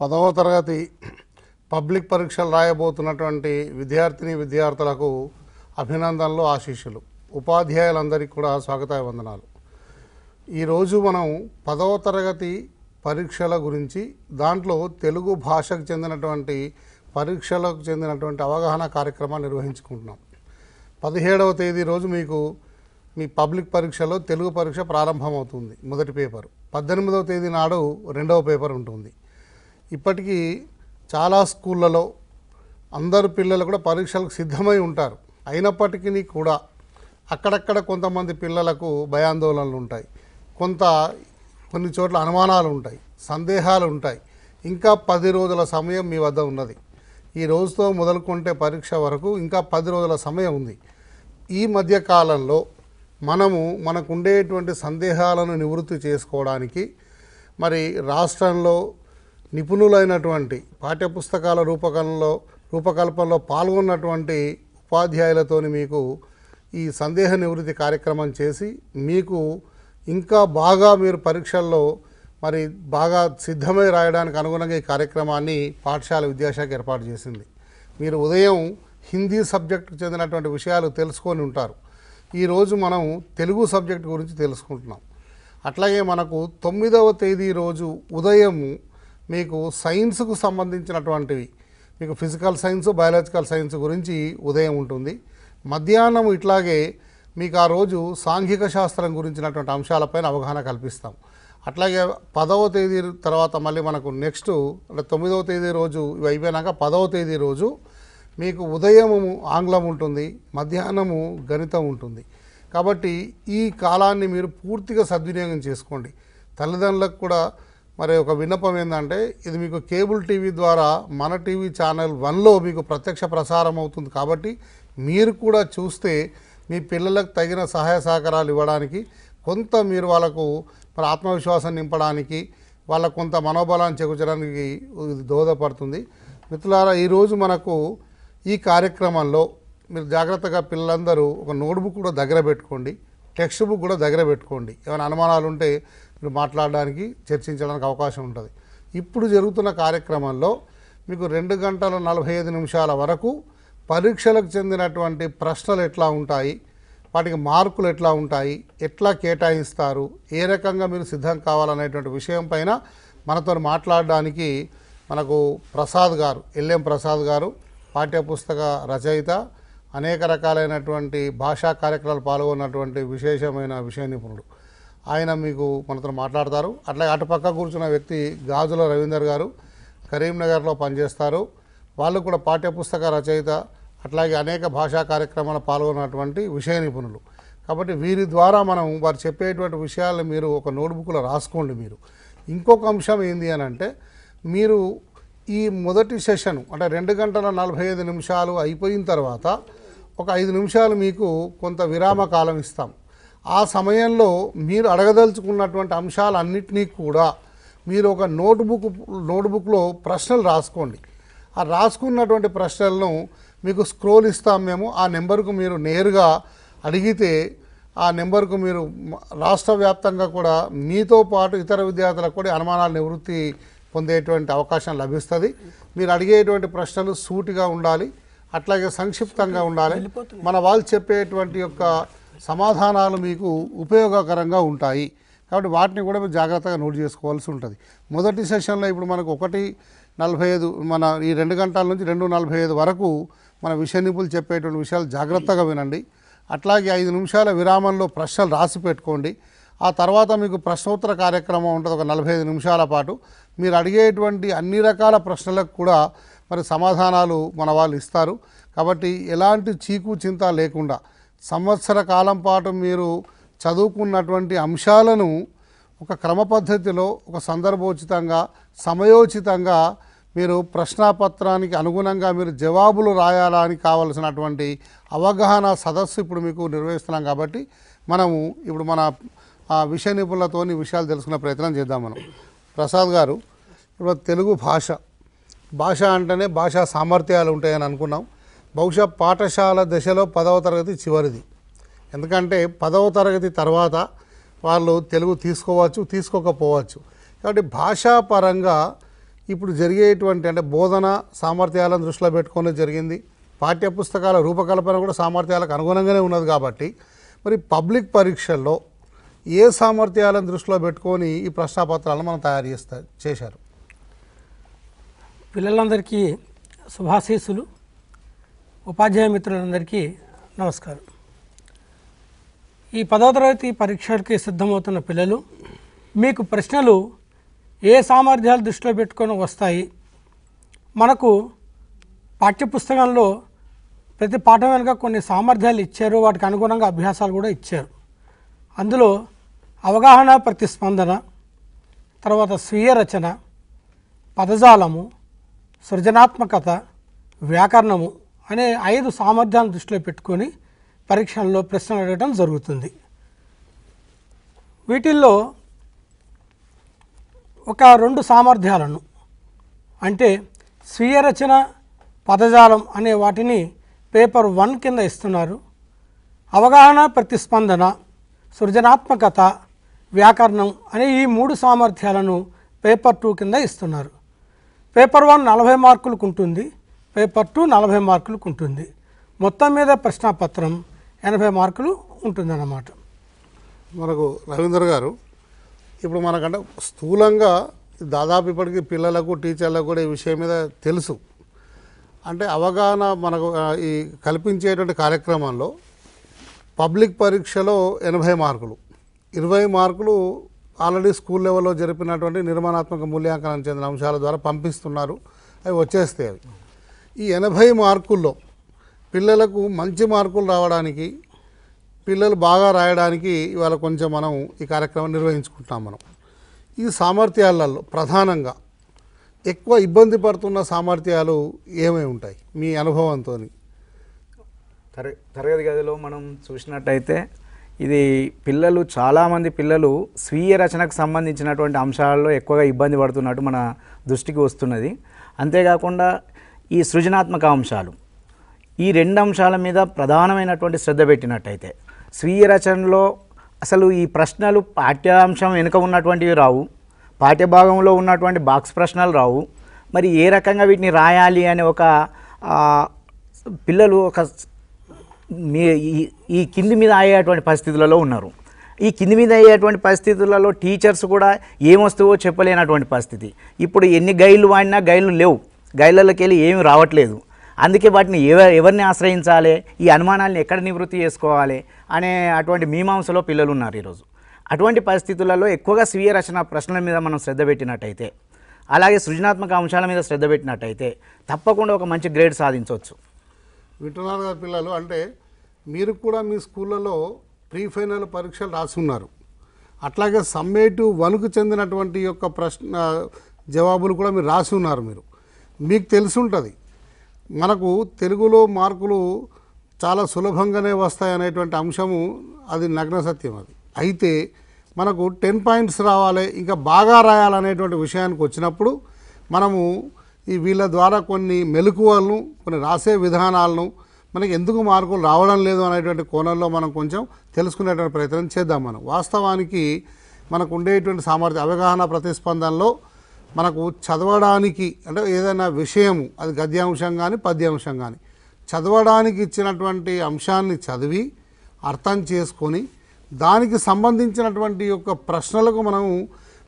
10వ తరగతి పబ్లిక్ పరీక్షలు రాయబోతున్నటువంటి విద్యార్థులకు అభినందనలు, ఆశీస్సులు. ఉపాధ్యాయులందరికీ కూడా స్వాగతాభివందనాలు. ఈరోజు మనం 10వ తరగతి పరీక్షల గురించి, దాంట్లో తెలుగు భాషకు చెందినటువంటి పరీక్షలకు చెందినటువంటి అవగాహన కార్యక్రమాన్ని నిర్వహించుకుంటున్నాం. 17వ తేదీ రోజు మీకు మీ పబ్లిక్ పరీక్షలో తెలుగు పరీక్ష ప్రారంభమవుతుంది, మొదటి పేపర్. 18వ తేదీ నాడు రెండవ పేపర్ ఉంటుంది. ఇప్పటికీ చాలా స్కూళ్ళలో అందరు పిల్లలు కూడా పరీక్షలకు సిద్ధమై ఉంటారు. అయినప్పటికీ కూడా అక్కడక్కడ కొంతమంది పిల్లలకు భయాందోళనలు ఉంటాయి, కొన్ని చోట్ల అనుమానాలు ఉంటాయి, సందేహాలు ఉంటాయి. ఇంకా 10 రోజుల సమయం మీ వద్ద ఉన్నది. ఈ రోజుతో మొదలుకుంటే పరీక్ష వరకు ఇంకా 10 రోజుల సమయం ఉంది. ఈ మధ్య కాలంలో మనకు ఉండేటువంటి సందేహాలను నివృత్తి చేసుకోవడానికి మరి రాష్ట్రంలో నిపుణులైనటువంటి పాఠ్యపుస్తకాల రూపకల్పనలో పాల్గొన్నటువంటి ఉపాధ్యాయులతోని మీకు ఈ సందేహ నివృత్తి కార్యక్రమం చేసి మీకు ఇంకా బాగా మీరు పరీక్షల్లో మరి బాగా సిద్ధమై రాయడానికి అనుగుణంగా ఈ కార్యక్రమాన్ని పాఠశాల విద్యాశాఖ ఏర్పాటు చేసింది. మీరు ఉదయం హిందీ సబ్జెక్టుకు చెందినటువంటి విషయాలు తెలుసుకొని ఉంటారు. ఈరోజు మనం తెలుగు సబ్జెక్టు గురించి తెలుసుకుంటున్నాం. అట్లాగే మనకు 9వ తేదీ రోజు ఉదయం మీకు సైన్స్కు సంబంధించినటువంటివి, మీకు ఫిజికల్ సైన్స్, బయాలజికల్ సైన్స్ గురించి ఉదయం ఉంటుంది. మధ్యాహ్నం ఇట్లాగే మీకు ఆ రోజు సాంఘిక శాస్త్రం గురించినటువంటి అంశాలపైన అవగాహన కల్పిస్తాం. అట్లాగే 10వ తేదీ తర్వాత మళ్ళీ మనకు నెక్స్ట్ అంటే 9వ తేదీ రోజు ఇవి అయిపోయినాక 10వ తేదీ రోజు మీకు ఉదయము ఆంగ్లం ఉంటుంది, మధ్యాహ్నము గణితం ఉంటుంది. కాబట్టి ఈ కాలాన్ని మీరు పూర్తిగా సద్వినియోగం చేసుకోండి. తల్లిదండ్రులకు కూడా మరి ఒక విన్నపం ఏంటంటే, ఇది మీకు కేబుల్ టీవీ ద్వారా మన టీవీ ఛానల్ 1లో మీకు ప్రత్యక్ష ప్రసారం అవుతుంది. కాబట్టి మీరు కూడా చూస్తే మీ పిల్లలకు తగిన సహాయ సహకారాలు ఇవ్వడానికి, కొంత మీరు వాళ్ళకు మరి ఆత్మవిశ్వాసం నింపడానికి, వాళ్ళకు కొంత మనోబలాన్ని చేకూర్చడానికి ఇది దోహదపడుతుంది. మిత్రులారా, ఈరోజు మనకు ఈ కార్యక్రమంలో మీరు జాగ్రత్తగా పిల్లలందరూ ఒక నోట్బుక్ కూడా దగ్గర పెట్టుకోండి, టెక్స్ట్ బుక్ కూడా దగ్గర పెట్టుకోండి. ఏమైనా అనుమానాలు ఉంటే మీరు మాట్లాడడానికి, చర్చించడానికి అవకాశం ఉంటుంది. ఇప్పుడు జరుగుతున్న కార్యక్రమంలో మీకు 2 గంటల 45 నిమిషాల వరకు పరీక్షలకు చెందినటువంటి ప్రశ్నలు ఎట్లా ఉంటాయి, వాటికి మార్కులు ఎట్లా ఉంటాయి, ఎట్లా కేటాయిస్తారు, ఏ రకంగా మీరు సిద్ధం కావాలనేటువంటి విషయం పైన మనతో మాట్లాడడానికి మనకు ప్రసాద్ గారు, ఎల్ఎం ప్రసాద్ గారు, పాఠ్యపుస్తక రచయిత, అనేక రకాలైనటువంటి భాషా కార్యక్రమాలు పాల్గొన్నటువంటి విశేషమైన విషయ నిపుణుడు. ఆయన మీకు మనతో మాట్లాడతారు. అట్లాగే అటుపక్క కూర్చున్న వ్యక్తి గాజుల రవీందర్ గారు, కరీంనగర్లో పనిచేస్తారు. వాళ్ళు కూడా పాఠ్యపుస్తక రచయిత, అట్లాగే అనేక భాషా కార్యక్రమాలు పాల్గొన్నటువంటి విషయ నిపుణులు. కాబట్టి వీరి ద్వారా వారు చెప్పేటువంటి విషయాలు మీరు ఒక నోట్బుక్లో రాసుకోండి. మీరు ఇంకొక అంశం ఏంది అని అంటే, మీరు ఈ మొదటి సెషన్ అంటే 2 గంటల 45 నిమిషాలు అయిపోయిన తర్వాత ఒక 5 నిమిషాలు మీకు కొంత విరామ కాలం ఇస్తాం. ఆ సమయంలో మీరు అడగదలుచుకున్నటువంటి అంశాలన్నింటినీ కూడా మీరు ఒక నోట్బుక్లో ప్రశ్నలు రాసుకోండి. ఆ రాసుకున్నటువంటి ప్రశ్నలను మీకు స్క్రోల్ ఇస్తాం మేము. ఆ నెంబర్కు మీరు నేరుగా అడిగితే ఆ నెంబర్కు మీరు రాష్ట్ర వ్యాప్తంగా కూడా మీతో పాటు ఇతర విద్యార్థులకు కూడా అనుమానాలు నివృత్తి పొందేటువంటి అవకాశం లభిస్తుంది. మీరు అడిగేటువంటి ప్రశ్నలు సూటిగా ఉండాలి, అట్లాగే సంక్షిప్తంగా ఉండాలి. మన వాళ్ళు చెప్పేటువంటి యొక్క సమాధానాలు మీకు ఉపయోగకరంగా ఉంటాయి. కాబట్టి వాటిని కూడా మీరు జాగ్రత్తగా నోట్ చేసుకోవాల్సి ఉంటుంది. మొదటి సెషన్లో ఇప్పుడు మనకు 1:45 మన ఈ 2 గంటల నుంచి 2:45 వరకు మన విషయ నిపుణులు చెప్పేటువంటి విషయాలు జాగ్రత్తగా వినండి. అట్లాగే 5 నిమిషాల విరామంలో ప్రశ్నలు రాసి పెట్టుకోండి. ఆ తర్వాత మీకు ప్రశ్నోత్తర కార్యక్రమం ఉంటుంది, ఒక 45 నిమిషాల పాటు. మీరు అడిగేటువంటి అన్ని రకాల ప్రశ్నలకు కూడా మరి సమాధానాలు మన వాళ్ళు ఇస్తారు. కాబట్టి ఎలాంటి చీకు చింత లేకుండా సంవత్సర కాలం పాటు మీరు చదువుకున్నటువంటి అంశాలను ఒక క్రమ పద్ధతిలో, ఒక సందర్భోచితంగా, సమయోచితంగా మీరు ప్రశ్నాపత్రానికి అనుగుణంగా మీరు జవాబులు రాయాలని కావలసినటువంటి అవగాహన సదస్సు ఇప్పుడు మీకు నిర్వహిస్తున్నాం. కాబట్టి ఇప్పుడు మన విషయ నిపుణులతో విషయాలు తెలుసుకునే ప్రయత్నం చేద్దాం. ప్రసాద్ గారు, ఇప్పుడు తెలుగు భాష అంటేనే భాషా సామర్థ్యాలు ఉంటాయని అనుకున్నాం. బహుశా పాఠశాల దశలో 10వ తరగతి చివరిది. ఎందుకంటే 10వ తరగతి తర్వాత వాళ్ళు తెలుగు తీసుకోవచ్చు, తీసుకోకపోవచ్చు. కాబట్టి భాషాపరంగా ఇప్పుడు జరిగేటువంటి అంటే బోధన సామర్థ్యాలను దృష్టిలో పెట్టుకొని జరిగింది. పాఠ్యపుస్తకాల రూపకల్పన కూడా సామర్థ్యాలకు అనుగుణంగానే ఉన్నది. కాబట్టి మరి పబ్లిక్ పరీక్షల్లో ఏ సామర్థ్యాలను దృష్టిలో పెట్టుకొని ఈ ప్రశ్నాపత్రాలను మనం తయారు చేశారు? పిల్లలందరికీ శుభాశీస్సులు. ఉపాధ్యాయ మిత్రులందరికీ నమస్కారం. ఈ 10వ తరగతి పరీక్షలకి సిద్ధమవుతున్న పిల్లలు, మీకు ప్రశ్నలు ఏ సామర్థ్యాలు దృష్టిలో పెట్టుకొని వస్తాయి? మనకు పాఠ్యపుస్తకంలో ప్రతి పాఠం వెనుక కొన్ని సామర్థ్యాలు ఇచ్చారు, వాటికి అనుగుణంగా అభ్యాసాలు కూడా ఇచ్చారు. అందులో అవగాహన, ప్రతిస్పందన, తర్వాత స్వీయ రచన, పదజాలము, సృజనాత్మకత, వ్యాకరణము అనే 5 సామర్థ్యాలను దృష్టిలో పెట్టుకొని పరీక్షల్లో ప్రశ్నలు అడగడం జరుగుతుంది. వీటిల్లో ఒక 2 సామర్థ్యాలను అంటే స్వీయ రచన, పదజాలం అనే వాటిని పేపర్ 1 కింద ఇస్తున్నారు. అవగాహన, ప్రతిస్పందన, సృజనాత్మకత, వ్యాకరణం అనే ఈ 3 సామర్థ్యాలను పేపర్ 2 కింద ఇస్తున్నారు. పేపర్ 1 40 మార్కులకు ఉంటుంది, పేపర్ 2 40 మార్కులకు ఉంటుంది. మొత్తం మీద ప్రశ్నాపత్రం 80 మార్కులు ఉంటుందన్నమాట. మనకు రవీంద్ర గారు, ఇప్పుడు మనకంటే స్థూలంగా దాదాపు ఇప్పటికీ పిల్లలకు టీచర్లకు కూడా ఈ విషయం మీద తెలుసు. అంటే అవగాహన మనకు ఈ కల్పించేటువంటి కార్యక్రమంలో పబ్లిక్ పరీక్షలో 80 మార్కులు, 20 మార్కులు ఆల్రెడీ స్కూల్ లెవెల్లో జరిపినటువంటి నిర్మాణాత్మక మూల్యాంకనం చెందిన అంశాల ద్వారా పంపిస్తున్నారు. అవి వచ్చేస్తాయి. అవి ఈ 80 మార్కుల్లో పిల్లలకు మంచి మార్కులు రావడానికి, పిల్లలు బాగా రాయడానికి ఇవాళ కొంచెం మనం ఈ కార్యక్రమం నిర్వహించుకుంటున్నాం. మనం ఈ సామర్థ్యాలలో ప్రధానంగా ఎక్కువ ఇబ్బంది పడుతున్న సామర్థ్యాలు ఏమేమి ఉంటాయి మీ అనుభవంతో? తరగతి గదిలో మనం చూసినట్టయితే ఇది చాలామంది పిల్లలు స్వీయ రచనకు సంబంధించినటువంటి అంశాలలో ఎక్కువగా ఇబ్బంది పడుతున్నట్టు మన దృష్టికి వస్తున్నది. అంతేకాకుండా ఈ సృజనాత్మక అంశాలు, ఈ 2 అంశాల మీద ప్రధానమైనటువంటి శ్రద్ధ పెట్టినట్టయితే స్వీయ రచనలో అసలు ఈ ప్రశ్నలు పాఠ్యాంశం వెనుక ఉన్నటువంటివి రావు, పాఠ్యభాగంలో ఉన్నటువంటి బాక్స్ ప్రశ్నలు రావు. మరి ఏ రకంగా వీటిని రాయాలి అనే ఒక పిల్లలు ఈ కింది మీద అయ్యేటువంటి పరిస్థితులలో ఉన్నారు. ఈ కింది మీద అయ్యేటువంటి పరిస్థితులలో టీచర్స్ కూడా ఏమొస్తుందో చెప్పలేనటువంటి పరిస్థితి. ఇప్పుడు ఎన్ని గైడ్లు వాడినా గైడ్లు లేవు, గైడ్లకి వెళ్ళి ఏమి రావట్లేదు. అందుకే వాటిని ఎవరిని ఆశ్రయించాలి, ఈ అనుమానాలను ఎక్కడ నివృత్తి చేసుకోవాలి అనే అటువంటి మీమాంసలో పిల్లలు ఉన్నారు ఈరోజు. అటువంటి పరిస్థితులలో ఎక్కువగా స్వీయ రచన ప్రశ్నల మీద మనం శ్రద్ధ పెట్టినట్టయితే, అలాగే సృజనాత్మక అంశాల మీద శ్రద్ధ పెట్టినట్టయితే తప్పకుండా ఒక మంచి గ్రేడ్ సాధించవచ్చు. వింటున్నారు కదా పిల్లలు. అంటే మీరు కూడా మీ స్కూళ్ళలో ప్రీ ఫైనల్ పరీక్షలు రాసున్నారు. అట్లాగే సమ్మేటివ్ 1కు చెందినటువంటి యొక్క ప్రశ్న జవాబులు కూడా మీరు రాసి ఉన్నారు. మీకు తెలిసి ఉంటుంది మనకు తెలుగులో మార్కులు చాలా సులభంగానే వస్తాయి అనేటువంటి అంశము అది నగ్న సత్యం. అది అయితే మనకు 10 పాయింట్స్ రావాలి, ఇంకా బాగా రాయాలనేటువంటి విషయానికి వచ్చినప్పుడు మనము వీళ్ళ ద్వారా కొన్ని మెలకువలను, కొన్ని రాసే విధానాలను, మనకి ఎందుకు మార్కులు రావడం లేదు అనేటువంటి కోణంలో మనం కొంచెం తెలుసుకునేటువంటి ప్రయత్నం చేద్దాం. మనం వాస్తవానికి మనకు ఉండేటువంటి సామర్థ్యం అవగాహన ప్రతిస్పందనలో మనకు చదవడానికి అంటే ఏదైనా విషయము అది గద్యాంశం కానీ పద్యాంశం కానీ చదవడానికి ఇచ్చినటువంటి అంశాన్ని చదివి అర్థం చేసుకొని దానికి సంబంధించినటువంటి యొక్క ప్రశ్నలకు మనం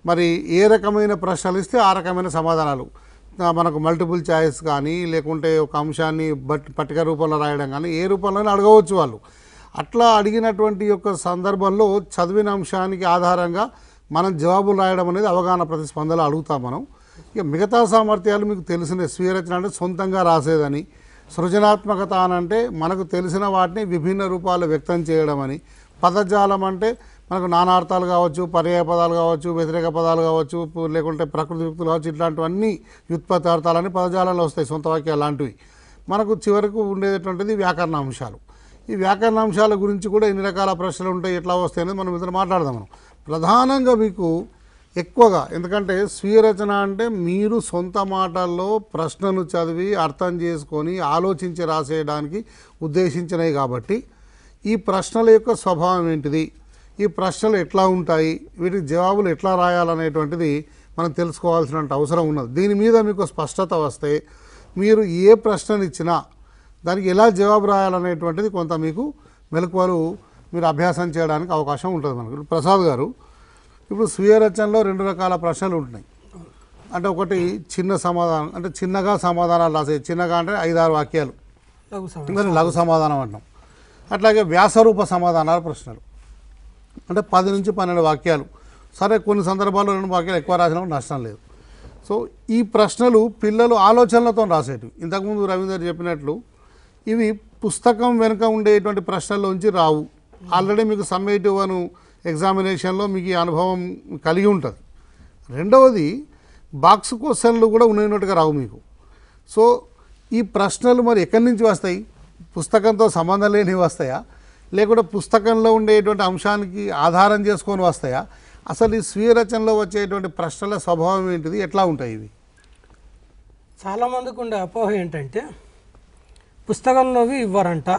మరి ఏ రకమైన ప్రశ్నలు ఇస్తే ఆ రకమైన సమాధానాలు, మనకు మల్టిపుల్ చాయిస్ కానీ లేకుంటే ఒక అంశాన్ని పట్టిక రూపంలో రాయడం కానీ ఏ రూపంలోనే అడగవచ్చు వాళ్ళు. అట్లా అడిగినటువంటి యొక్క సందర్భంలో చదివిన అంశానికి ఆధారంగా మనం జవాబులు రాయడం అనేది అవగాహన ప్రతిస్పందనలో అడుగుతాం మనం. ఇక మిగతా సామర్థ్యాలు మీకు తెలిసిన స్వీయ రచన అంటే సొంతంగా రాసేదని, సృజనాత్మకత అని అంటే మనకు తెలిసిన వాటిని విభిన్న రూపాలు వ్యక్తం చేయడం అని, పదజాలం అంటే మనకు నానార్థాలు కావచ్చు, పర్యాయ పదాలు కావచ్చు, వ్యతిరేక పదాలు కావచ్చు, లేకుంటే ప్రకృతి యుక్తులు కావచ్చు, ఇట్లాంటివన్నీ వ్యుత్పత్తి అర్థాలని పదజాలంలో వస్తాయి, సొంత వాక్యాలు లాంటివి. మనకు చివరకు ఉండేటువంటిది వ్యాకరణ అంశాలు. ఈ వ్యాకరణ అంశాల గురించి కూడా ఎన్ని రకాల ప్రశ్నలు ఉంటాయి, ఎట్లా వస్తాయి అనేది మనం ఇద్దరు మాట్లాడదాం. మనం ప్రధానంగా మీకు ఎక్కువగా, ఎందుకంటే స్వీయ రచన అంటే మీరు సొంత మాటల్లో ప్రశ్నను చదివి అర్థం చేసుకొని ఆలోచించి రాసేయడానికి ఉద్దేశించినవి కాబట్టి ఈ ప్రశ్నల యొక్క స్వభావం ఏంటిది, ఈ ప్రశ్నలు ఎట్లా ఉంటాయి, వీటికి జవాబులు ఎట్లా రాయాలనేటువంటిది మనం తెలుసుకోవాల్సిన అవసరం ఉన్నది. దీని మీద మీకు స్పష్టత వస్తే మీరు ఏ ప్రశ్నలు ఇచ్చినా దానికి ఎలా జవాబు రాయాలనేటువంటిది కొంత మీకు మెలకువలు మీరు అభ్యాసం చేయడానికి అవకాశం ఉంటుంది మనకు. ప్రసాద్ గారు, ఇప్పుడు స్వీయ రచనలో 2 రకాల ప్రశ్నలు ఉంటున్నాయి. అంటే ఒకటి చిన్న సమాధానం, అంటే చిన్నగా సమాధానాలు రాసే, చిన్నగా అంటే 5-6 వాక్యాలు, లఘు సమాధానం అంటాం. అట్లాగే వ్యాసరూప సమాధానాల ప్రశ్నలు అంటే 10 నుంచి 12 వాక్యాలు. సరే, కొన్ని సందర్భాల్లో 2 వాక్యాలు ఎక్కువ రాసినా నష్టం లేదు. సో ఈ ప్రశ్నలు పిల్లలు ఆలోచనలతో రాసేటివి. ఇంతకుముందు రవీందర్ చెప్పినట్లు ఇవి పుస్తకం వెనుక ఉండేటువంటి ప్రశ్నల్లోంచి రావు. ఆల్రెడీ మీకు సమ్మేటివ్ అను ఎగ్జామినేషన్లో మీకు ఈ అనుభవం కలిగి ఉంటుంది. రెండవది, బాక్స్ క్వశ్చన్లు కూడా ఉన్నట్టుగా రావు మీకు. సో ఈ ప్రశ్నలు మరి ఎక్కడి నుంచి వస్తాయి? పుస్తకంతో సంబంధం లేనివి వస్తాయా, లేకుంటే పుస్తకంలో ఉండేటువంటి అంశానికి ఆధారం చేసుకొని వస్తాయా? అసలు ఈ స్వీయ రచనలో వచ్చేటువంటి ప్రశ్నల స్వభావం ఏంటిది, ఎట్లా ఉంటాయి ఇవి? చాలామందికి ఉండే అపోహ ఏంటంటే పుస్తకంలోవి ఇవ్వరంట,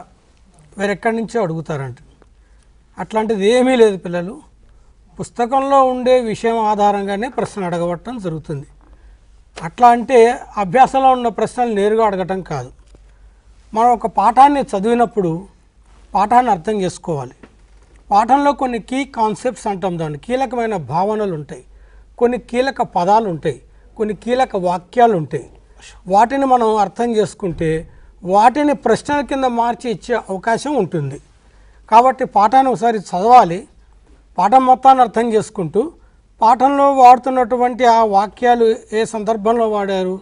వేరెక్కడి నుంచో అడుగుతారంట. అట్లాంటిది ఏమీ లేదు పిల్లలు. పుస్తకంలో ఉండే విషయం ఆధారంగానే ప్రశ్న అడగబట్టడం జరుగుతుంది. అట్లా అంటే అభ్యాసంలో ఉన్న ప్రశ్నలు నేరుగా అడగటం కాదు. మనం ఒక పాఠాన్ని చదివినప్పుడు పాఠాన్ని అర్థం చేసుకోవాలి. పాఠంలో కొన్ని కీ కాన్సెప్ట్స్ అంటాం, దాన్ని కీలకమైన భావనలు ఉంటాయి, కొన్ని కీలక పదాలు ఉంటాయి, కొన్ని కీలక వాక్యాలు ఉంటాయి. వాటిని మనం అర్థం చేసుకుంటే వాటిని ప్రశ్నల కింద మార్చి ఇచ్చే అవకాశం ఉంటుంది. కాబట్టి పాఠాన్ని ఒకసారి చదవాలి, పాఠం మొత్తాన్ని అర్థం చేసుకుంటూ పాఠంలో వాడుతున్నటువంటి ఆ వాక్యాలు ఏ సందర్భంలో వాడారు,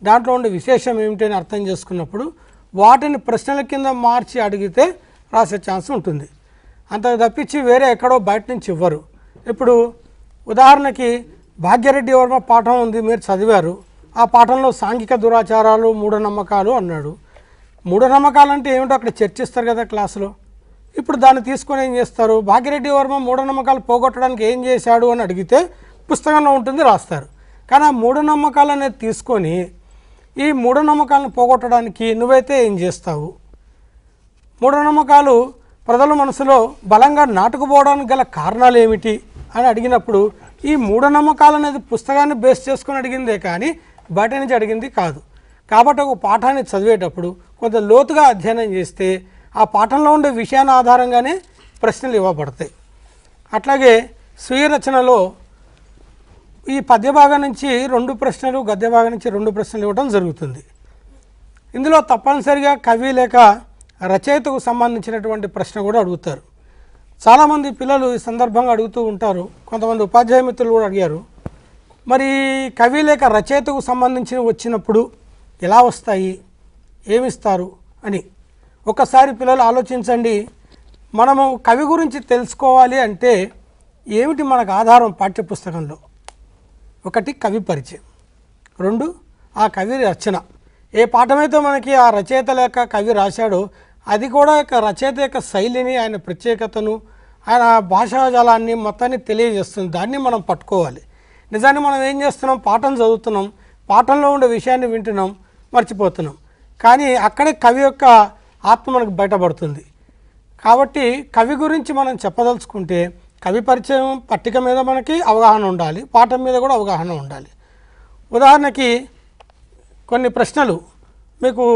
దాంట్లో ఉండే విశేషం ఏమిటి అని అర్థం చేసుకున్నప్పుడు వాటిని ప్రశ్నల కింద మార్చి అడిగితే రాసే ఛాన్స్ ఉంటుంది. అంత తప్పించి వేరే ఎక్కడో బయట నుంచి ఇవ్వరు. ఇప్పుడు ఉదాహరణకి భాగ్యరెడ్డి వర్మ పాఠం ఉంది, మీరు చదివారు. ఆ పాఠంలో సాంఘిక దురాచారాలు, మూఢనమ్మకాలు అన్నాడు. మూఢనమ్మకాలు అంటే ఏమిటో అక్కడ చర్చిస్తారు కదా క్లాసులో. ఇప్పుడు దాన్ని తీసుకొని ఏం చేస్తారు? భాగ్యరెడ్డి వర్మ మూఢనమ్మకాలు పోగొట్టడానికి ఏం చేశాడు అని అడిగితే పుస్తకంలో ఉంటుంది, రాస్తారు. కానీ ఆ మూఢనమ్మకాలు అనేది తీసుకొని ఈ మూఢనమ్మకాలను పోగొట్టడానికి నువ్వైతే ఏం చేస్తావు? మూఢనమ్మకాలు ప్రజల మనసులో బలంగా నాటుకుపోవడానికి గల కారణాలు ఏమిటి అని అడిగినప్పుడు ఈ మూఢనమ్మకాలు అనేది పుస్తకాన్ని బేస్ చేసుకొని అడిగిందే కానీ బయట నుంచి అడిగింది కాదు. కాబట్టి ఒక పాఠాన్ని చదివేటప్పుడు కొంత లోతుగా అధ్యయనం చేస్తే ఆ పాఠంలో ఉండే విషయాన్ని ఆధారంగానే ప్రశ్నలు ఇవ్వబడతాయి. అట్లాగే స్వీయ రచనలో ఈ పద్య భాగం నుంచి 2 ప్రశ్నలు, గద్య భాగం నుంచి 2 ప్రశ్నలు ఇవ్వడం జరుగుతుంది. ఇందులో తప్పనిసరిగా కవి లేక రచయితకు సంబంధించినటువంటి ప్రశ్న కూడా అడుగుతారు. చాలామంది పిల్లలు ఈ సందర్భంగా అడుగుతూ ఉంటారు, కొంతమంది ఉపాధ్యాయ మిత్రులు కూడా అడిగారు, మరి కవి లేక రచయితకు సంబంధించినవి వచ్చినప్పుడు ఎలా వస్తాయి, ఏమిస్తారు అని. ఒకసారి పిల్లలు ఆలోచించండి. మనము కవి గురించి తెలుసుకోవాలి అంటే ఏమిటి మనకు ఆధారం? పాఠ్యపుస్తకంలో 1 కవి పరిచయం, 2 ఆ కవి రచన. ఏ పాఠమైతే మనకి ఆ రచయిత లేక కవి రాశాడో అది కూడా రచయిత యొక్క శైలిని, ఆయన ప్రత్యేకతను, ఆయన భాషాజాలాన్ని మొత్తాన్ని తెలియజేస్తుంది. దాన్ని మనం పట్టుకోవాలి. నిజాన్ని మనం ఏం చేస్తున్నాం? పాఠం చదువుతున్నాం, పాఠంలో ఉండే విషయాన్ని వింటున్నాం, మర్చిపోతున్నాం. కానీ అక్కడే కవి యొక్క ఆత్మ మనకు బయటపడుతుంది. కాబట్టి కవి గురించి మనం చెప్పదలుచుకుంటే కవి పరిచయం పట్టిక మీద మనకి అవగాహన ఉండాలి, పాఠం మీద కూడా అవగాహన ఉండాలి. ఉదాహరణకి కొన్ని ప్రశ్నలు మీకు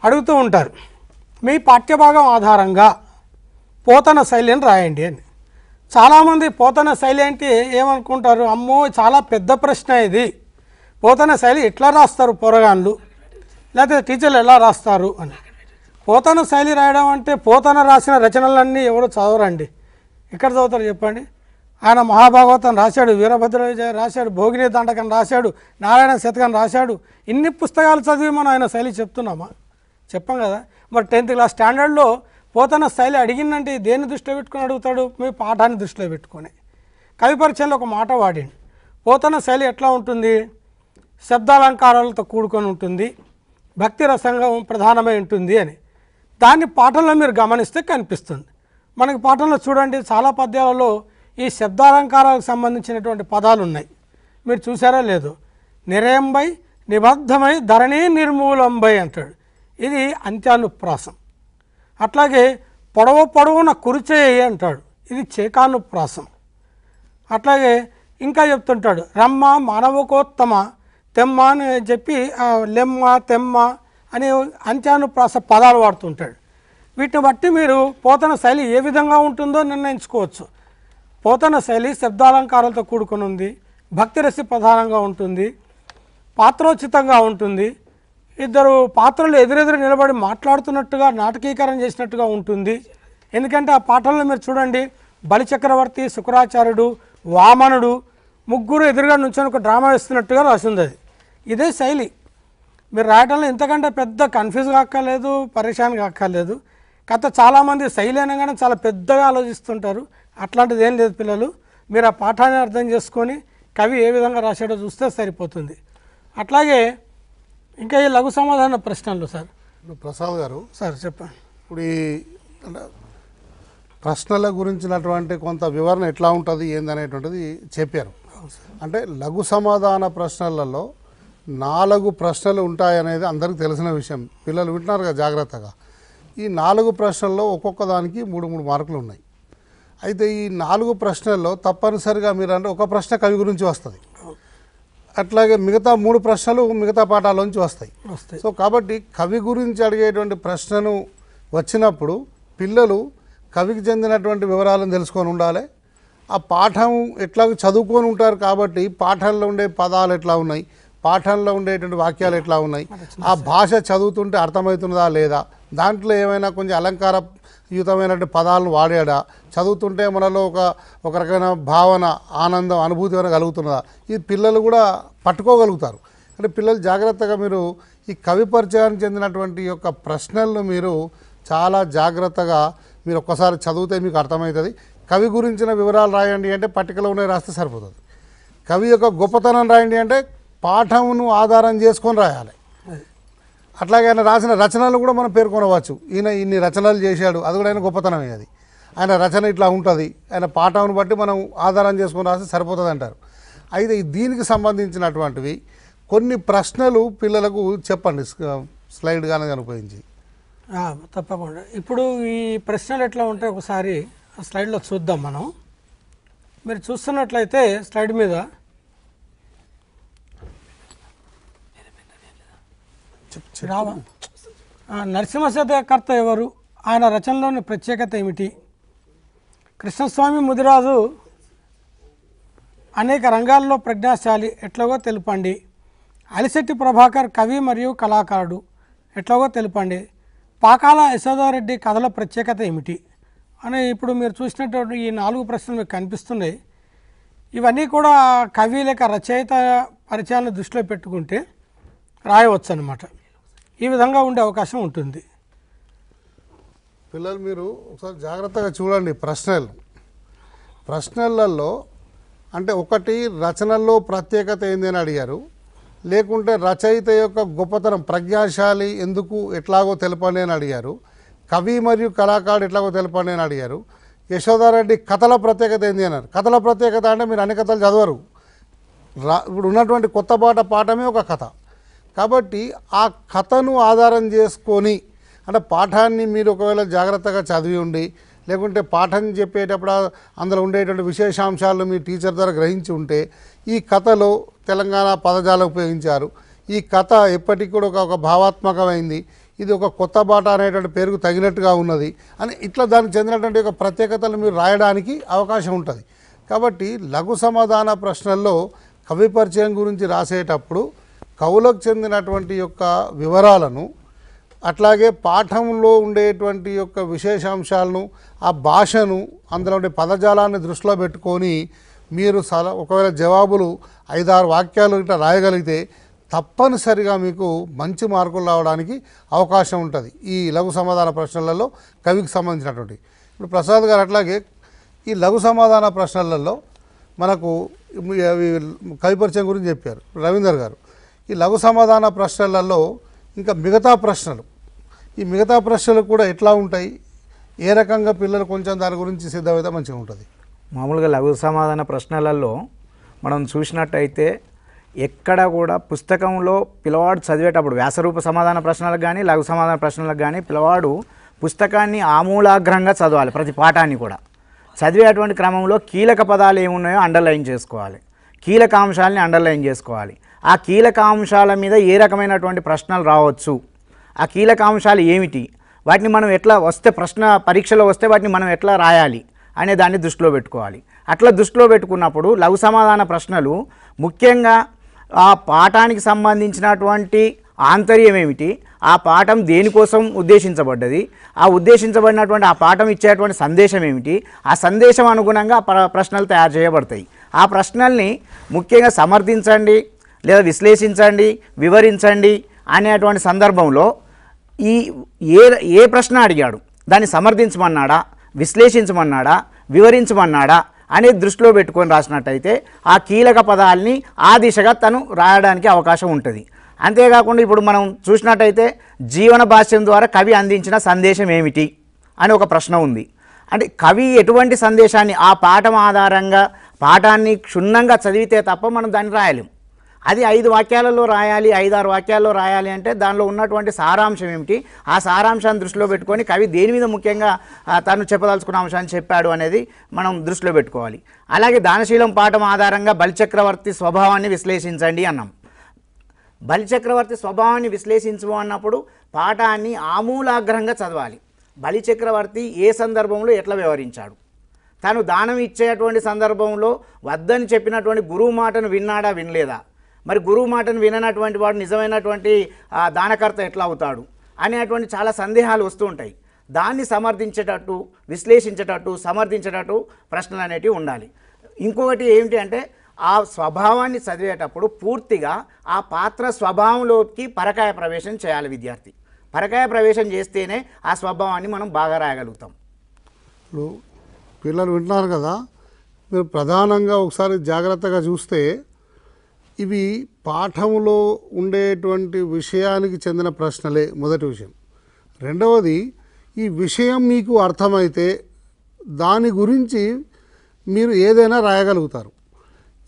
అడుగుతూ ఉంటారు, మీ పాఠ్యభాగం ఆధారంగా పోతన శైలిని రాయండి అని. చాలామంది పోతన శైలి అంటే ఏమనుకుంటారు? అమ్మో చాలా పెద్ద ప్రశ్న ఇది, పోతన శైలి ఎట్లా రాస్తారు పోరగాన్లు, లేకపోతే టీచర్లు ఎలా రాస్తారు అని. పోతన శైలి రాయడం అంటే పోతన రాసిన రచనలన్నీ ఎవరు చదవరండి. ఎక్కడ చదువుతారు చెప్పండి? ఆయన మహాభాగవతం రాశాడు, వీరభద్ర విజయ రాశాడు, భోగిని దండకం రాశాడు, నారాయణ శతకం రాశాడు. ఇన్ని పుస్తకాలు చదివి మనం ఆయన శైలి చెప్తున్నామా? చెప్పం కదా. మరి 10th క్లాస్ స్టాండర్డ్లో పోతన శైలి అడిగిందంటే దేన్ని దృష్టిలో పెట్టుకొని అడుగుతాడు? మీ పాఠాన్ని దృష్టిలో పెట్టుకొని. కవి పరిచయంలో ఒక మాట వాడింది, పోతన శైలి ఎట్లా ఉంటుంది? శబ్దాలంకారాలతో కూడుకొని ఉంటుంది, భక్తి రసంగా ప్రధానమై ఉంటుంది అని. దాన్ని పాఠంలో మీరు గమనిస్తే కనిపిస్తుంది. మనకి పాఠంలో చూడండి, చాలా పద్యాలలో ఈ శబ్దాలంకారాలకు సంబంధించినటువంటి పదాలు ఉన్నాయి. మీరు చూసారా లేదు? నిరయంబై, నిబద్ధమై, ధరణి నిర్మూలంబై అంటాడు. ఇది అంత్యానుప్రాసం. అట్లాగే పొడవున కురిచేయి అంటాడు, ఇది చేకానుప్రాసం. అట్లాగే ఇంకా చెప్తుంటాడు రమ్మ మానవకోత్తమ తెమ్మ అని చెప్పి లెమ్మ తెమ్మ అనే అంత్యానుప్రాస పదాలు వాడుతుంటాడు. వీటిని బట్టి మీరు పోతన శైలి ఏ విధంగా ఉంటుందో నిర్ణయించుకోవచ్చు. పోతన శైలి శబ్దాలంకారాలతో కూడుకుని ఉంది, భక్తిరసి ప్రధానంగా ఉంటుంది, పాత్రోచితంగా ఉంటుంది, ఇద్దరు పాత్రలు ఎదురెదురు నిలబడి మాట్లాడుతున్నట్టుగా నాటకీకరణ చేసినట్టుగా ఉంటుంది. ఎందుకంటే ఆ పాటల్లో మీరు చూడండి, బలిచక్రవర్తి, శుక్రాచార్యుడు, వామనుడు ముగ్గురు ఎదురుగా నుంచొని ఒక డ్రామా వేస్తున్నట్టుగా రాసింది. అది ఇదే శైలి. మీరు రాయటంలో ఇంతకంటే పెద్ద కన్ఫ్యూజ్ కాక్కర్లేదు, పరేషాన్ కాక్కర్లేదు. కథ చాలామంది శైలి అనగానే చాలా పెద్దగా ఆలోచిస్తుంటారు. అట్లాంటిది ఏం లేదు పిల్లలు. మీరు ఆ పాఠాన్ని అర్థం చేసుకొని కవి ఏ విధంగా రాశాడో చూస్తే సరిపోతుంది. అట్లాగే ఇంకా ఈ లఘు సమాధాన ప్రశ్నలు సార్. ప్రసాద్ గారు సార్ చెప్పండి. ఇప్పుడు ఈ ప్రశ్నల గురించినటువంటి కొంత వివరణ ఎట్లా ఉంటుంది ఏందనేటువంటిది చెప్పారు. అంటే లఘు సమాధాన ప్రశ్నలలో 4 ప్రశ్నలు ఉంటాయనేది అందరికీ తెలిసిన విషయం. పిల్లలు వింటున్నారు కదా జాగ్రత్తగా. ఈ 4 ప్రశ్నల్లో ఒక్కొక్క దానికి 3 మార్కులు ఉన్నాయి. అయితే ఈ 4 ప్రశ్నల్లో తప్పనిసరిగా మీరు అంటే ఒక ప్రశ్న కవి గురించి వస్తుంది, అట్లాగే మిగతా 3 ప్రశ్నలు మిగతా పాఠాల్లోంచి వస్తాయి. సో కాబట్టి కవి గురించి అడిగేటువంటి ప్రశ్నను వచ్చినప్పుడు పిల్లలు కవికి చెందినటువంటి వివరాలను తెలుసుకొని ఉండాలి. ఆ పాఠం ఎట్లా చదువుకొని ఉంటారు కాబట్టి పాఠంలో ఉండే పదాలు ఎట్లా ఉన్నాయి, పాఠంలో ఉండేటువంటి వాక్యాలు ఎట్లా ఉన్నాయి, ఆ భాష చదువుతుంటే అర్థమవుతున్నదా లేదా, దాంట్లో ఏమైనా కొంచెం అలంకారయుతమైనటువంటి పదాలను వాడాడా, చదువుతుంటే మనలో ఒక రకమైన భావన, ఆనందం, అనుభూతి ఏమైనా కలుగుతున్నదా, ఇది పిల్లలు కూడా పట్టుకోగలుగుతారు. అంటే పిల్లలు జాగ్రత్తగా మీరు ఈ కవి పరిచయానికి చెందినటువంటి యొక్క ప్రశ్నలను మీరు చాలా జాగ్రత్తగా మీరు ఒక్కసారి చదివితే మీకు అర్థమవుతుంది. కవి గురించిన వివరాలు రాయండి అంటే పట్టికలో ఉన్నాయి రాస్తే సరిపోతుంది. కవి యొక్క గొప్పతనం రాయండి అంటే పాఠమును ఆధారం చేసుకొని రాయాలి. అట్లాగే ఆయన రాసిన రచనలు కూడా మనం పేర్కొనవచ్చు. ఈయన ఇన్ని రచనలు చేశాడు, అది కూడా ఆయన గొప్పతనమే. అది ఆయన రచన ఇట్లా ఉంటుంది, ఆయన పాఠమును బట్టి మనం ఆధారం చేసుకొని రాస్తే సరిపోతుంది అంటారు. అయితే దీనికి సంబంధించినటువంటివి కొన్ని ప్రశ్నలు పిల్లలకు చెప్పండి, స్లైడ్ కానీ ఉపయోగించి. తప్పకుండా. ఇప్పుడు ఈ ప్రశ్నలు ఎట్లా ఉంటాయి ఒకసారి ఆ స్లైడ్లో చూద్దాం మనం. మీరు చూస్తున్నట్లయితే స్లైడ్ మీద నరసింహశతకర్త ఎవరు, ఆయన రచనలోని ప్రత్యేకత ఏమిటి, కృష్ణస్వామి ముదిరాజు అనేక రంగాల్లో ప్రజ్ఞాశాలి ఎట్లాగో తెలుపండి, అలిశెట్టి ప్రభాకర్ కవి మరియు కళాకారుడు ఎట్లాగో తెలుపండి, పాకాల యశోదారెడ్డి కథల ప్రత్యేకత ఏమిటి అని ఇప్పుడు మీరు చూసినటువంటి ఈ 4 ప్రశ్నలు మీకు కనిపిస్తున్నాయి. ఇవన్నీ కూడా కవి లేక రచయిత పరిచయాలను దృష్టిలో పెట్టుకుంటే రాయవచ్చు అన్నమాట. ఈ విధంగా ఉండే అవకాశం ఉంటుంది. పిల్లలు మీరు ఒకసారి జాగ్రత్తగా చూడండి ప్రశ్నలలో అంటే ఒకటి రచనల్లో ప్రత్యేకత ఏంది అని అడిగారు, లేకుంటే రచయిత యొక్క గొప్పతనం ప్రజ్ఞాశాలి ఎందుకు ఎట్లాగో తెలపండి అని అడిగారు, కవి మరియు కళాకారుడు ఎట్లాగో తెలపండి అని అడిగారు, యశోదారెడ్డి కథల ప్రత్యేకత ఏంది అన్నారు. కథల ప్రత్యేకత అంటే మీరు అన్ని కథలు చదవరు, ఇప్పుడు ఉన్నటువంటి కొత్త పాఠమే ఒక కథ. కాబట్టి ఆ కథను ఆధారం చేసుకొని అంటే పాఠాన్ని మీరు ఒకవేళ జాగ్రత్తగా చదివి ఉండి, లేకుంటే పాఠం చెప్పేటప్పుడు అందులో ఉండేటువంటి విశేషాంశాలను మీ టీచర్ ద్వారా గ్రహించి ఉంటే, ఈ కథలో తెలంగాణ పదజాలం ఉపయోగించారు, ఈ కథ ఎప్పటికి కూడా ఒక భావాత్మకమైంది, ఇది ఒక కొత్త బాట అనేటువంటి పేరుకు తగినట్టుగా ఉన్నది అని ఇట్లా దానికి చెందినటువంటి ఒక ప్రత్యేకతలు మీరు రాయడానికి అవకాశం ఉంటుంది. కాబట్టి లఘు సమాధాన ప్రశ్నల్లో కవి పరిచయం గురించి రాసేటప్పుడు కవులకు చెందినటువంటి యొక్క వివరాలను, అట్లాగే పాఠంలో ఉండేటువంటి యొక్క విశేషాంశాలను, ఆ భాషను, అందులో ఉండే పదజాలాన్ని దృష్టిలో పెట్టుకొని మీరు ఒకవేళ జవాబులు 5-6 వాక్యాలు ఇట్లా రాయగలిగితే తప్పనిసరిగా మీకు మంచి మార్కులు రావడానికి అవకాశం ఉంటుంది ఈ లఘు సమాధాన ప్రశ్నలలో కవికి సంబంధించినటువంటి. ఇప్పుడు ప్రసాద్ గారు అట్లాగే ఈ లఘు సమాధాన ప్రశ్నలలో మనకు కవి పరిచయం గురించి చెప్పారు రవీందర్ గారు. ఈ లఘు సమాధాన ప్రశ్నలలో ఇంకా మిగతా ప్రశ్నలు, ఈ మిగతా ప్రశ్నలు కూడా ఎట్లా ఉంటాయి, ఏ రకంగా పిల్లలు కొంచెం దాని గురించి సిద్ధమైతే మంచిగా ఉంటుంది. మామూలుగా లఘు సమాధాన ప్రశ్నలలో మనం చూసినట్టయితే ఎక్కడ కూడా పుస్తకంలో పిల్లవాడు చదివేటప్పుడు వ్యాసరూప సమాధాన ప్రశ్నలకు కానీ లఘు సమాధాన ప్రశ్నలకు కానీ పిల్లవాడు పుస్తకాన్ని ఆమూలాగ్రంగా చదవాలి. ప్రతి పాఠాన్ని కూడా చదివేటువంటి క్రమంలో కీలక పదాలు ఏమున్నాయో అండర్లైన్ చేసుకోవాలి. కీలకాంశాలని అండర్లైన్ చేసుకోవాలి. ఆ కీలకాంశాల మీద ఏ రకమైనటువంటి ప్రశ్నలు రావచ్చు, ఆ కీలకాంశాలు ఏమిటి, వాటిని మనం ఎట్లా వస్తే పరీక్షలో వస్తే వాటిని మనం ఎట్లా రాయాలి అనే దాన్ని దృష్టిలో పెట్టుకోవాలి. అట్లా దృష్టిలో పెట్టుకున్నప్పుడు లఘు సమాధాన ప్రశ్నలు ముఖ్యంగా ఆ పాఠానికి సంబంధించినటువంటి ఆంతర్యం ఏమిటి, ఆ పాఠం దేనికోసం ఉద్దేశించబడ్డది, ఆ ఉద్దేశించబడినటువంటి ఆ పాఠం ఇచ్చేటువంటి సందేశం ఏమిటి, ఆ సందేశం అనుగుణంగా ప్రశ్నలు తయారు చేయబడతాయి. ఆ ప్రశ్నల్ని ముఖ్యంగా సమర్థించండి లేదా విశ్లేషించండి, వివరించండి అనేటువంటి సందర్భంలో ఏ ప్రశ్న అడిగాడు, దాన్ని సమర్థించమన్నాడా, విశ్లేషించమన్నాడా, వివరించమన్నాడా అనేది దృష్టిలో పెట్టుకొని రాసినట్టయితే ఆ కీలక పదాలని ఆ దిశగా తను రాయడానికి అవకాశం ఉంటుంది. అంతేకాకుండా ఇప్పుడు మనం చూసినట్టయితే జీవన భాష్యం ద్వారా కవి అందించిన సందేశం ఏమిటి అని ఒక ప్రశ్న ఉంది. అంటే కవి ఎటువంటి సందేశాన్ని ఆ పాఠం ఆధారంగా పాఠాన్ని క్షుణ్ణంగా చదివితే తప్ప మనం దాన్ని రాయలేం. అది 5 వాక్యాలలో రాయాలి, 5-6 వాక్యాల్లో రాయాలి అంటే దానిలో ఉన్నటువంటి సారాంశం ఏమిటి, ఆ సారాంశాన్ని దృష్టిలో పెట్టుకొని కవి దేని మీద ముఖ్యంగా తను చెప్పదలుచుకున్న అంశాన్ని చెప్పాడు అనేది మనం దృష్టిలో పెట్టుకోవాలి. అలాగే దానశీలం పాఠం ఆధారంగా బలిచక్రవర్తి స్వభావాన్ని విశ్లేషించండి అన్నాం. బలిచక్రవర్తి స్వభావాన్ని విశ్లేషించు అన్నప్పుడు పాఠాన్ని ఆమూలాగ్రంగా చదవాలి. బలిచక్రవర్తి ఏ సందర్భంలో ఎట్లా వ్యవహరించాడు, తను దానం ఇచ్చేటువంటి సందర్భంలో వద్దని చెప్పినటువంటి గురువు మాటను విన్నాడా వినలేదా, మరి గురువు మాటను విననటువంటి వాడు నిజమైనటువంటి దానకర్త ఎట్లా అవుతాడు అనేటువంటి చాలా సందేహాలు వస్తూ ఉంటాయి. దాన్ని సమర్థించేటట్టు, విశ్లేషించేటట్టు, సమర్థించేటట్టు ప్రశ్నలు అనేటివి ఉండాలి. ఇంకొకటి ఏమిటి అంటే ఆ స్వభావాన్ని చదివేటప్పుడు పూర్తిగా ఆ పాత్ర స్వభావంలోకి పరకాయ ప్రవేశం చేయాలి విద్యార్థి. పరకాయ ప్రవేశం చేస్తేనే ఆ స్వభావాన్ని మనం బాగా రాయగలుగుతాం. ఇప్పుడు పిల్లలు వింటున్నారు కదా, మీరు ప్రధానంగా ఒకసారి జాగ్రత్తగా చూస్తే ఇవి పాఠంలో ఉండేటువంటి విషయానికి చెందిన ప్రశ్నలే మొదటి విషయం. రెండవది, ఈ విషయం మీకు అర్థమైతే దాని గురించి మీరు ఏదైనా రాయగలుగుతారు.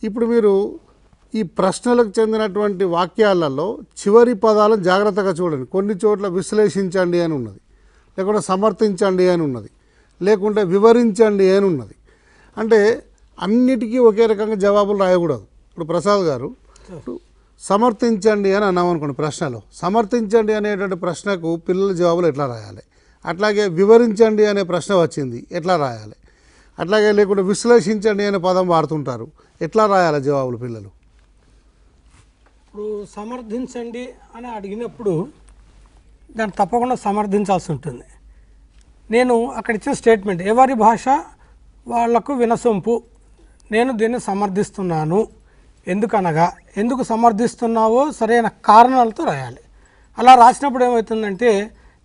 ఇప్పుడు మీరు ఈ ప్రశ్నలకు చెందినటువంటి వాక్యాలలో చివరి పదాలను జాగ్రత్తగా చూడండి. కొన్ని చోట్ల విశ్లేషించండి అని ఉన్నది, లేకుంటే సమర్థించండి అని ఉన్నది, లేకుంటే వివరించండి అని ఉన్నది. అంటే అన్నిటికీ ఒకే రకంగా జవాబులు రాయకూడదు. ఇప్పుడు ప్రసాద్ గారు సమర్థించండి అని అన్నాం అనుకోండి, ప్రశ్నలో సమర్థించండి అనేటువంటి ప్రశ్నకు పిల్లల జవాబులు ఎట్లా రాయాలి, అట్లాగే వివరించండి అనే ప్రశ్న వచ్చింది ఎట్లా రాయాలి, అట్లాగే లేకుంటే విశ్లేషించండి అనే పదం వాడుతుంటారు, ఎట్లా రాయాలి జవాబులు పిల్లలు? ఇప్పుడు సమర్థించండి అని అడిగినప్పుడు దాన్ని తప్పకుండా సమర్థించాల్సి ఉంటుంది. నేను అక్కడ ఇచ్చిన స్టేట్మెంట్ ఎవరి భాష వాళ్లకు వినసొంపు, నేను దీన్ని సమర్థిస్తున్నాను, ఎందుకనగా ఎందుకు సమర్థిస్తున్నావో సరైన కారణాలతో రాయాలి. అలా రాసినప్పుడు ఏమవుతుందంటే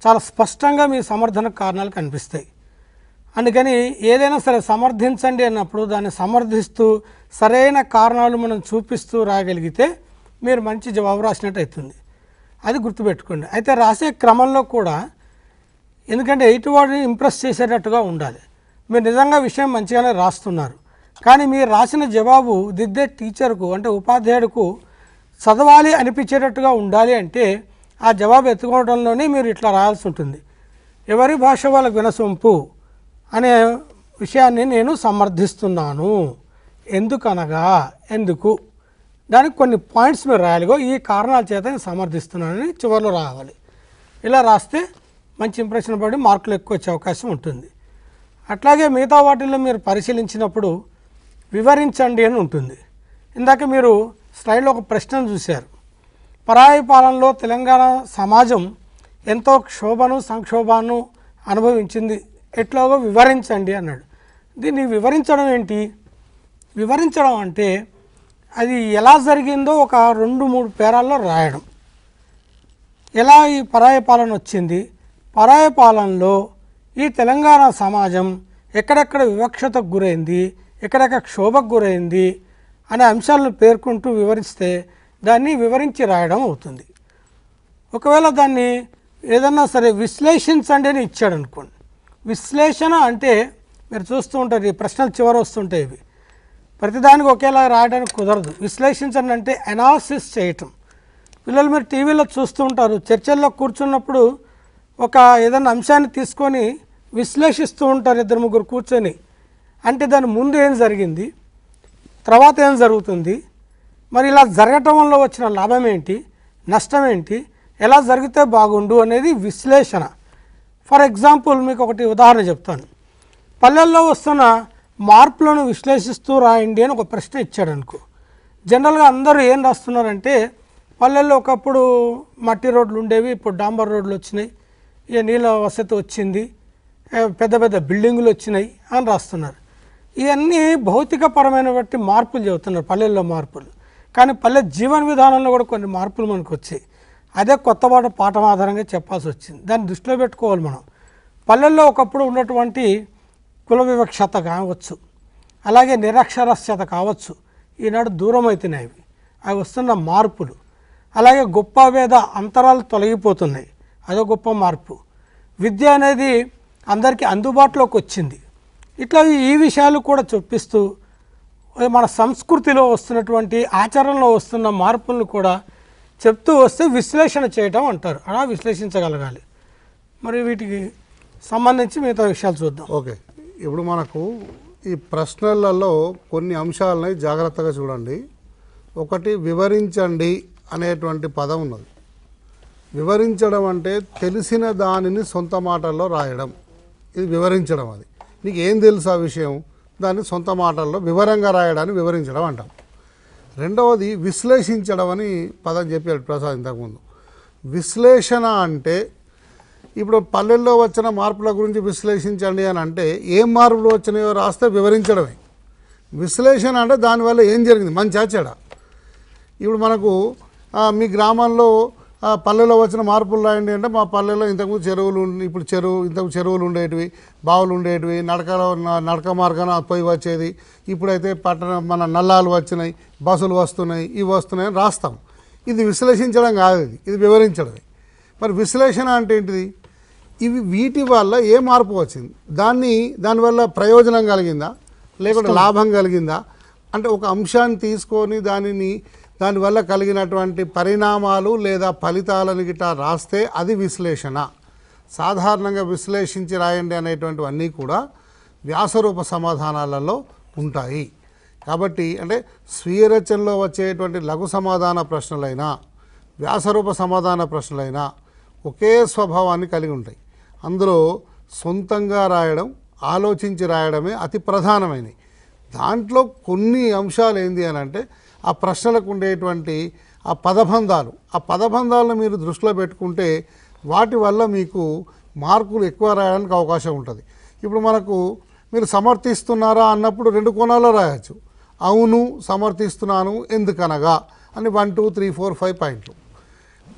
చాలా స్పష్టంగా మీ సమర్థన కారణాలు కనిపిస్తాయి. అందుకని ఏదైనా సరే సమర్థించండి అన్నప్పుడు దాన్ని సమర్థిస్తూ సరైన కారణాలు మనం చూపిస్తూ రాయగలిగితే మీరు మంచి జవాబు రాసినట్టు అవుతుంది. అది గుర్తుపెట్టుకోండి. అయితే రాసే క్రమంలో కూడా ఎందుకంటే ఎదుటివాడిని ఇంప్రెస్ చేసేటట్టుగా ఉండాలి. మీరు నిజంగా విషయం మంచిగానే రాస్తున్నారు, కానీ మీరు రాసిన జవాబు దిద్దే టీచర్కు అంటే ఉపాధ్యాయుడికు చదవాలి అనిపించేటట్టుగా ఉండాలి. అంటే ఆ జవాబు ఎత్తుకోవడంలోనే మీరు ఇట్లా రాయాల్సి ఉంటుంది. ఎవరి భాష వాళ్ళకు వినసొంపు అనే విషయాన్ని నేను సమర్థిస్తున్నాను, ఎందుకనగా ఎందుకు, దానికి కొన్ని పాయింట్స్ మీరు రాయాలిగో ఈ కారణాల చేత నేను సమర్థిస్తున్నానని చివరిలో రావాలి. ఇలా రాస్తే మంచి ఇంప్రెషన్ పడి మార్కులు ఎక్కువ వచ్చే అవకాశం ఉంటుంది. అట్లాగే మిగతా వాటిల్లో మీరు పరిశీలించినప్పుడు వివరించండి అని ఉంటుంది. ఇందాక మీరు స్లైడ్లో ఒక ప్రశ్నను చూశారు. పరాయి పాలనలో తెలంగాణ సమాజం ఎంతో క్షోభను సంక్షోభాన్ని అనుభవించింది, ఎట్లాగో వివరించండి అన్నాడు. దీన్ని వివరించడం ఏంటి? వివరించడం అంటే అది ఎలా జరిగిందో ఒక 2-3 పేరాల్లో రాయడం. ఎలా ఈ పరాయి పాలన వచ్చింది, పరాయి పాలనలో ఈ తెలంగాణ సమాజం ఎక్కడెక్కడ వివక్షతకు గురైంది, ఎక్కడెక్కడ క్షోభకు గురైంది అనే అంశాలను పేర్కొంటూ వివరిస్తే దాన్ని వివరించి రాయడం అవుతుంది. ఒకవేళ దాన్ని ఏదన్నా సరే విశ్లేషించండి అని ఇచ్చాడు అనుకోండి, విశ్లేషణ అంటే మీరు చూస్తూ ఉంటారు ఈ ప్రశ్నలు చివరి వస్తుంటాయి, ఇవి ప్రతిదానికి ఒకేలా రాయడానికి కుదరదు. విశ్లేషించండి అంటే అనాలిసిస్ చేయటం. పిల్లలు మీరు టీవీలో చూస్తూ ఉంటారు, చర్చల్లో కూర్చున్నప్పుడు ఒక ఏదైనా అంశాన్ని తీసుకొని విశ్లేషిస్తూ ఉంటారు 2-3 కూర్చొని. అంటే దాని ముందు ఏం జరిగింది, తర్వాత ఏం జరుగుతుంది, మరి ఇలా జరగటం వల్ల వచ్చిన లాభం ఏంటి, నష్టం ఏంటి, ఎలా జరిగితే బాగుండు అనేది విశ్లేషణ. ఫర్ ఎగ్జాంపుల్ మీకు ఒకటి ఉదాహరణ చెప్తాను. పల్లెల్లో వస్తున్న మార్పులను విశ్లేషిస్తూ రాయండి అని ఒక ప్రశ్న ఇచ్చాడు అనుకో. జనరల్గా అందరూ ఏం రాస్తున్నారంటే పల్లెల్లో ఒకప్పుడు మట్టి రోడ్లు ఉండేవి, ఇప్పుడు డాంబర్ రోడ్లు వచ్చినాయి, ఇక నీళ్ళ వసతి వచ్చింది, పెద్ద పెద్ద బిల్డింగులు వచ్చినాయి అని రాస్తున్నారు. ఇవన్నీ భౌతికపరమైన బట్టి మార్పులు చెబుతున్నారు, పల్లెల్లో మార్పులు. కానీ పల్లె జీవన విధానంలో కూడా కొన్ని మార్పులు మనకు వచ్చాయి. అదే కొత్త పాఠం ఆధారంగా చెప్పాల్సి వచ్చింది. దాన్ని దృష్టిలో పెట్టుకోవాలి మనం. పల్లెల్లో ఒకప్పుడు ఉన్నటువంటి కుల వివక్షత కావచ్చు, అలాగే నిరక్షరాస్యత కావచ్చు, ఈనాడు దూరం అవుతున్నాయి. అవి వస్తున్న మార్పులు. అలాగే గొప్ప వేద అంతరాలు తొలగిపోతున్నాయి, అదో గొప్ప మార్పు. విద్య అనేది అందరికీ అందుబాటులోకి వచ్చింది. ఇట్లా ఈ విషయాలు కూడా చూపిస్తూ మన సంస్కృతిలో వస్తున్నటువంటి ఆచరణలో వస్తున్న మార్పులను కూడా చెప్తూ వస్తే విశ్లేషణ చేయటం అంటారు. అలా విశ్లేషించగలగాలి. మరి వీటికి సంబంధించి మిగతా విషయాలు చూద్దాం. ఓకే, ఇప్పుడు మనకు ఈ ప్రశ్నలలో కొన్ని అంశాలని జాగ్రత్తగా చూడండి. ఒకటి, వివరించండి అనేటువంటి పదం ఉన్నది. వివరించడం అంటే తెలిసిన దానిని సొంత మాటల్లో రాయడం, ఇది వివరించడం. అది నీకు ఏం తెలుసు ఆ విషయం, దాన్ని సొంత మాటల్లో వివరంగా రాయడాన్ని వివరించడం అంటాం. రెండవది విశ్లేషించడం అని పదం చెప్పాడు ప్రసాద్ ఇంతకుముందు. విశ్లేషణ అంటే ఇప్పుడు పల్లెల్లో వచ్చిన మార్పుల గురించి విశ్లేషించండి అని అంటే ఏం మార్పులు వచ్చినాయో రాస్తే వివరించడమే. విశ్లేషణ అంటే దానివల్ల ఏం జరిగింది, మంచి చెడా. ఇప్పుడు మనకు మీ గ్రామంలో పల్లెలో వచ్చిన మార్పులు రాయండి అంటే మా పల్లెలో ఇంతకుముందు చెరువులు ఇప్పుడు ఇంతకు చెరువులు ఉండేటివి, బావులు ఉండేటివి, నడక మార్గాన పొయ్యి వచ్చేది. ఇప్పుడైతే మన నల్లాలు వచ్చినాయి, బస్సులు వస్తున్నాయి, ఇవి వస్తున్నాయి అని రాస్తాం. ఇది విశ్లేషించడం కాదు, ఇది వివరించడమే. మరి విశ్లేషణ అంటే ఏంటిది, వీటి వల్ల ఏ మార్పు వచ్చింది, దానివల్ల ప్రయోజనం కలిగిందా లేకుంటే లాభం కలిగిందా అంటే ఒక అంశాన్ని తీసుకొని దానివల్ల కలిగినటువంటి పరిణామాలు లేదా ఫలితాలను గిట్లా రాస్తే అది విశ్లేషణ. సాధారణంగా విశ్లేషించి రాయండి అనేటువంటివన్నీ కూడా వ్యాసరూప సమాధానాలలో ఉంటాయి. కాబట్టి అంటే స్వీయ రచనలో వచ్చేటువంటి లఘు సమాధాన ప్రశ్నలైనా వ్యాసరూప సమాధాన ప్రశ్నలైనా ఒకే స్వభావాన్ని కలిగి ఉంటాయి. అందులో సొంతంగా రాయడం, ఆలోచించి రాయడమే అతి ప్రధానమైనవి. దాంట్లో కొన్ని అంశాలు ఏంది అని అంటే ఆ ప్రశ్నలకు ఉండేటువంటి ఆ పదబంధాలను మీరు దృష్టిలో పెట్టుకుంటే వాటి వల్ల మీకు మార్కులు ఎక్కువ రాయడానికి అవకాశం ఉంటుంది. ఇప్పుడు మనకు మీరు సమర్థిస్తున్నారా అన్నప్పుడు 2 కోణాల్లో రాయొచ్చు. అవును సమర్థిస్తున్నాను ఎందుకనగా అని 1 2 3 4 5 పాయింట్లు.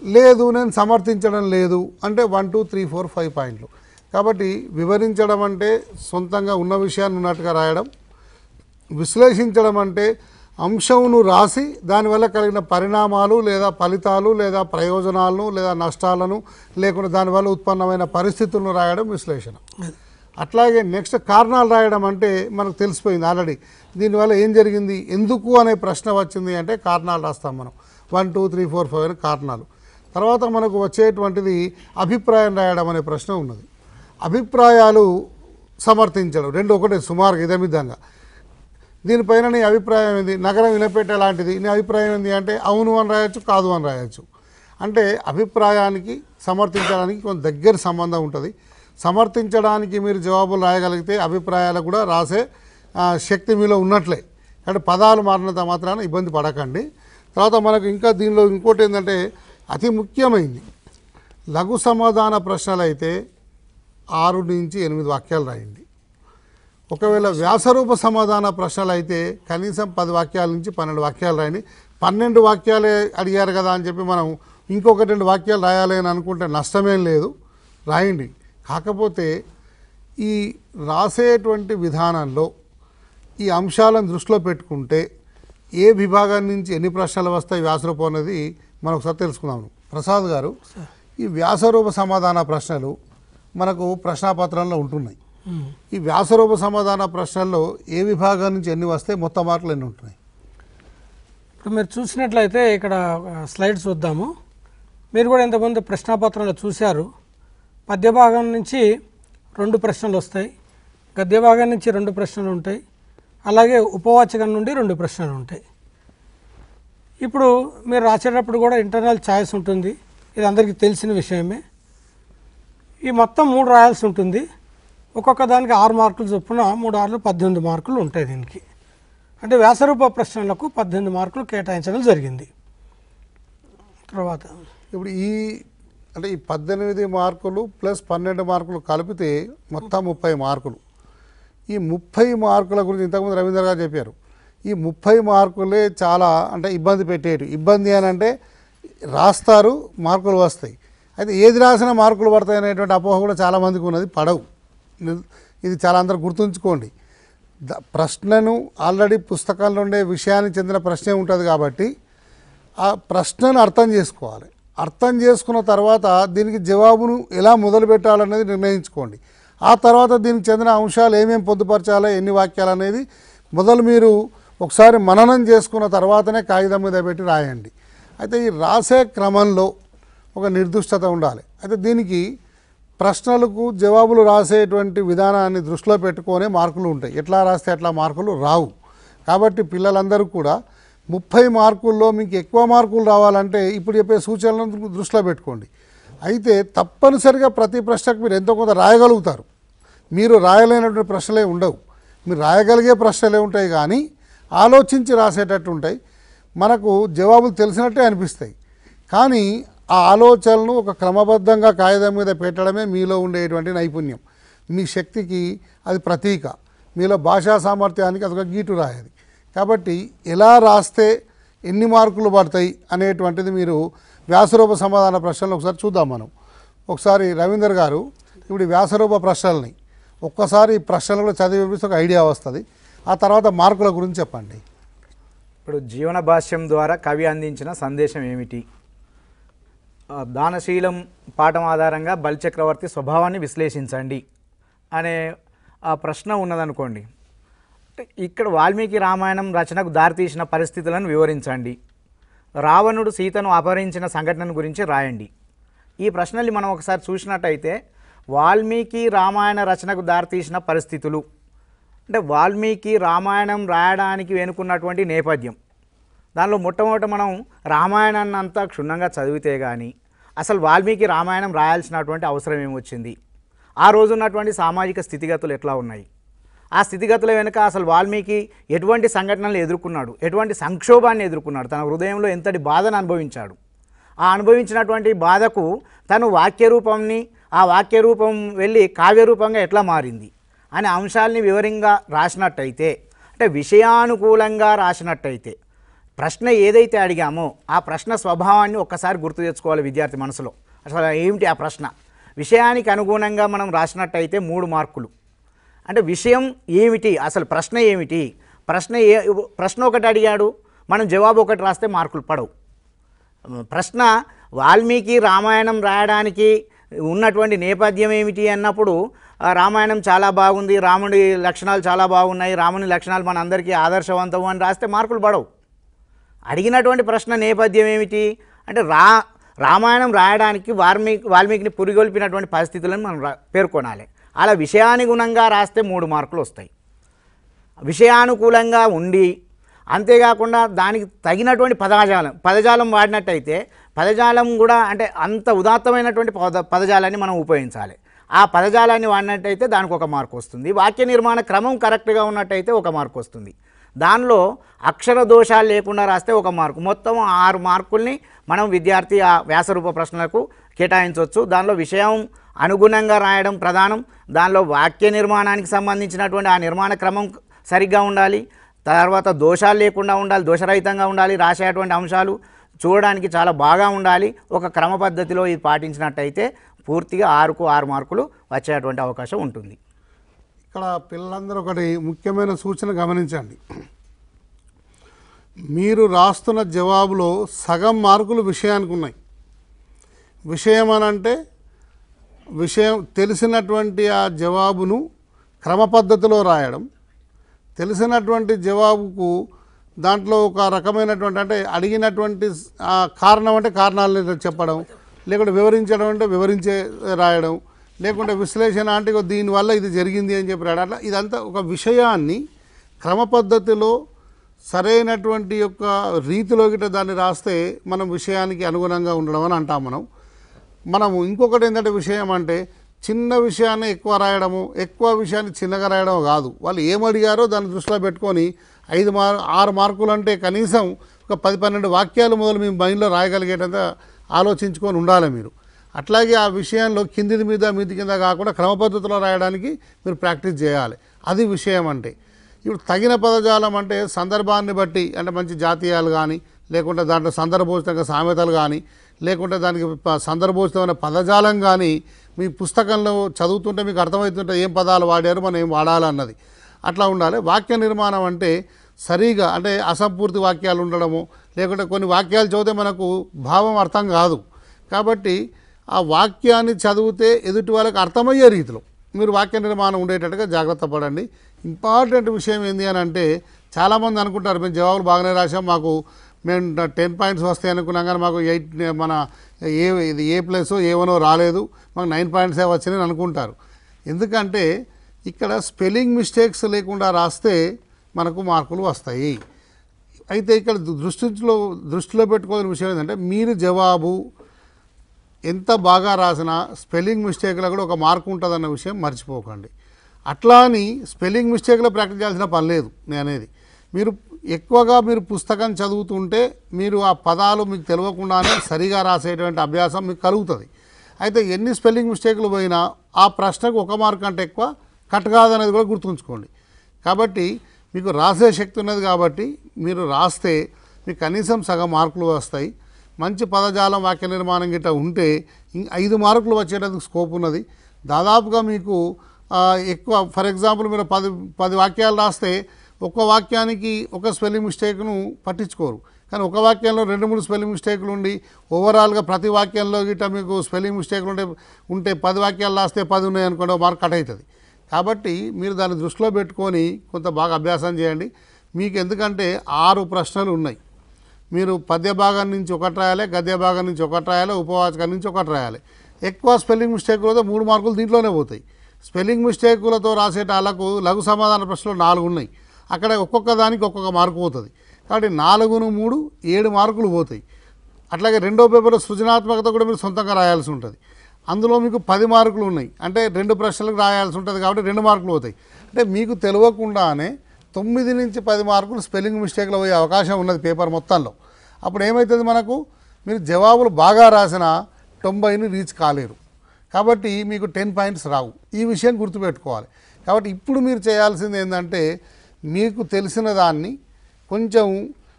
లేదు నేను సమర్థించడం లేదు అంటే 1 2 3 4 5 పాయింట్లు. కాబట్టి వివరించడం అంటే సొంతంగా ఉన్న విషయాన్ని ఉన్నట్టుగా రాయడం. విశ్లేషించడం అంటే అంశంను రాసి దానివల్ల కలిగిన పరిణామాలు లేదా ఫలితాలు లేదా ప్రయోజనాలను లేదా నష్టాలను లేకుండా దానివల్ల ఉత్పన్నమైన పరిస్థితులను రాయడం విశ్లేషణ. అట్లాగే నెక్స్ట్ కారణాలు రాయడం అంటే మనకు తెలిసిపోయింది ఆల్రెడీ, దీనివల్ల ఏం జరిగింది, ఎందుకు అనే ప్రశ్న వచ్చింది అంటే కారణాలు రాస్తాం మనం. 1 2 3 4 5 అని కారణాలు. తర్వాత మనకు వచ్చేటువంటిది అభిప్రాయం రాయడం అనే ప్రశ్న ఉన్నది. అభిప్రాయాలు సమర్థించడం రెండు ఒకటే సుమారుగా ఇదే విధంగా. దీనిపైన నీ అభిప్రాయం ఏంది, నగరం వినపెట్టే లాంటిది, నీ అభిప్రాయం ఏంది అంటే అవును అని రాయొచ్చు, కాదు అని రాయొచ్చు. అంటే అభిప్రాయానికి సమర్థించడానికి కొంత దగ్గర సంబంధం ఉంటుంది. సమర్థించడానికి మీరు జవాబులు రాయగలిగితే అభిప్రాయాలకు కూడా రాసే శక్తి మీలో ఉన్నట్లే. అంటే పదాలు మారినంత మాత్రాన ఇబ్బంది పడకండి. తర్వాత మనకు ఇంకా దీనిలో ఇంకోటి ఏంటంటే అతి ముఖ్యమైనది, లఘు సమాధాన ప్రశ్నలు అయితే 6 నుంచి 8 వాక్యాలు రాయండి. ఒకవేళ వ్యాసరూప సమాధాన ప్రశ్నలు అయితే కనీసం 10 వాక్యాల నుంచి 12 వాక్యాలు రాయండి. 12 వాక్యాలే అడిగారు కదా అని చెప్పి మనం ఇంకొక 2 వాక్యాలు రాయాలి అని అనుకుంటే నష్టమేం లేదు, రాయండి. కాకపోతే ఈ రాసేటువంటి విధానంలో ఈ అంశాలను దృష్టిలో పెట్టుకుంటే ఏ విభాగం నుంచి ఎన్ని ప్రశ్నలు వస్తాయి వ్యాసరూపం అనేది మనం ఒకసారి తెలుసుకుందాం. ప్రసాద్ గారు, ఈ వ్యాసరూప సమాధాన ప్రశ్నలు మనకు ప్రశ్నాపత్రంలో ఉంటున్నాయి. ఈ వ్యాసరూప సమాధాన ప్రశ్నల్లో ఏ విభాగం నుంచి ఎన్ని వస్తే మొత్తం మార్కులు ఎన్ని ఉంటున్నాయి? ఇప్పుడు మీరు చూసినట్లయితే ఇక్కడ స్లైడ్స్ చూద్దాము. మీరు కూడా ఇంతకుముందు ప్రశ్నాపత్రంలో చూశారు. పద్య భాగం నుంచి 2 ప్రశ్నలు వస్తాయి, గద్య భాగం నుంచి 2 ప్రశ్నలు ఉంటాయి, అలాగే ఉపవాచకం నుండి 2 ప్రశ్నలు ఉంటాయి. ఇప్పుడు మీరు రాసేటప్పుడు కూడా ఇంటర్నల్ ఛాయిస్ ఉంటుంది, ఇది అందరికీ తెలిసిన విషయమే. ఈ మొత్తం 3 రాయాల్సి ఉంటుంది. ఒక్కొక్క దానికి 6 మార్కులు చొప్పున 3 6 18 మార్కులు ఉంటాయి దీనికి. అంటే వ్యాసరూప ప్రశ్నలకు 18 మార్కులు కేటాయించడం జరిగింది. తర్వాత ఇప్పుడు అంటే ఈ 18 మార్కులు ప్లస్ 12 మార్కులు కలిపితే మొత్తం 30 మార్కులు. ఈ 30 మార్కుల గురించి ఇంతకుముందు రవీంద్ర గారు చెప్పారు. ఈ 30 మార్కులే చాలా అంటే ఇబ్బంది పెట్టేవి. ఇబ్బంది అని అంటే రాస్తారు, మార్కులు వస్తాయి. అయితే ఏది రాసినా మార్కులు పడతాయి అనేటువంటి అపోహ కూడా చాలామందికి ఉన్నది. పడవు. ఇది చాలా అందరూ గుర్తుంచుకోండి. ప్రశ్నను ఆల్రెడీ పుస్తకాల్లో ఉండే విషయానికి చెందిన ప్రశ్నే ఉంటుంది కాబట్టి ఆ ప్రశ్నను అర్థం చేసుకోవాలి. అర్థం చేసుకున్న తర్వాత దీనికి జవాబును ఎలా మొదలు పెట్టాలనేది నిర్ణయించుకోండి. ఆ తర్వాత దీనికి చెందిన అంశాలు ఏమేమి పొందుపరచాలో, ఎన్ని వాక్యాలు అనేది మొదలు మీరు ఒకసారి మననం చేసుకున్న తర్వాతనే కాగితం మీద పెట్టి రాయండి. అయితే ఈ రాసే క్రమంలో ఒక నిర్దిష్టత ఉండాలి. అయితే దీనికి ప్రశ్నలకు జవాబులు రాసేటువంటి విధానాన్ని దృష్టిలో పెట్టుకొని మార్కులు ఉంటాయి. ఎట్లా రాస్తే అట్లా మార్కులు రావు. కాబట్టి పిల్లలందరూ కూడా 30 మార్కుల్లో మీకు ఎక్కువ మార్కులు రావాలంటే ఇప్పుడు చెప్పే సూచనలను దృష్టిలో పెట్టుకోండి. అయితే తప్పనిసరిగా ప్రతి ప్రశ్నకు మీరు ఎంతో కొంత రాయగలుగుతారు. మీరు రాయలేనటువంటి ప్రశ్నలే ఉండవు. మీరు రాయగలిగే ప్రశ్నలే ఉంటాయి, కానీ ఆలోచించి రాసేటట్టు ఉంటాయి. మనకు జవాబులు తెలిసినట్టే అనిపిస్తాయి, కానీ ఆ ఆలోచనలను ఒక క్రమబద్ధంగా కాగితం మీద పెట్టడమే మీలో ఉండేటువంటి నైపుణ్యం. మీ శక్తికి అది ప్రతీక. మీలో భాషా సామర్థ్యానికి అదొక గీటు రాయేది. కాబట్టి ఎలా రాస్తే ఎన్ని మార్కులు పడతాయి అనేటువంటిది మీరు వ్యాసరూప సమాధాన ప్రశ్నలు ఒకసారి చూద్దాం. మనం ఒకసారి రవీందర్ గారు ఇప్పుడు వ్యాసరూప ప్రశ్నల్ని ఒక్కసారి ప్రశ్నలు కూడా చదివి వినిపిస్తే ఒక ఐడియా వస్తుంది. ఆ తర్వాత మార్కుల గురించి చెప్పండి. ఇప్పుడు జీవన భాష్యం ద్వారా కవి అందించిన సందేశం ఏమిటి? దానశీలం పాఠం ఆధారంగా బలిచక్రవర్తి స్వభావాన్ని విశ్లేషించండి అనే ఆ ప్రశ్న ఉన్నదనుకోండి. ఇక్కడ వాల్మీకి రామాయణం రచనకు దారితీసిన పరిస్థితులను వివరించండి. రావణుడు సీతను అపహరించిన సంఘటన గురించి రాయండి. ఈ ప్రశ్నల్ని మనం ఒకసారి చూసినట్టయితే వాల్మీకి రామాయణ రచనకు దారితీసిన పరిస్థితులు అంటే వాల్మీకి రామాయణం రాయడానికి వెనుకున్నటువంటి నేపథ్యం. దానిలో మొట్టమొదట మనం రామాయణాన్ని అంతా క్షుణ్ణంగా చదివితే కానీ అసలు వాల్మీకి రామాయణం రాయాల్సినటువంటి అవసరం ఏమొచ్చింది, ఆ రోజు ఉన్నటువంటి సామాజిక స్థితిగతులు ఎట్లా ఉన్నాయి, ఆ స్థితిగతుల వెనుక అసలు వాల్మీకి ఎటువంటి సంఘటనలు ఎదుర్కొన్నాడు, ఎటువంటి సంక్షోభాన్ని ఎదుర్కొన్నాడు, తన హృదయంలో ఎంతటి బాధను అనుభవించాడు, ఆ అనుభవించినటువంటి బాధకు తను వాక్యరూపంని ఆ వాక్యరూపం వెళ్ళి కావ్యరూపంగా ఎట్లా మారింది అనే అంశాలని వివరంగా రాసినట్టయితే, అంటే విషయానుకూలంగా రాసినట్టయితే, ప్రశ్న ఏదైతే అడిగామో ఆ ప్రశ్న స్వభావాన్ని ఒక్కసారి గుర్తు తెచ్చుకోవాలి విద్యార్థి మనసులో. అసలు ఏమిటి ఆ ప్రశ్న? విషయానికి అనుగుణంగా మనం రాసినట్టయితే 3 మార్కులు. అంటే విషయం ఏమిటి, అసలు ప్రశ్న ఏమిటి, ప్రశ్న ఒకటి అడిగాడు, మనం జవాబు ఒకటి రాస్తే మార్కులు పడవు. ప్రశ్న వాల్మీకి రామాయణం రాయడానికి ఉన్నటువంటి నేపథ్యం ఏమిటి అన్నప్పుడు రామాయణం చాలా బాగుంది, రాముడి లక్షణాలు చాలా బాగున్నాయి, రాముని లక్షణాలు మన అందరికీ ఆదర్శవంతం అని రాస్తే మార్కులు పడవు. అడిగినటువంటి ప్రశ్న నేపథ్యం ఏమిటి అంటే రామాయణం రాయడానికి వాల్మీకిని పురిగొల్పినటువంటి పరిస్థితులను మనం పేర్కొనాలి. అలా విషయానుగుణంగా రాస్తే 3 మార్కులు వస్తాయి. విషయానుకూలంగా ఉండి అంతేకాకుండా దానికి తగినటువంటి పదజాలం వాడినట్టయితే పదజాలం కూడా అంటే అంత ఉదాత్తమైనటువంటి పదజాలాన్ని మనం ఉపయోగించాలి. ఆ పదజాలాన్ని వాడినట్టయితే దానికి 1 మార్కు వస్తుంది. వాక్య నిర్మాణ క్రమం కరెక్ట్గా ఉన్నట్టయితే 1 మార్కు వస్తుంది. దానిలో అక్షర దోషాలు లేకుండా రాస్తే 1 మార్కు. మొత్తం 6 మార్కుల్ని మనం విద్యార్థి ఆ వ్యాసరూప ప్రశ్నలకు కేటాయించవచ్చు. దానిలో విషయం అనుగుణంగా రాయడం ప్రధానం. దానిలో వాక్య నిర్మాణానికి సంబంధించినటువంటి ఆ నిర్మాణ క్రమం సరిగ్గా ఉండాలి. తర్వాత దోషాలు లేకుండా ఉండాలి, దోషరహితంగా ఉండాలి. రాసేటువంటి అంశాలు చూడడానికి చాలా బాగా ఉండాలి. ఒక క్రమ పద్ధతిలో ఇది పాటించినట్టయితే పూర్తిగా 6కు 6 మార్కులు వచ్చేటువంటి అవకాశం ఉంటుంది. ఇక్కడ పిల్లలందరూ ఒకటి ముఖ్యమైన సూచన గమనించండి. మీరు రాస్తున్న జవాబులో సగం మార్కులు విషయానికి ఉన్నాయి. విషయం అనంటే విషయం తెలిసినటువంటి ఆ జవాబును క్రమ పద్ధతిలో రాయడం, తెలిసినటువంటి జవాబుకు దాంట్లో ఒక రకమైనటువంటి అంటే అడిగినటువంటి కారణం అంటే కారణాలను చెప్పడం, లేకుంటే వివరించడం అంటే వివరించే రాయడం, లేకుంటే విశ్లేషణ అంటే దీనివల్ల ఇది జరిగింది అని చెప్పి రాయడం. అట్లా ఇదంతా ఒక విషయాన్ని క్రమ పద్ధతిలో సరైనటువంటి యొక్క రీతిలో గిట్ట దాన్ని రాస్తే మనం విషయానికి అనుగుణంగా ఉండడం అని అంటాం. మనము ఇంకొకటి ఏంటంటే విషయం అంటే చిన్న విషయాన్ని ఎక్కువ రాయడము, ఎక్కువ విషయాన్ని చిన్నగా రాయడం కాదు. వాళ్ళు ఏమడిగారో దాన్ని దృష్టిలో పెట్టుకొని 6 మార్కులు అంటే కనీసం ఒక 10-12 వాక్యాలు మొదలు మీ మైండ్లో రాయగలిగేటంత ఆలోచించుకొని ఉండాలి మీరు. అట్లాగే ఆ విషయంలో కిందిది మీద మీది కింద కాకుండా క్రమ పద్ధతిలో రాయడానికి మీరు ప్రాక్టీస్ చేయాలి. అది విషయం అంటే. ఇప్పుడు తగిన పదజాలం అంటే సందర్భాన్ని బట్టి, అంటే మంచి జాతీయాలు కానీ, లేకుంటే దాంట్లో సందర్భోచితంగా సామెతలు కానీ, లేకుంటే దానికి సందర్భోచితమైన పదజాలం కానీ మీ పుస్తకంలో చదువుతుంటే మీకు అర్థమవుతుంటే ఏం పదాలు వాడారు, మనం ఏం వాడాలన్నది అట్లా ఉండాలి. వాక్య నిర్మాణం అంటే సరిగా, అంటే అసంపూర్తి వాక్యాలు ఉండడము, లేకుంటే కొన్ని వాక్యాలు చదివితే మనకు భావం అర్థం కాదు. కాబట్టి ఆ వాక్యాన్ని చదివితే ఎదుటి వాళ్ళకి అర్థమయ్యే రీతిలో మీరు వాక్య నిర్మాణం ఉండేటట్టుగా జాగ్రత్త పడండి. ఇంపార్టెంట్ విషయం ఏంటి అని అంటే చాలామంది అనుకుంటారు మేము జవాబులు బాగానే రాసాం, మాకు మేము 10 పాయింట్స్ వస్తాయి అనుకున్నాం కానీ మాకు 8 మన ఇది A+ A1 రాలేదు, మాకు 9 పాయింట్సే వచ్చినాయి అనుకుంటారు. ఎందుకంటే ఇక్కడ స్పెల్లింగ్ మిస్టేక్స్ లేకుండా రాస్తే మనకు మార్కులు వస్తాయి. అయితే ఇక్కడ దృష్టిలో పెట్టుకోవాల్సిన విషయం ఏంటంటే మీరు జవాబు ఎంత బాగా రాసినా స్పెల్లింగ్ మిస్టేక్లో కూడా ఒక మార్కు ఉంటుందన్న విషయం మర్చిపోకండి. అట్లా అని స్పెల్లింగ్ మిస్టేక్లో ప్రాక్టీస్ చేయాల్సిన పని లేదు. నేను అనేది మీరు ఎక్కువగా మీరు పుస్తకం చదువుతుంటే మీరు ఆ పదాలు మీకు తెలియకుండానే సరిగా రాసేటువంటి అభ్యాసం మీకు కలుగుతుంది. అయితే ఎన్ని స్పెల్లింగ్ మిస్టేక్లు పోయినా ఆ ప్రశ్నకు 1 మార్కు కంటే ఎక్కువ కట్ కాదనేది కూడా గుర్తుంచుకోండి. కాబట్టి మీకు రాసే శక్తి ఉన్నది కాబట్టి మీరు రాస్తే మీకు కనీసం సగం మార్కులు వస్తాయి. మంచి పదజాలం వాక్య నిర్మాణం గిట్ట ఉంటే 5 మార్కులు వచ్చేటందుకు స్కోప్ ఉన్నది. దాదాపుగా మీకు ఎక్కువ, ఫర్ ఎగ్జాంపుల్ మీరు 10 వాక్యాలు రాస్తే ఒక్క వాక్యానికి ఒక స్పెల్లింగ్ మిస్టేక్ను పట్టించుకోరు. కానీ ఒక వాక్యంలో 2-3 స్పెల్లింగ్ మిస్టేక్లు ఉండి ఓవరాల్గా ప్రతి వాక్యంలో గిట్ట మీకు స్పెల్లింగ్ మిస్టేక్లు ఉంటే 10 వాక్యాలు రాస్తే 10 ఉన్నాయి అనుకోండి, మార్క్ కట్ అవుతుంది. కాబట్టి మీరు దాన్ని దృష్టిలో పెట్టుకొని కొంత బాగా అభ్యాసం చేయండి. మీకు ఎందుకంటే 6 ప్రశ్నలు ఉన్నాయి. మీరు పద్య భాగం నుంచి 1 రాయాలి, గద్య భాగం నుంచి 1 రాయాలి, ఉపవాచకం నుంచి 1 రాయాలి. ఎక్కువ స్పెల్లింగ్ మిస్టేక్లు అయితే 3 మార్కులు దీంట్లోనే పోతాయి. స్పెల్లింగ్ మిస్టేకులతో రాసేటాలకు లఘు సమాధాన ప్రశ్నలు 4 ఉన్నాయి. అక్కడ ఒక్కొక్క దానికి ఒక్కొక్క మార్కు పోతుంది. కాబట్టి 4ను 3 7 మార్కులు పోతాయి. అట్లాగే రెండో పేపర్లో సృజనాత్మకత కూడా మీరు సొంతంగా రాయాల్సి ఉంటుంది. అందులో మీకు 10 మార్కులు ఉన్నాయి. అంటే 2 ప్రశ్నలకు రాయాల్సి ఉంటుంది కాబట్టి 2 మార్కులు పోతాయి. అంటే మీకు తెలియకుండానే 9 నుంచి 10 మార్కులు స్పెల్లింగ్ మిస్టేక్లో పోయే అవకాశం ఉన్నది పేపర్ మొత్తంలో. అప్పుడు ఏమవుతుంది, మనకు మీరు జవాబులు బాగా రాసినా 90ని రీచ్ కాలేరు. కాబట్టి మీకు 10 పాయింట్స్ రావు. ఈ విషయం గుర్తుపెట్టుకోవాలి. కాబట్టి ఇప్పుడు మీరు చేయాల్సింది ఏంటంటే మీకు తెలిసిన దాన్ని కొంచెం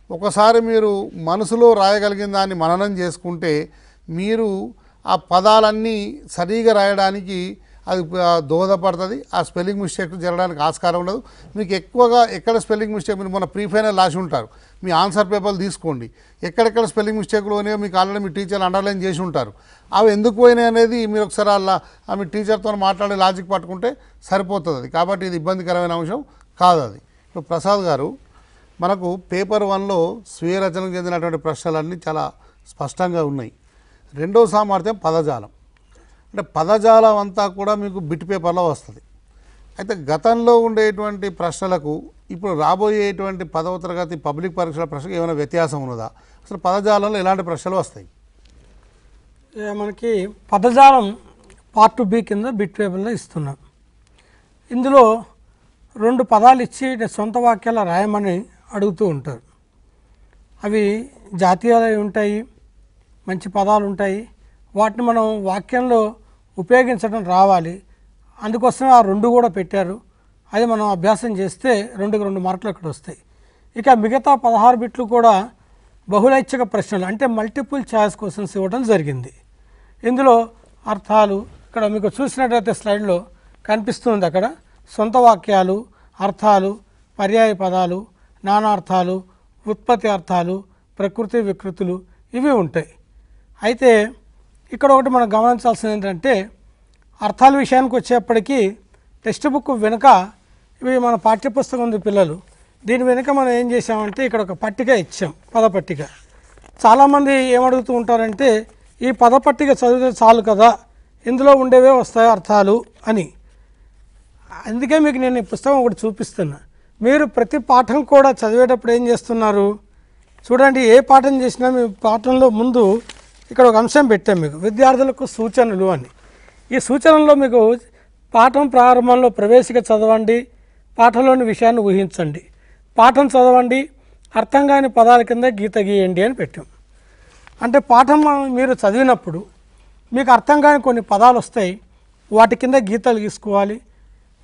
ఒకసారి మీరు మనసులో రాయగలిగిన దాన్ని మననం చేసుకుంటే మీరు ఆ పదాలన్నీ సరిగా రాయడానికి అది దోహదపడుతుంది. ఆ స్పెల్లింగ్ మిస్టేక్ జరగడానికి ఆస్కారం ఉండదు. మీకు ఎక్కువగా ఎక్కడ స్పెల్లింగ్ మిస్టేక్, మీరు మొన్న ప్రీఫైనల్ రాసి ఉంటారు, మీ ఆన్సర్ పేపర్లు తీసుకోండి. ఎక్కడెక్కడ స్పెల్లింగ్ మిస్టేక్లు పోయినాయో మీకు ఆల్రెడీ మీ టీచర్లు అండర్లైన్ చేసి ఉంటారు. అవి ఎందుకు పోయినాయి అనేది మీరు ఒకసారి మీ టీచర్తో మాట్లాడే లాజిక్ పట్టుకుంటే సరిపోతుంది అది. కాబట్టి ఇది ఇబ్బందికరమైన అంశం కాదు అది. ఇప్పుడు ప్రసాద్ గారు, మనకు పేపర్ 1లో స్వీయ రచనకు చెందినటువంటి ప్రశ్నలన్నీ చాలా స్పష్టంగా ఉన్నాయి. రెండో సామర్థ్యం పదజాలం. అంటే పదజాలం అంతా కూడా మీకు బిట్ పేపర్లో వస్తుంది. అయితే గతంలో ఉండేటువంటి ప్రశ్నలకు ఇప్పుడు రాబోయేటువంటి 10వ తరగతి పబ్లిక్ పరీక్షల ప్రశ్నకు ఏమైనా వ్యత్యాసం ఉన్నదా? అసలు పదజాలంలో ఎలాంటి ప్రశ్నలు వస్తాయి? మనకి పదజాలం పార్ట్ B కింద బిట్ పేపర్లో ఇస్తున్నాం. ఇందులో 2 పదాలు ఇచ్చి సొంత వాక్యాలు రాయమని అడుగుతూ ఉంటారు. అవి జాతీయాలు ఉంటాయి, మంచి పదాలు ఉంటాయి. వాటిని మనం వాక్యంలో ఉపయోగించడం రావాలి. అందుకోసమే ఆ 2 కూడా పెట్టారు. అది మనం అభ్యాసం చేస్తే 2కి 2 మార్కులు అక్కడ వస్తాయి. ఇక మిగతా 16 బిట్లు కూడా బహుళైచ్ఛిక ప్రశ్నలు, అంటే మల్టిపుల్ చాయిస్ క్వశ్చన్స్ ఇవ్వడం జరిగింది. ఇందులో అర్థాలు, ఇక్కడ మీకు చూసినట్లయితే స్లైడ్లో కనిపిస్తుంది, అక్కడ సొంత వాక్యాలు, అర్థాలు, పర్యాయ పదాలు, నానార్థాలు, ఉత్పత్తి అర్థాలు, ప్రకృతి వికృతులు ఇవి ఉంటాయి. అయితే ఇక్కడ ఒకటి మనం గమనించాల్సింది ఏంటంటే అర్థాల విషయానికి వచ్చేప్పటికీ టెక్స్ట్ బుక్ వెనుక ఇవి మన పాఠ్యపుస్తకం ఉంది పిల్లలు, దీని వెనుక మనం ఏం చేసామంటే ఇక్కడ ఒక పట్టిక ఇచ్చాం, పదపట్టిక. చాలామంది ఏమడుగుతూ ఉంటారంటే ఈ పదపట్టిక చదివితే చాలు కదా, ఇందులో ఉండేవే వస్తాయి అర్థాలు అని. అందుకే మీకు నేను ఈ పుస్తకం ఒకటి చూపిస్తున్నా. మీరు ప్రతి పాఠం కూడా చదివేటప్పుడు ఏం చేస్తున్నారు చూడండి. ఏ పాఠం చేసినా మీ పాఠంలో ముందు ఇక్కడ ఒక అంశం పెట్టాం మీకు, విద్యార్థులకు సూచనలు అని. ఈ సూచనల్లో మీకు పాఠం ప్రారంభంలో ప్రవేశిక చదవండి, పాఠంలోని విషయాన్ని ఊహించండి, పాఠం చదవండి, అర్థం కాని పదాల కింద గీత గీయండి అని పెట్టాం. అంటే పాఠం మీరు చదివినప్పుడు మీకు అర్థం కాని కొన్ని పదాలు వస్తాయి, వాటి కింద గీతలు గీసుకోవాలి.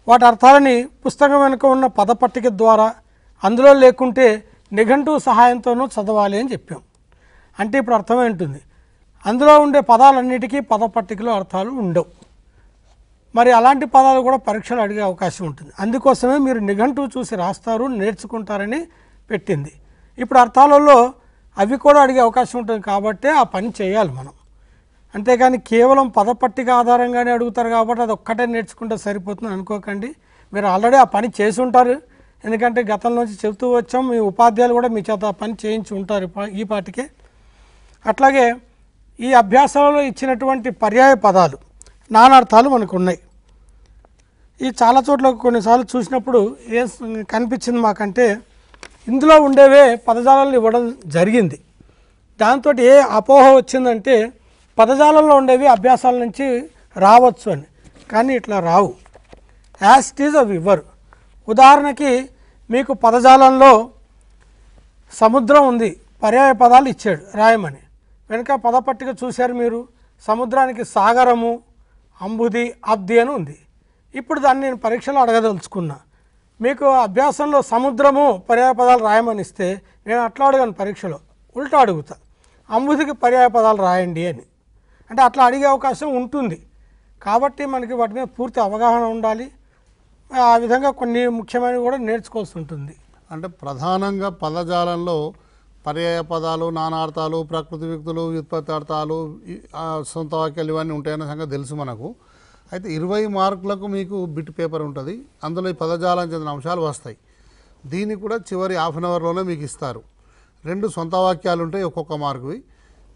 వాటి అర్థాలని పుస్తకం వెనుక ఉన్న పదపట్టిక ద్వారా, అందులో లేకుంటే నిఘంటువు సహాయంతోనూ చదవాలి అని చెప్పాం. అంటే ఇప్పుడు అర్థమేంటుంది, అందులో ఉండే పదాలన్నిటికీ పదపట్టికలో అర్థాలు ఉండవు. మరి అలాంటి పదాలు కూడా పరీక్షలు అడిగే అవకాశం ఉంటుంది. అందుకోసమే మీరు నిఘంటువు చూసి రాస్తారు, నేర్చుకుంటారని పెట్టింది. ఇప్పుడు అర్థాలలో అవి కూడా అడిగే అవకాశం ఉంటుంది కాబట్టి ఆ పని చేయాలి మనం. అంతేకాని కేవలం పదపట్టిక ఆధారంగానే అడుగుతారు కాబట్టి అది ఒక్కటే నేర్చుకుంటే సరిపోతుంది అనుకోకండి. మీరు ఆల్రెడీ ఆ పని చేసి ఉంటారు, ఎందుకంటే గతంలోంచి చెబుతూ వచ్చాం. మీ ఉపాధ్యాయులు కూడా మీ చేత ఆ పని చేయించి ఉంటారు ఈ పాటికే. అట్లాగే ఈ అభ్యాసాలలో ఇచ్చినటువంటి పర్యాయ పదాలు, నానార్థాలు మనకు ఉన్నాయి. ఈ చాలా చోట్ల కొన్నిసార్లు చూసినప్పుడు ఏం కనిపించింది మాకంటే, ఇందులో ఉండేవే పదజాలాలు ఇవ్వడం జరిగింది. దాంతో ఏ అపోహ వచ్చిందంటే పదజాలంలో ఉండేవి అభ్యాసాల నుంచి రావచ్చు అని. కానీ ఇట్లా రావు, యాజ్ ఇట్ ఈజ్ అవి ఇవ్వరు. ఉదాహరణకి మీకు పదజాలంలో సముద్రం ఉంది, పర్యాయ పదాలు ఇచ్చాడు రాయమని. వెనుక పదపట్టిక చూశారు మీరు, సముద్రానికి సాగరము, అంబుది, అబ్ది అని ఉంది. ఇప్పుడు దాన్ని నేను పరీక్షలో అడగదలుచుకున్నా. మీకు అభ్యాసంలో సముద్రము పర్యాయ పదాలు రాయమని ఇస్తే నేను అట్లా అడగాను, పరీక్షలో ఉల్టా అడుగుతా, అంబుదికి పర్యాయ పదాలు రాయండి అని. అంటే అట్లా అడిగే అవకాశం ఉంటుంది. కాబట్టి మనకి వాటి మీద పూర్తి అవగాహన ఉండాలి. ఆ విధంగా కొన్ని ముఖ్యమైనవి కూడా నేర్చుకోవాల్సి ఉంటుంది. అంటే ప్రధానంగా పదజాలంలో పర్యాయ పదాలు, నానార్థాలు, ప్రకృతి వ్యక్తులు, వ్యుత్పత్తార్థాలు, సొంత వాక్యాలు ఇవన్నీ ఉంటాయన్న సంగతి తెలుసు మనకు. అయితే 20 మార్కులకు మీకు బిట్ పేపర్ ఉంటుంది, అందులో ఈ పదజాలం చెందిన అంశాలు వస్తాయి. దీన్ని కూడా చివరి హాఫ్ అన్ అవర్లోనే మీకు ఇస్తారు. 2 సొంత వాక్యాలు ఉంటాయి ఒక్కొక్క మార్కువి.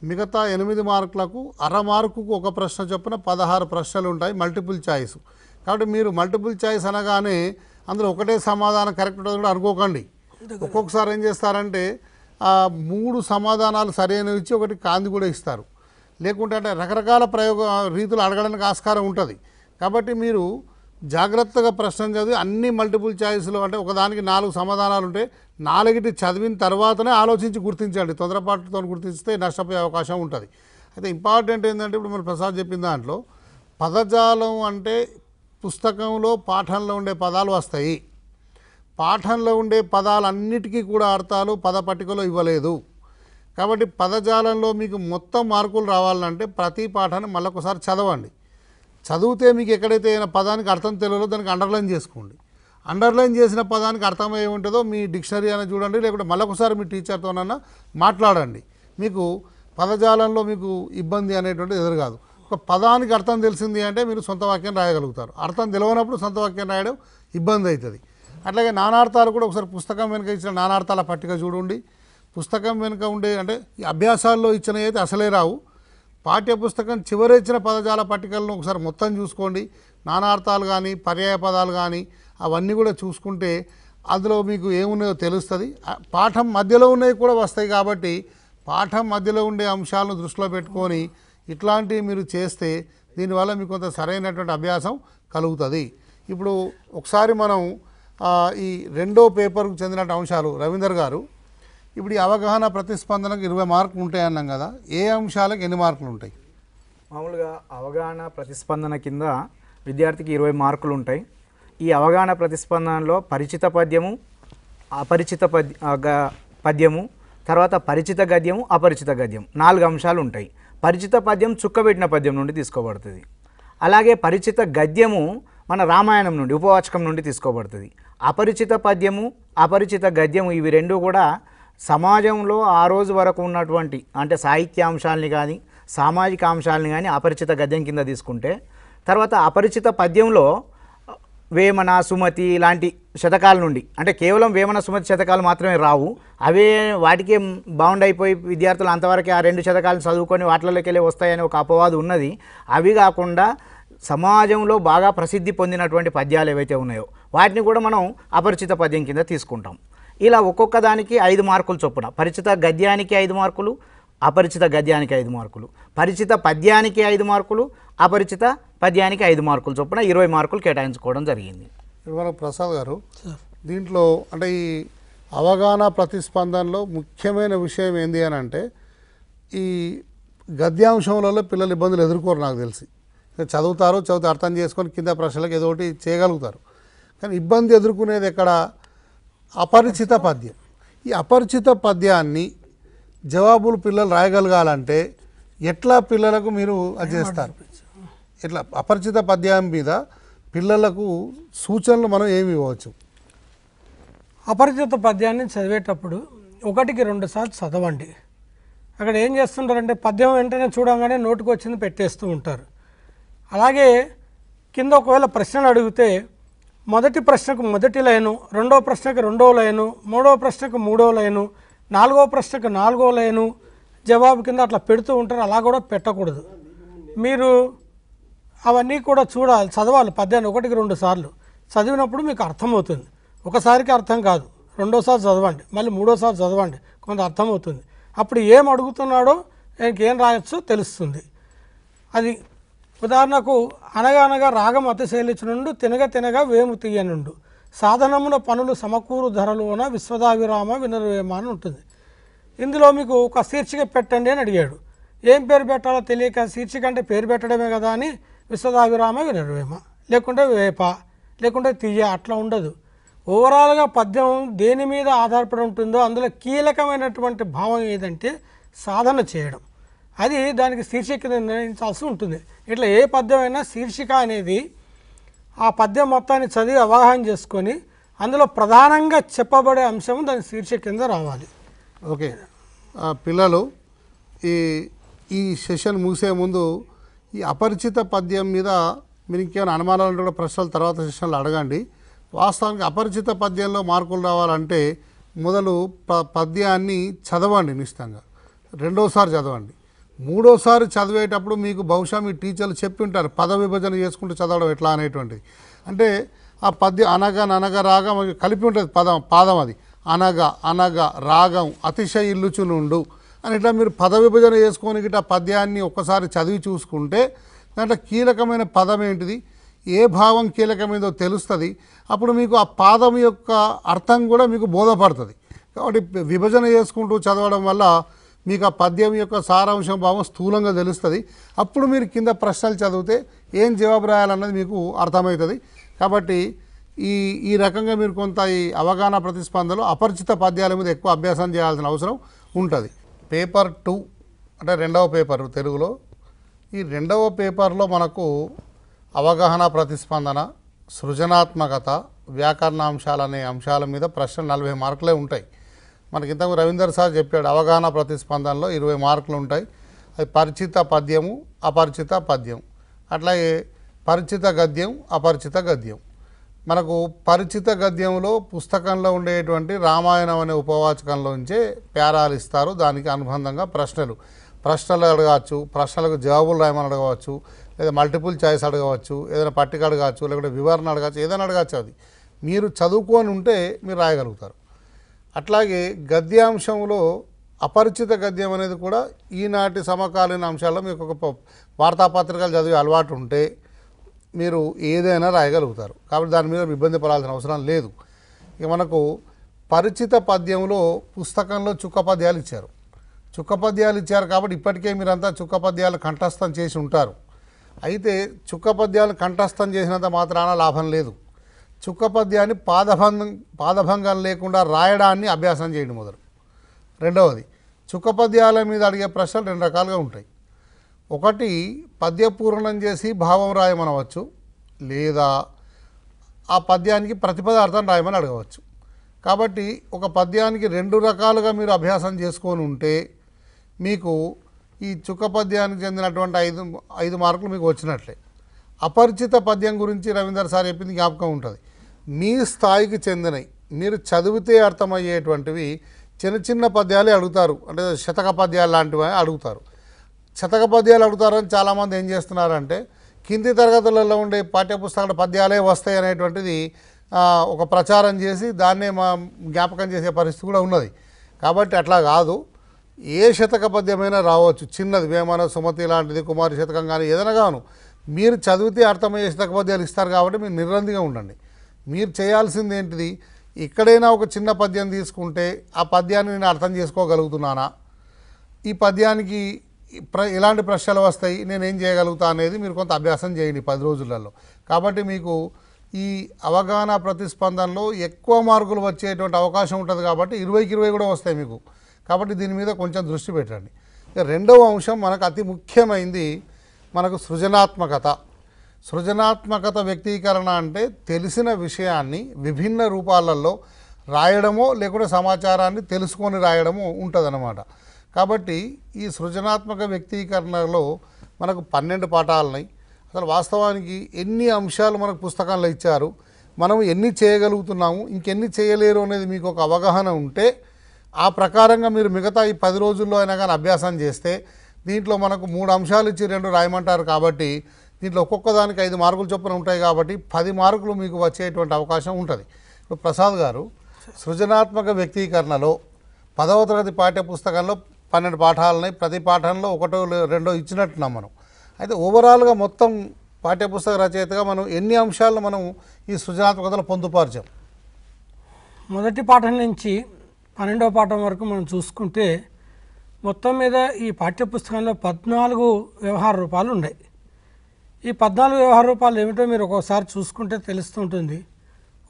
మిగతా 8 మార్కులకు అర మార్కుకు ఒక ప్రశ్న చొప్పున 16 ప్రశ్నలు ఉంటాయి, మల్టిపుల్ చాయిస్. కాబట్టి మీరు మల్టిపుల్ చాయిస్ అనగానే అందులో ఒకటే సమాధానం కరెక్ట్ ఉంటుంది కూడా అనుకోకండి. ఒక్కొక్కసారి ఏం చేస్తారంటే 3 సమాధానాలు సరైనవి ఇచ్చి ఒకటి కాంది కూడా ఇస్తారు. లేకుంటే అంటే రకరకాల రీతులు అడగడానికి ఆస్కారం ఉంటుంది. కాబట్టి మీరు జాగ్రత్తగా ప్రశ్న చదివి అన్ని మల్టిపుల్ చాయిస్లో అంటే ఒకదానికి 4 సమాధానాలు ఉంటే 4 చదివిన తర్వాతనే ఆలోచించి గుర్తించండి. తొందరపాటుతో గుర్తిస్తే నష్టపోయే అవకాశం ఉంటుంది. అయితే ఇంపార్టెంట్ ఏంటంటే ఇప్పుడు మన ప్రసాద్ చెప్పిన దాంట్లో పదజాలం అంటే పుస్తకంలో పాఠంలో ఉండే పదాలు వస్తాయి. పాఠంలో ఉండే పదాలన్నిటికీ కూడా అర్థాలు పదపట్టికలో ఇవ్వలేదు. కాబట్టి పదజాలంలో మీకు మొత్తం మార్కులు రావాలంటే ప్రతి పాఠాన్ని మళ్ళొకసారి చదవండి. చదివితే మీకు ఎక్కడైతే అయినా పదానికి అర్థం తెలియదో దానికి అండర్లైన్ చేసుకోండి. అండర్లైన్ చేసిన పదానికి అర్థం ఏమి ఉంటుందో మీ డిక్షనరీ అని చూడండి, లేకుంటే మళ్ళొకసారి మీ టీచర్తోనన్నా మాట్లాడండి. మీకు పదజాలంలో మీకు ఇబ్బంది అనేటువంటిది ఎదురుకాదు. ఒక పదానికి అర్థం తెలిసింది అంటే మీరు సొంత వాక్యం రాయగలుగుతారు. అర్థం తెలియనప్పుడు సొంత వాక్యం రాయడం ఇబ్బంది అవుతుంది. అట్లాగే నానార్థాలు కూడా ఒకసారి పుస్తకం వెనుక ఇచ్చిన నానార్థాల పట్టిక చూడండి. పుస్తకం వెనుక ఉండే అంటే ఈ అభ్యాసాల్లో ఇచ్చినవి అయితే అసలే రావు. పాఠ్యపుస్తకం చివరి ఇచ్చిన పదజాల పట్టికలను ఒకసారి మొత్తం చూసుకోండి. నానార్థాలు కానీ పర్యాయ పదాలు కానీ అవన్నీ కూడా చూసుకుంటే అందులో మీకు ఏమున్నాయో తెలుస్తుంది. పాఠం మధ్యలో ఉన్నవి కూడా వస్తాయి. కాబట్టి పాఠం మధ్యలో ఉండే అంశాలను దృష్టిలో పెట్టుకొని ఇట్లాంటివి మీరు చేస్తే దీనివల్ల మీకు కొంత సరైనటువంటి అభ్యాసం కలుగుతుంది. ఇప్పుడు ఒకసారి మనం ఈ 2వ పేపర్కు చెందిన అంశాలు రవీందర్ గారు, ఇప్పుడు ఈ అవగాహన ప్రతిస్పందనకు 20 మార్కులు ఉంటాయన్నాం కదా, ఏ అంశాలకు ఎన్ని మార్కులు ఉంటాయి? మామూలుగా అవగాహన ప్రతిస్పందన కింద విద్యార్థికి 20 మార్కులు ఉంటాయి. ఈ అవగాహన ప్రతిస్పందనలో పరిచిత పద్యము, అపరిచిత పద్యము, తర్వాత పరిచిత గద్యము, అపరిచిత గద్యం 4 అంశాలు ఉంటాయి. పరిచిత పద్యం చుక్కబెట్టిన పద్యం నుండి తీసుకోబడుతుంది. అలాగే పరిచిత గద్యము మన రామాయణం నుండి ఉపవాచకం నుండి తీసుకోబడుతుంది. అపరిచిత పద్యము, అపరిచిత గద్యము ఇవి 2 కూడా సమాజంలో ఆ రోజు వరకు ఉన్నటువంటి అంటే సాహిత్య అంశాలని కానీ సామాజిక అంశాలని కానీ అపరిచిత గద్యం కింద తీసుకుంటే, తర్వాత అపరిచిత పద్యంలో వేమన, సుమతి ఇలాంటి శతకాల నుండి అంటే కేవలం వేమన, సుమతి శతకాలు మాత్రమే రావు. అవే వాటికే బౌండ్ అయిపోయి విద్యార్థులు అంతవరకే ఆ 2 శతకాలను చదువుకొని వాటిలోకి వెళ్ళి వస్తాయని ఒక అపవాదు ఉన్నది. అవి కాకుండా సమాజంలో బాగా ప్రసిద్ధి పొందినటువంటి పద్యాలు ఏవైతే ఉన్నాయో వాటిని కూడా మనం అపరిచిత పద్యం కింద తీసుకుంటాం. ఇలా ఒక్కొక్క దానికి 5 మార్కులు చొప్పున, పరిచిత గద్యానికి 5 మార్కులు, అపరిచిత గద్యానికి 5 మార్కులు, పరిచిత పద్యానికి 5 మార్కులు, అపరిచిత పద్యానికి 5 మార్కులు చొప్పున 20 మార్కులు కేటాయించుకోవడం జరిగింది. ఇప్పుడు మనకు ప్రసాద్ గారు దీంట్లో అంటే ఈ అవగాహన ప్రతిస్పందనలో ముఖ్యమైన విషయం ఏంది అని అంటే ఈ గద్యాంశంలో పిల్లలు ఇబ్బందులు ఎదుర్కోరు నాకు తెలిసి. చదివితే అర్థం చేసుకొని కింద ప్రశ్నలకు ఏదో ఒకటి చేయగలుగుతారు. కానీ ఇబ్బంది ఎదుర్కొనేది ఎక్కడ? అపరిచిత పద్యం. ఈ అపరిచిత పద్యాన్ని జవాబులు పిల్లలు రాయగలగాలంటే ఎట్లా పిల్లలకు మీరు అది చేస్తారు? ఎట్లా అపరిచిత పద్యం మీద పిల్లలకు సూచనలు మనం ఏమి ఇవ్వచ్చు? అపరిచిత పద్యాన్ని చదివేటప్పుడు 1కి 2 సార్లు చదవండి. అక్కడ ఏం చేస్తుంటారంటే పద్యం వెంటనే చూడంగానే నోటుకు వచ్చింది పెట్టేస్తూ ఉంటారు. అలాగే కింద ఒకవేళ ప్రశ్నలు అడిగితే మొదటి ప్రశ్నకు మొదటి లైను, రెండో ప్రశ్నకు రెండో లైను, మూడో ప్రశ్నకు మూడో లైను, నాలుగో ప్రశ్నకు నాలుగో లైను జవాబు కింద అట్లా పెడుతూ ఉంటారు. అలా కూడా పెట్టకూడదు. మీరు అవన్నీ కూడా చూడాలి, చదవాలి. పద్యాన్ని 1కి 2 సార్లు చదివినప్పుడు మీకు అర్థమవుతుంది. ఒకసారికి అర్థం కాదు, రెండోసారి చదవండి, మళ్ళీ మూడోసారి చదవండి, కొంత అర్థమవుతుంది. అప్పుడు ఏం అడుగుతున్నాడో ఏం రాయొచ్చో తెలుస్తుంది. అది ఉదాహరణకు అనగా రాగం అతిశైలిచునుండు, తినగా వేము తీయనుండు, సాధనమున పనులు సమకూరు ధరలోన విశ్వదావిరామ వినర్వేమ అని ఉంటుంది. ఇందులో మీకు ఒక శీర్షిక పెట్టండి అని అడిగాడు. ఏం పేరు పెట్టాలో తెలియక శీర్షిక అంటే పేరు పెట్టడమే కదా అని విశ్వదావిరామ వినర్వేమ, లేకుంటే వేప, లేకుంటే తీయ, అట్లా ఉండదు. ఓవరాల్గా పద్యం దేని మీద ఆధారపడి ఉంటుందో అందులో కీలకమైనటువంటి భావం ఏదంటే సాధన చేయడం. అది దానికి శీర్షిక నిర్ణయించాల్సి ఉంటుంది. ఇట్లా ఏ పద్యమైనా శీర్షిక అనేది ఆ పద్యం మొత్తాన్ని చదివి అవగాహన చేసుకొని అందులో ప్రధానంగా చెప్పబడే అంశం దాని శీర్షిక కింద రావాలి. ఓకే, పిల్లలు ఈ సెషన్ ముగిసే ముందు ఈ అపరిచిత పద్యం మీద మీరు ఇంకేమైనా అనుమానాలు ఉంటే కూడా ప్రశ్నలు తర్వాత సెషన్లో అడగండి. వాస్తవానికి అపరిచిత పద్యంలో మార్కులు రావాలంటే మొదలు పద్యాన్ని చదవండి నిశ్చితంగా, రెండోసారి చదవండి, మూడోసారి చదివేటప్పుడు మీకు బహుశా మీ టీచర్లు చెప్పి ఉంటారు పద విభజన చేసుకుంటూ చదవడం ఎట్లా అనేటువంటిది. అంటే ఆ పద్యం అనగా రాగం కలిపి ఉంటుంది, పాదం అది అనగా రాగం అతిశయిల్లుచునుండు అని ఇట్లా మీరు పద విభజన చేసుకొని గిట్లా పద్యాన్ని ఒక్కసారి చదివి చూసుకుంటే దాంట్లో కీలకమైన పదం ఏంటిది, ఏ భావం కీలకమైనదో తెలుస్తుంది. అప్పుడు మీకు ఆ పాదం యొక్క అర్థం కూడా మీకు బోధపడుతుంది. కాబట్టి విభజన చేసుకుంటూ చదవడం వల్ల మీకు ఆ పద్యం యొక్క సారాంశం భావం స్థూలంగా తెలుస్తుంది. అప్పుడు మీరు కింద ప్రశ్నలు చదివితే ఏం జవాబు రాయాలన్నది మీకు అర్థమవుతుంది. కాబట్టి ఈ రకంగా మీరు కొంత ఈ అవగాహన ప్రతిస్పందనలో అపరిచిత పద్యాల మీద ఎక్కువ అభ్యాసం చేయాల్సిన అవసరం ఉంటుంది. పేపర్ 2 అంటే 2వ పేపర్ తెలుగులో, ఈ 2వ పేపర్లో మనకు అవగాహన ప్రతిస్పందన, సృజనాత్మకత, వ్యాకరణాంశాలు అనే అంశాల మీద ప్రశ్నలు 40 మార్కులే ఉంటాయి. మనకి ఇంతకు రవీందర్ సార్ చెప్పాడు అవగాహన ప్రతిస్పందనలో 20 మార్కులు ఉంటాయి. అది పరిచిత పద్యము, అపరిచిత పద్యం, అట్లాగే పరిచిత గద్యం, అపరిచిత గద్యం. మనకు పరిచిత గద్యంలో పుస్తకంలో ఉండేటువంటి రామాయణం అనే ఉపవాచకంలోంచే పేరాలు ఇస్తారు. దానికి అనుబంధంగా ప్రశ్నలు అడగవచ్చు, ప్రశ్నలకు జవాబులు రాయమని అడగవచ్చు, లేదా మల్టిపుల్ చాయిస్ అడగవచ్చు, ఏదైనా పట్టిక అడగవచ్చు, లేకపోతే వివరణ అడగచ్చు, ఏదైనా అడగచ్చు. అది మీరు చదువుకొని ఉంటే మీరు రాయగలుగుతారు. అట్లాగే గద్యాంశంలో అపరిచిత గద్యం అనేది కూడా ఈనాటి సమకాలీన అంశాల్లో మీకు ఒక వార్తాపత్రికలు చదివే అలవాటు ఉంటే మీరు ఏదైనా రాయగలుగుతారు. కాబట్టి దాని మీద ఇబ్బంది పడాల్సిన అవసరం లేదు. ఇక మనకు పరిచిత పద్యంలో పుస్తకంలో చుక్క పద్యాలు ఇచ్చారు కాబట్టి ఇప్పటికే మీరంతా చుక్క పద్యాలు కంఠస్థం చేసి ఉంటారు. అయితే చుక్క పద్యాలు కంఠస్థం చేసినంత మాత్రాన లాభం లేదు. చుక్క పద్యాన్ని పాదభంగం లేకుండా రాయడాన్ని అభ్యాసం చేయండి మొదలు. రెండవది, చుక్క పద్యాల మీద అడిగే ప్రశ్నలు 2 రకాలుగా ఉంటాయి. ఒకటి పద్యపూర్ణం చేసి భావం రాయమనవచ్చు, లేదా ఆ పద్యానికి ప్రతిపదార్థం రాయమని అడగవచ్చు. కాబట్టి ఒక పద్యానికి 2 రకాలుగా మీరు అభ్యాసం చేసుకొని ఉంటే మీకు ఈ చుక్క పద్యానికి చెందినటువంటి 5 మార్కులు మీకు వచ్చినట్లే. అపరిచిత పద్యం గురించి రవీందర్ సార్ చెప్పింది జ్ఞాపకం ఉంటుంది. మీ స్థాయికి చెందినవి మీరు చదివితే అర్థమయ్యేటువంటివి చిన్న పద్యాలే అడుగుతారు. అంటే శతక పద్యాలు లాంటివి అడుగుతారు. శతక పద్యాలు అడుగుతారని చాలామంది ఏం చేస్తున్నారంటే కింది తరగతులలో ఉండే పాఠ్యపుస్తకాల పద్యాలే వస్తాయి అనేటువంటిది ఒక ప్రచారం చేసి దాన్నే మా జ్ఞాపకం చేసే పరిస్థితి కూడా ఉన్నది. కాబట్టి అట్లా కాదు, ఏ శతక పద్యమైనా రావచ్చు. చిన్నది వేమన సుమతి లాంటిది, కుమారి శతకం కానీ ఏదైనా కాను, మీరు చదివితే అర్థమయ్యే శతక పద్యాలు ఇస్తారు కాబట్టి మీరు నిర్బంధిగా ఉండండి. మీరు చేయాల్సింది ఏంటిది, ఎక్కడైనా ఒక చిన్న పద్యం తీసుకుంటే ఆ పద్యాన్ని నేను అర్థం చేసుకోగలుగుతున్నానా, ఈ పద్యానికి ఎలాంటి ప్రశ్నలు వస్తాయి, నేను ఏం చేయగలుగుతా అనేది మీరు కొంత అభ్యాసం చేయండి 10 రోజులలో. కాబట్టి మీకు ఈ అవగాహన ప్రతిస్పందనలో ఎక్కువ మార్కులు వచ్చేటువంటి అవకాశం ఉంటుంది. కాబట్టి 20కి 20 కూడా వస్తాయి మీకు. కాబట్టి దీని మీద కొంచెం దృష్టి పెట్టండి. రెండవ అంశం మనకు అతి ముఖ్యమైనది మనకు సృజనాత్మకత. సృజనాత్మకత వ్యక్తీకరణ అంటే తెలిసిన విషయాన్ని విభిన్న రూపాలలో రాయడమో లేకుంటే సమాచారాన్ని తెలుసుకొని రాయడమో ఉంటుందన్నమాట. కాబట్టి ఈ సృజనాత్మక వ్యక్తీకరణలో మనకు 12 పాఠాలున్నాయి. అసలు వాస్తవానికి ఎన్ని అంశాలు మనకు పుస్తకంలో ఇచ్చారు, మనం ఎన్ని చేయగలుగుతున్నాము, ఇంకెన్ని చేయలేరు అనేది మీకు ఒక అవగాహన ఉంటే ఆ ప్రకారంగా మీరు మిగతా ఈ 10 రోజుల్లో అయినా కానీ అభ్యాసం చేస్తే, దీంట్లో మనకు 3 అంశాలు ఇచ్చి 2 రాయమంటారు కాబట్టి దీంట్లో ఒక్కొక్క దానికి 5 మార్కులు చొప్పున ఉంటాయి కాబట్టి 10 మార్కులు మీకు వచ్చేటువంటి అవకాశం ఉంటుంది. ఇప్పుడు ప్రసాద్ గారు, సృజనాత్మక వ్యక్తీకరణలో 10వ తరగతి పాఠ్యపుస్తకంలో 12 పాఠాలున్నాయి. ప్రతి పాఠంలో 1 2 ఇచ్చినట్టున్నాం మనం. అయితే ఓవరాల్గా మొత్తం పాఠ్యపుస్తక రచయితగా మనం ఎన్ని అంశాలను మనం ఈ సృజనాత్మకతలో పొందుపరిచాం? మొదటి పాఠం నుంచి 12వ పాఠం వరకు మనం చూసుకుంటే మొత్తం మీద ఈ పాఠ్యపుస్తకంలో 14 వ్యవహార రూపాలు ఉన్నాయి. ఈ 14 వ్యవహార రూపాలు ఏమిటో మీరు ఒక్కోసారి చూసుకుంటే తెలుస్తుంటుంది.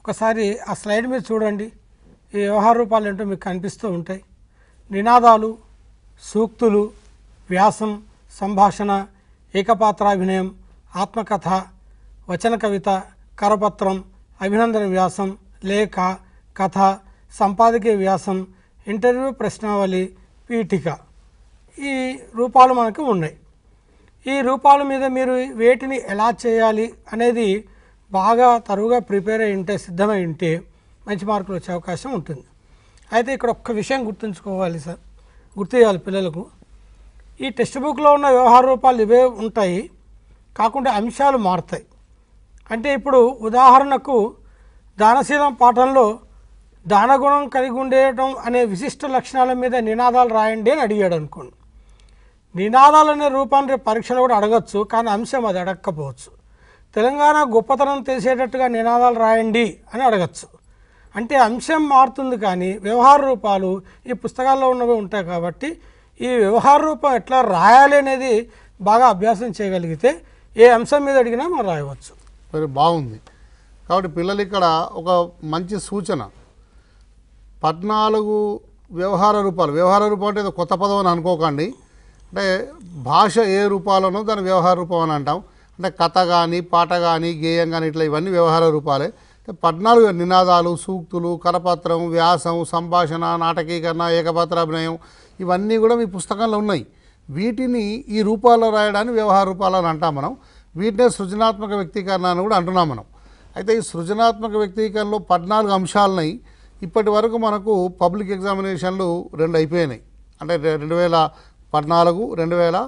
ఒకసారి ఆ స్లైడ్ మీద చూడండి. ఈ వ్యవహార రూపాలు ఏంటో మీకు కనిపిస్తూ ఉంటాయి. నినాదాలు, సూక్తులు, వ్యాసం, సంభాషణ, ఏకపాత్రాభినయం, ఆత్మకథ, వచన కవిత, కరపత్రం, అభినందన వ్యాసం, లేఖ, కథ, సంపాదకీయ వ్యాసం, ఇంటర్వ్యూ ప్రశ్నావళి, పీఠిక, ఈ రూపాలు మనకు ఉన్నాయి. ఈ రూపాల మీద మీరు వేటిని ఎలా చేయాలి అనేది బాగా తరువుగా ప్రిపేర్ అయి ఉంటే, సిద్ధమై ఉంటే మంచి మార్కులు వచ్చే అవకాశం ఉంటుంది. అయితే ఇక్కడ ఒక్క విషయం గుర్తుంచుకోవాలి సార్, గుర్తు చేయాలి పిల్లలకు. ఈ టెక్స్ట్ బుక్లో ఉన్న వ్యవహార రూపాలు ఇవే ఉంటాయి, కాకుండా అంశాలు మారుతాయి. అంటే ఇప్పుడు ఉదాహరణకు దానశీలం పాఠంలో దానగుణం కలిగి ఉండేయడం అనే విశిష్ట లక్షణాల మీద నినాదాలు రాయండి అని అడిగాడు అనుకోండి. నినాదాలు అనే రూపాన్ని పరీక్షలో కూడా అడగచ్చు, కానీ అంశం అది అడగకపోవచ్చు. తెలంగాణ గొప్పతనం తెలిసేటట్టుగా నినాదాలు రాయండి అని అడగచ్చు. అంటే అంశం మారుతుంది, కానీ వ్యవహార రూపాలు ఈ పుస్తకాల్లో ఉన్నవి ఉంటాయి. కాబట్టి ఈ వ్యవహార రూపం ఎట్లా రాయాలి అనేది బాగా అభ్యాసం చేయగలిగితే ఏ అంశం మీద అడిగినా మనం రాయవచ్చు. మరి బాగుంది. కాబట్టి పిల్లలు ఇక్కడ ఒక మంచి సూచన, 14 వ్యవహార రూపాలు. వ్యవహార రూపం అంటే ఏదో కొత్త పదం అని అనుకోకండి. అంటే భాష ఏ రూపాలనో దాని వ్యవహార రూపం అని అంటాం. అంటే కథ కానీ, పాట కానీ, గేయం కానీ, ఇట్లా ఇవన్నీ వ్యవహార రూపాలే. 14 నినాదాలు, సూక్తులు, కరపత్రం, వ్యాసం, సంభాషణ, నాటకీకరణ, ఏకపాత్రాభినయం, ఇవన్నీ కూడా మీ పుస్తకంలో ఉన్నాయి. వీటిని ఈ రూపాల్లో రాయడానికి వ్యవహార రూపాలు అని అంటాం మనం. వీటినే సృజనాత్మక వ్యక్తీకరణ అని కూడా అంటున్నాం మనం. అయితే ఈ సృజనాత్మక వ్యక్తీకరణలో 14 అంశాలున్నాయి. ఇప్పటి వరకు మనకు పబ్లిక్ ఎగ్జామినేషన్లు 2 అయిపోయినాయి. అంటే 2014,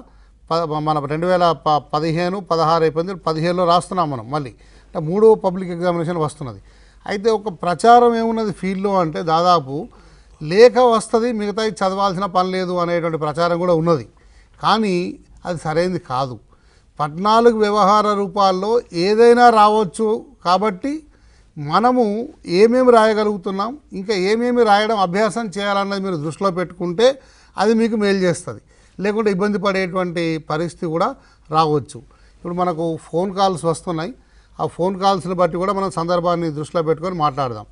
మన 2015, 16 అయిపోయింది. 17లో రాస్తున్నాం మనం మళ్ళీ. అంటే 3వ పబ్లిక్ ఎగ్జామినేషన్ వస్తున్నది. అయితే ఒక ప్రచారం ఏమున్నది ఫీల్డ్లో అంటే దాదాపు లేఖ వస్తుంది, మిగతాయి చదవాల్సిన పని లేదు అనేటువంటి ప్రచారం కూడా ఉన్నది. కానీ అది సరైనది కాదు. 14 వ్యవహార రూపాల్లో ఏదైనా రావచ్చు. కాబట్టి మనము ఏమేమి రాయగలుగుతున్నాం, ఇంకా ఏమేమి రాయడం అభ్యాసం చేయాలన్నది మీరు దృష్టిలో పెట్టుకుంటే అది మీకు మేలు చేస్తుంది. లేకుంటే ఇబ్బంది పడేటువంటి పరిస్థితి కూడా రావచ్చు. ఇప్పుడు మనకు ఫోన్ కాల్స్ వస్తున్నాయి. ఆ ఫోన్ కాల్స్ని బట్టి కూడా మనం సందర్భాన్ని దృష్టిలో పెట్టుకొని మాట్లాడదాం.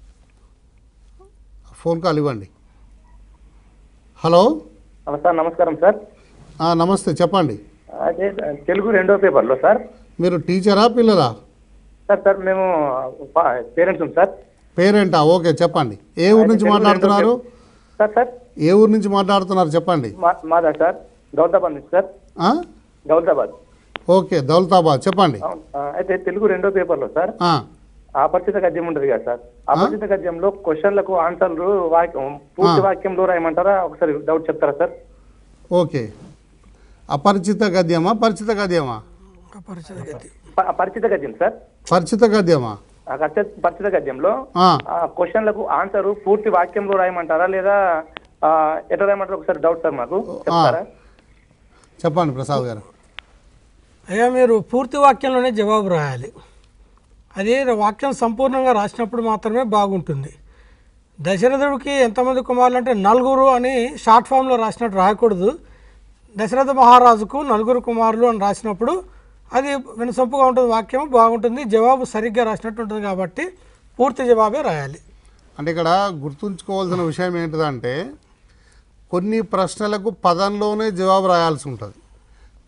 ఫోన్ కాల్ ఇవ్వండి. హలో సార్, నమస్కారం సార్. నమస్తే, చెప్పండి. అదే తెలుగు 2వ పేపర్లో సార్. మీరు టీచరా, పిల్లలా? సార్ మేము పేరెంట్స్ సార్. పేరెంటా? ఓకే, చెప్పండి. ఏ ఊరు నుంచి మాట్లాడుతున్నారు? సార్ ఏ ఊరు నుంచి మాట్లాడుతున్నారు చెప్పండి. మాదా సార్, దౌలతాబాద్ నుంచి సార్. దౌలతాబాద్. ఓకే, దౌలతాబాద్, చెప్పండి. అయితే తెలుగు 2వ పేపర్లో సార్ అపరిచిత గద్యం ఉంటుంది కదా సార్. అపరిచిత గద్యంలో క్వశ్చన్లకు ఆన్సర్లు పూర్తి వాక్యంలో రాయమంటారా? ఒకసారి డౌట్ చెప్తారా సార్? ఓకే, అపరిచిత గద్యమా, పరిచిత గద్యమా? అపరిచిత గద్యం. పరిచిత గద్యం సార్. పరిచిత గద్యమా? పరిచిత గద్యంలో క్వశ్చన్లకు ఆన్సర్ పూర్తి వాక్యంలో రాయమంటారా లేదా ఎట్లా రాయమంటారు? ఒకసారి డౌట్ సార్, మాకు చెప్తారా? చెప్పండి ప్రసాద్ గారు. అయ్యా, మీరు పూర్తి వాక్యంలోనే జవాబు రాయాలి. అదే వాక్యం సంపూర్ణంగా రాసినప్పుడు మాత్రమే బాగుంటుంది. దశరథుడికి ఎంతమంది కుమారులు అంటే 4 అని షార్ట్ ఫామ్లో రాసినట్టు రాయకూడదు. దశరథ మహారాజుకు 4 కుమారులు అని రాసినప్పుడు అది వినసొంపుగా ఉంటుంది, వాక్యం బాగుంటుంది, జవాబు సరిగ్గా రాసినట్టు ఉంటుంది. కాబట్టి పూర్తి జవాబే రాయాలి. అంటే ఇక్కడ గుర్తుంచుకోవాల్సిన విషయం ఏంటిదంటే కొన్ని ప్రశ్నలకు పదంలోనే జవాబు రాయాల్సి ఉంటుంది,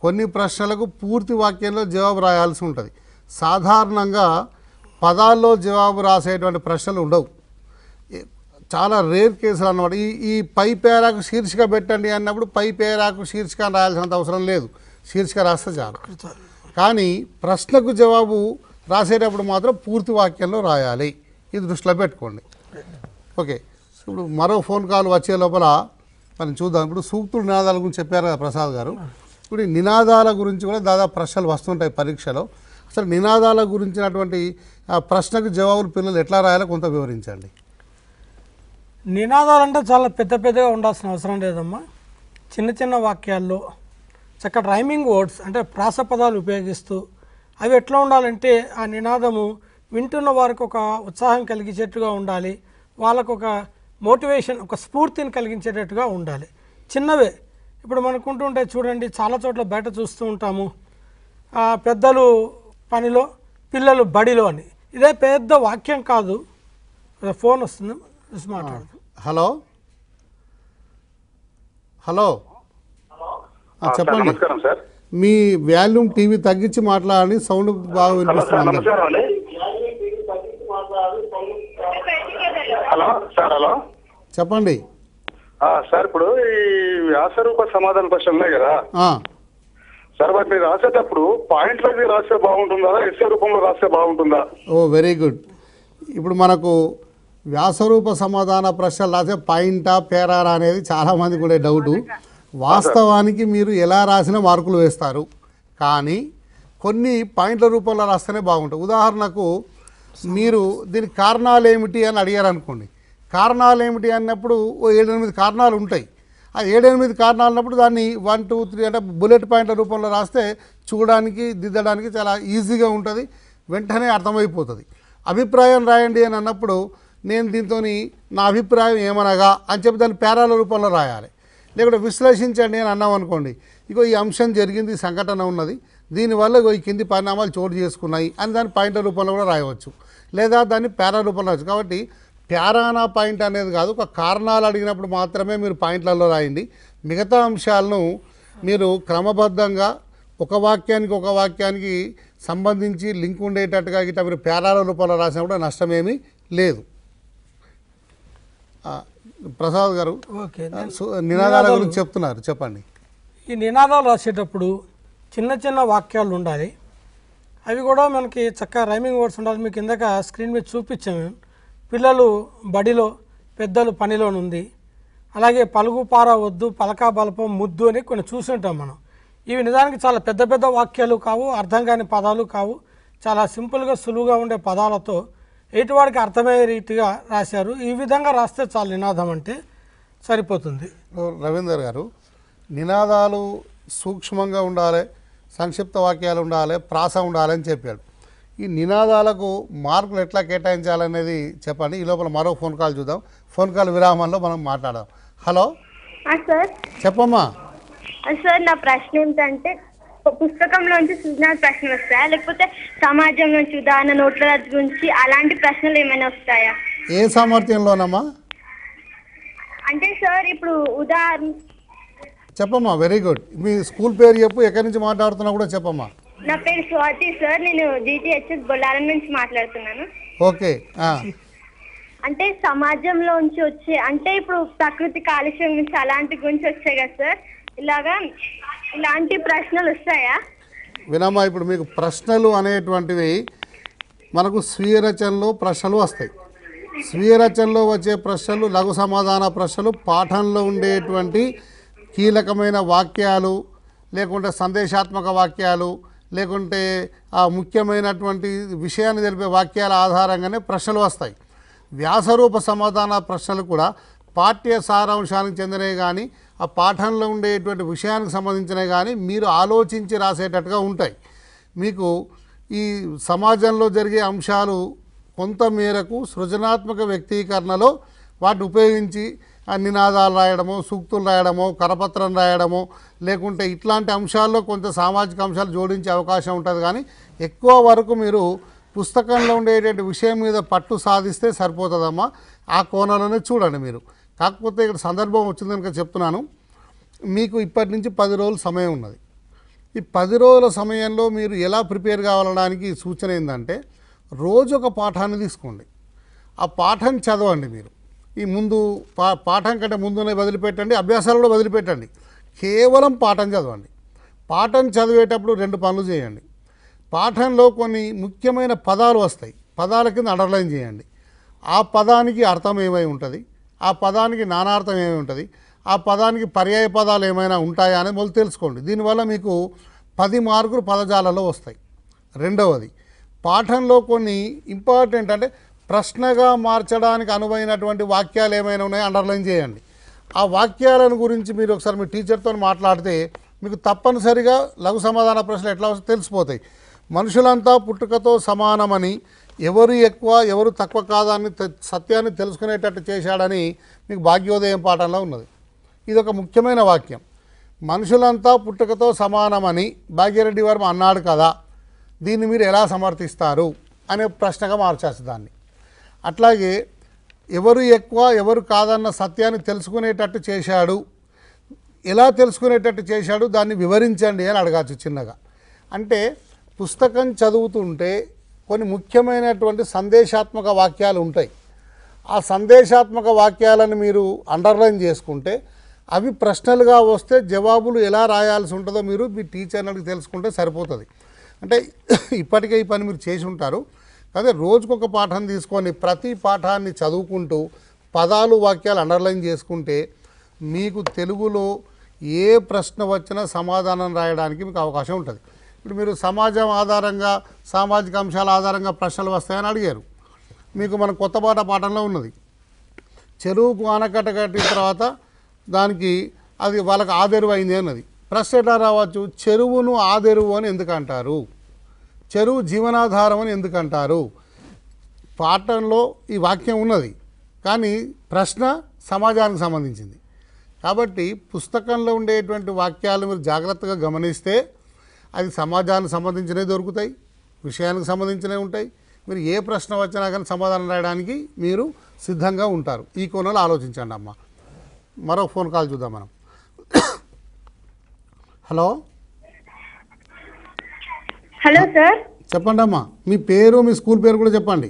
కొన్ని ప్రశ్నలకు పూర్తి వాక్యంలో జవాబు రాయాల్సి ఉంటుంది. సాధారణంగా పదాల్లో జవాబు రాసేటువంటి ప్రశ్నలు ఉండవు, చాలా రేర్ కేసులు అన్నమాట. ఈ పై పేరాకు శీర్షిక పెట్టండి అన్నప్పుడు పై పేరాకు శీర్షిక రాయాల్సినంత అవసరం లేదు, శీర్షిక రాస్తే చాలు. కానీ ప్రశ్నకు జవాబు రాసేటప్పుడు మాత్రం పూర్తి వాక్యంలో రాయాలి, ఇది దృష్టిలో పెట్టుకోండి. ఓకే, ఇప్పుడు మరో ఫోన్ కాల్ వచ్చే లోపల మనం చూద్దాం. ఇప్పుడు సూక్తుడు నినాదాల గురించి చెప్పారు కదా ప్రసాద్ గారు. ఇప్పుడు ఈ నినాదాల గురించి కూడా దాదాపు ప్రశ్నలు వస్తుంటాయి పరీక్షలో. అసలు నినాదాల గురించినటువంటి ప్రశ్నకు జవాబులు పిల్లలు ఎట్లా రాయాలో కొంత వివరించండి. నినాదాలు అంటే చాలా పెద్దగా ఉండాల్సిన అవసరం లేదమ్మా. చిన్న చిన్న వాక్యాల్లో చక్కటి రైమింగ్ వర్డ్స్ అంటే ప్రాస పదాలు ఉపయోగిస్తూ అవి ఎట్లా ఉండాలంటే ఆ నినాదము వింటున్న వారికి ఒక ఉత్సాహం కలిగించేట్టుగా ఉండాలి, వాళ్ళకు ఒక మోటివేషన్, ఒక స్ఫూర్తిని కలిగించేటట్టుగా ఉండాలి. చిన్నవే ఇప్పుడు మనకుంటుంటే చూడండి, చాలా చోట్ల బయట చూస్తూ ఉంటాము, పెద్దలు పనిలో పిల్లలు బడిలో అని. ఇదే పెద్ద వాక్యం కాదు. ఫోన్ వస్తుంది, మాట్లాడదు. హలో హలో చెప్పండి. నమస్కారం సార్. మీ వాల్యూమ్ టీవీ తగ్గించి మాట్లాడండి, సౌండ్ బాగా వినిపిస్తుంది. Hello sir. హలో చెప్పండి సార్. ఇప్పుడు ఈ వ్యాసరూప సమాధాన ప్రశ్నలు ఉన్నాయి కదా సార్, వాటిని రాసేటప్పుడు పాయింట్లకి రాస్తే బాగుంటుందా, ఎస్ఏ రూపంలో రాస్తే బాగుంటుందా? ఓ వెరీ గుడ్. ఇప్పుడు మనకు వ్యాసరూప సమాధాన ప్రశ్నలు రాసే పాయింటా పేరారా అనేది చాలామంది కూడా డౌటు. వాస్తవానికి మీరు ఎలా రాసినా మార్కులు వేస్తారు, కానీ కొన్ని పాయింట్ల రూపంలో రాస్తేనే బాగుంటుంది. ఉదాహరణకు మీరు దీనికి కారణాలు ఏమిటి అని అడిగారు అనుకోండి, కారణాలు ఏమిటి అన్నప్పుడు ఓ 7-8 కారణాలు ఉంటాయి. ఆ 7-8 కారణాలు అన్నప్పుడు దాన్ని 1, 2, 3 అంటే బుల్లెట్ పాయింట్ల రూపంలో రాస్తే చూడడానికి దిద్దడానికి చాలా ఈజీగా ఉంటుంది, వెంటనే అర్థమైపోతుంది. అభిప్రాయం రాయండి అని అన్నప్పుడు నేను దీంతో నా అభిప్రాయం ఏమనగా అని చెప్పి దాన్ని పేరాల రూపంలో రాయాలి. లేకుంటే విశ్లేషించండి అని అన్నాం అనుకోండి, ఇగో ఈ అంశం జరిగింది, సంఘటన ఉన్నది, దీనివల్ల ఈ కింది పరిణామాలు చోటు చేసుకున్నాయి అని దాన్ని పాయింట్ల రూపంలో కూడా రాయవచ్చు, లేదా దాన్ని పేరా రూపంలో రాయవచ్చు. కాబట్టి ప్యారానా పాయింట్ అనేది కాదు, ఒక కారణాలు అడిగినప్పుడు మాత్రమే మీరు పాయింట్లలో రాయండి. మిగతా అంశాలను మీరు క్రమబద్ధంగా ఒక వాక్యానికి సంబంధించి లింక్ ఉండేటట్టుగా గిట్లా మీరు పేరాల రూపంలో రాసినా కూడా నష్టమేమీ లేదు. ప్రసాద్ గారు నినాదాల గురించి చెప్తున్నారు, చెప్పండి. ఈ నినాదాలు రాసేటప్పుడు చిన్న చిన్న వాక్యాలు ఉండాలి, అవి కూడా మనకి చక్కగా రైమింగ్ వర్డ్స్ ఉండాలి. మీకు ఇందాక స్క్రీన్ మీద చూపించాము, పిల్లలు బడిలో పెద్దలు పనిలోనుంది, అలాగే పలుగు పార వద్దు, పలకా బలపం ముద్దు అని కొన్ని చూసుంటాం మనం. ఇవి నిజానికి చాలా పెద్ద వాక్యాలు కావు, అర్థం కాని పదాలు కావు, చాలా సింపుల్గా సులువుగా ఉండే పదాలతో ఎటువాడికి అర్థమయ్యే రీతిగా రాశారు. ఈ విధంగా రాస్తే చాలు, నినాదం అంటే సరిపోతుంది. రవీందర్ గారు, నినాదాలు సూక్ష్మంగా ఉండాలి, సంక్షిప్త వాక్యాలు ఉండాలి, ప్రాస ఉండాలి అని చెప్పాడు. ఈ నినాదాలకు మార్కులు ఎట్లా కేటాయించాలనేది చెప్పండి. ఈ లోపల మరో ఫోన్ కాల్ చూద్దాం. ఫోన్ కాల్ విరామంలో మనం మాట్లాడదాం. Hello sir. చెప్పమ్మా. సార్, నా ప్రశ్న ఏంటంటే, పుస్తకంలోంచి సృజనాత్మక ప్రశ్నలు వస్తాయా, లేకపోతే సమాజం నుంచి ఉదాహరణ నోట్ల రద్దు గురించి అలాంటి ప్రశ్నలు ఏమైనా వస్తాయా? ఏ సామర్థ్యంలోనమ్మా? అంటే సార్ ఇప్పుడు ఉదాహరణ చెప్పమ్మా. Very good. మీ స్కూల్ పేరు చెప్పు, ఎక్కడి నుంచి మాట్లాడుతున్నా కూడా చెప్పమ్మా. నా పేరు స్వాతి సార్, నేను GTHS బొల్లారం నుంచి మాట్లాడుతున్నాను. ఓకే. అంటే సమాజంలోంచి వచ్చే, అంటే ఇప్పుడు ప్రకృతి కాలుష్యం గురించి అలాంటి గురించి వచ్చాయి కదా సార్, ఇలాంటి ప్రశ్నలు వస్తాయా? వినమ్మా, ఇప్పుడు మీకు ప్రశ్నలు అనేటువంటివి మనకు స్వీయ రచనలో ప్రశ్నలు వస్తాయి. స్వీయ రచనలో వచ్చే ప్రశ్నలు లఘు సమాధాన ప్రశ్నలు, పాఠంలో ఉండేటువంటి కీలకమైన వాక్యాలు, లేకుంటే సందేశాత్మక వాక్యాలు, లేకుంటే ఆ ముఖ్యమైనటువంటి విషయాన్ని తెలిపే వాక్యాల ఆధారంగానే ప్రశ్నలు వస్తాయి. వ్యాసరూప సమాధాన ప్రశ్నలు కూడా పాఠ్య సారాంశానికి చెందినవి కానీ ఆ పాఠంలో ఉండేటువంటి విషయానికి సంబంధించినవి కానీ మీరు ఆలోచించి రాసేటట్టుగా ఉంటాయి. మీకు ఈ సమాజంలో జరిగే అంశాలు కొంత మేరకు సృజనాత్మక వ్యక్తీకరణలో వాటిని ఉపయోగించి నినాదాలు రాయడమో, సూక్తులు రాయడమో, కరపత్రం రాయడమో, లేకుంటే ఇట్లాంటి అంశాల్లో కొంత సామాజిక అంశాలు జోడించే అవకాశం ఉంటుంది. కానీ ఎక్కువ వరకు మీరు పుస్తకంలో ఉండేటువంటి విషయం మీద పట్టు సాధిస్తే సరిపోతుందమ్మా. ఆ కోణంలోనే చూడండి మీరు. కాకపోతే ఇక్కడ సందర్భం వచ్చింది కనుక చెప్తున్నాను. మీకు ఇప్పటి నుంచి 10 రోజుల సమయం ఉన్నది. ఈ 10 రోజుల సమయంలో మీరు ఎలా ప్రిపేర్ కావాలనడానికి సూచన ఏంటంటే, రోజు ఒక పాఠాన్ని తీసుకోండి. ఆ పాఠం చదవండి. మీరు ఈ ముందు పాఠం కంటే ముందునే వదిలిపెట్టండి, అభ్యాసాలు కూడా వదిలిపెట్టండి. కేవలం పాఠం చదవండి. పాఠం చదివేటప్పుడు 2 పనులు చేయండి. పాఠంలో కొన్ని ముఖ్యమైన పదాలు వస్తాయి, పదాల కింద అండర్లైన్ చేయండి. ఆ పదానికి అర్థం ఏమై ఉంటుంది, ఆ పదానికి నానార్థం ఏమై ఉంటుంది, ఆ పదానికి పర్యాయ పదాలు ఏమైనా ఉంటాయా అనేది మొదలు తెలుసుకోండి. దీనివల్ల మీకు 10 మార్కులు పదజాలలో వస్తాయి. రెండవది, పాఠంలో కొన్ని ఇంపార్టెంట్ అంటే ప్రశ్నగా మార్చడానికి అనువైనటువంటి వాక్యాలు ఏమైనా ఉన్నాయో అండర్లైన్ చేయండి. ఆ వాక్యాలను గురించి మీరు ఒకసారి మీ టీచర్తో మాట్లాడితే మీకు తప్పనిసరిగా లఘు సమాధాన ప్రశ్నలు ఎట్లా వస్తాయో తెలిసిపోతాయి. మనుషులంతా పుట్టుకతో సమానమని, ఎవరు ఎక్కువ ఎవరు తక్కువ కాదని సత్యాన్ని తెలుసుకునేటట్టు చేశాడని మీకు భాగ్యోదయం పాఠంలో ఉన్నది. ఇది ఒక ముఖ్యమైన వాక్యం. మనుషులంతా పుట్టుకతో సమానమని భాగ్యరెడ్డి వర్మ అన్నాడు కదా, దీన్ని మీరు ఎలా సమర్థిస్తారు అనే ప్రశ్నగా మార్చేస్తారు దాన్ని. అట్లాగే ఎవరు ఎక్కువ ఎవరు కాదన్న సత్యాన్ని తెలుసుకునేటట్టు చేశాడు, ఎలా తెలుసుకునేటట్టు చేశాడు దాన్ని వివరించండి అని అడగచ్చు చిన్నగా. అంటే పుస్తకం చదువుతుంటే కొన్ని ముఖ్యమైనటువంటి సందేశాత్మక వాక్యాలు ఉంటాయి. ఆ సందేశాత్మక వాక్యాలను మీరు అండర్లైన్ చేసుకుంటే అవి ప్రశ్నలుగా వస్తే జవాబులు ఎలా రాయాల్సి ఉంటుందో మీరు మీ టీచర్ని తెలుసుకుంటే సరిపోతుంది. అంటే ఇప్పటికే ఈ పని మీరు చేసి ఉంటారు. అదే రోజుకొక పాఠం తీసుకొని ప్రతి పాఠాన్ని చదువుకుంటూ పదాలు వాక్యాలు అండర్లైన్ చేసుకుంటే మీకు తెలుగులో ఏ ప్రశ్న వచ్చినా సమాధానం రాయడానికి మీకు అవకాశం ఉంటుంది. ఇప్పుడు మీరు సమాజం ఆధారంగా సామాజిక అంశాల ఆధారంగా ప్రశ్నలు వస్తాయని అడిగారు. మీకు మన కొత్త పాఠంలో ఉన్నది, చెరువుకు ఆనకట్ట కట్టిన తర్వాత దానికి అది వాళ్ళకి ఆదెరువు అయింది అన్నది. ప్రశ్న ఎట్లా రావచ్చు, చెరువును ఆదెరువు అని ఎందుకు అంటారు, చెరువు జీవనాధారం అని ఎందుకు అంటారు. పాఠంలో ఈ వాక్యం ఉన్నది కానీ ప్రశ్న సమాజానికి సంబంధించింది. కాబట్టి పుస్తకంలో ఉండేటువంటి వాక్యాలు మీరు జాగ్రత్తగా గమనిస్తే అది సమాజానికి సంబంధించినవి దొరుకుతాయి, విషయానికి సంబంధించినవి ఉంటాయి. మీరు ఏ ప్రశ్న వచ్చినా కానీ సమాధానం రాయడానికి మీరు సిద్ధంగా ఉంటారు. ఈ కోణంలో ఆలోచించండి అమ్మ. మరో ఫోన్ కాల్ చూద్దాం మనం. హలో హలో సార్, చెప్పండి అమ్మా. మీ పేరు మీ స్కూల్ పేరు కూడా చెప్పండి.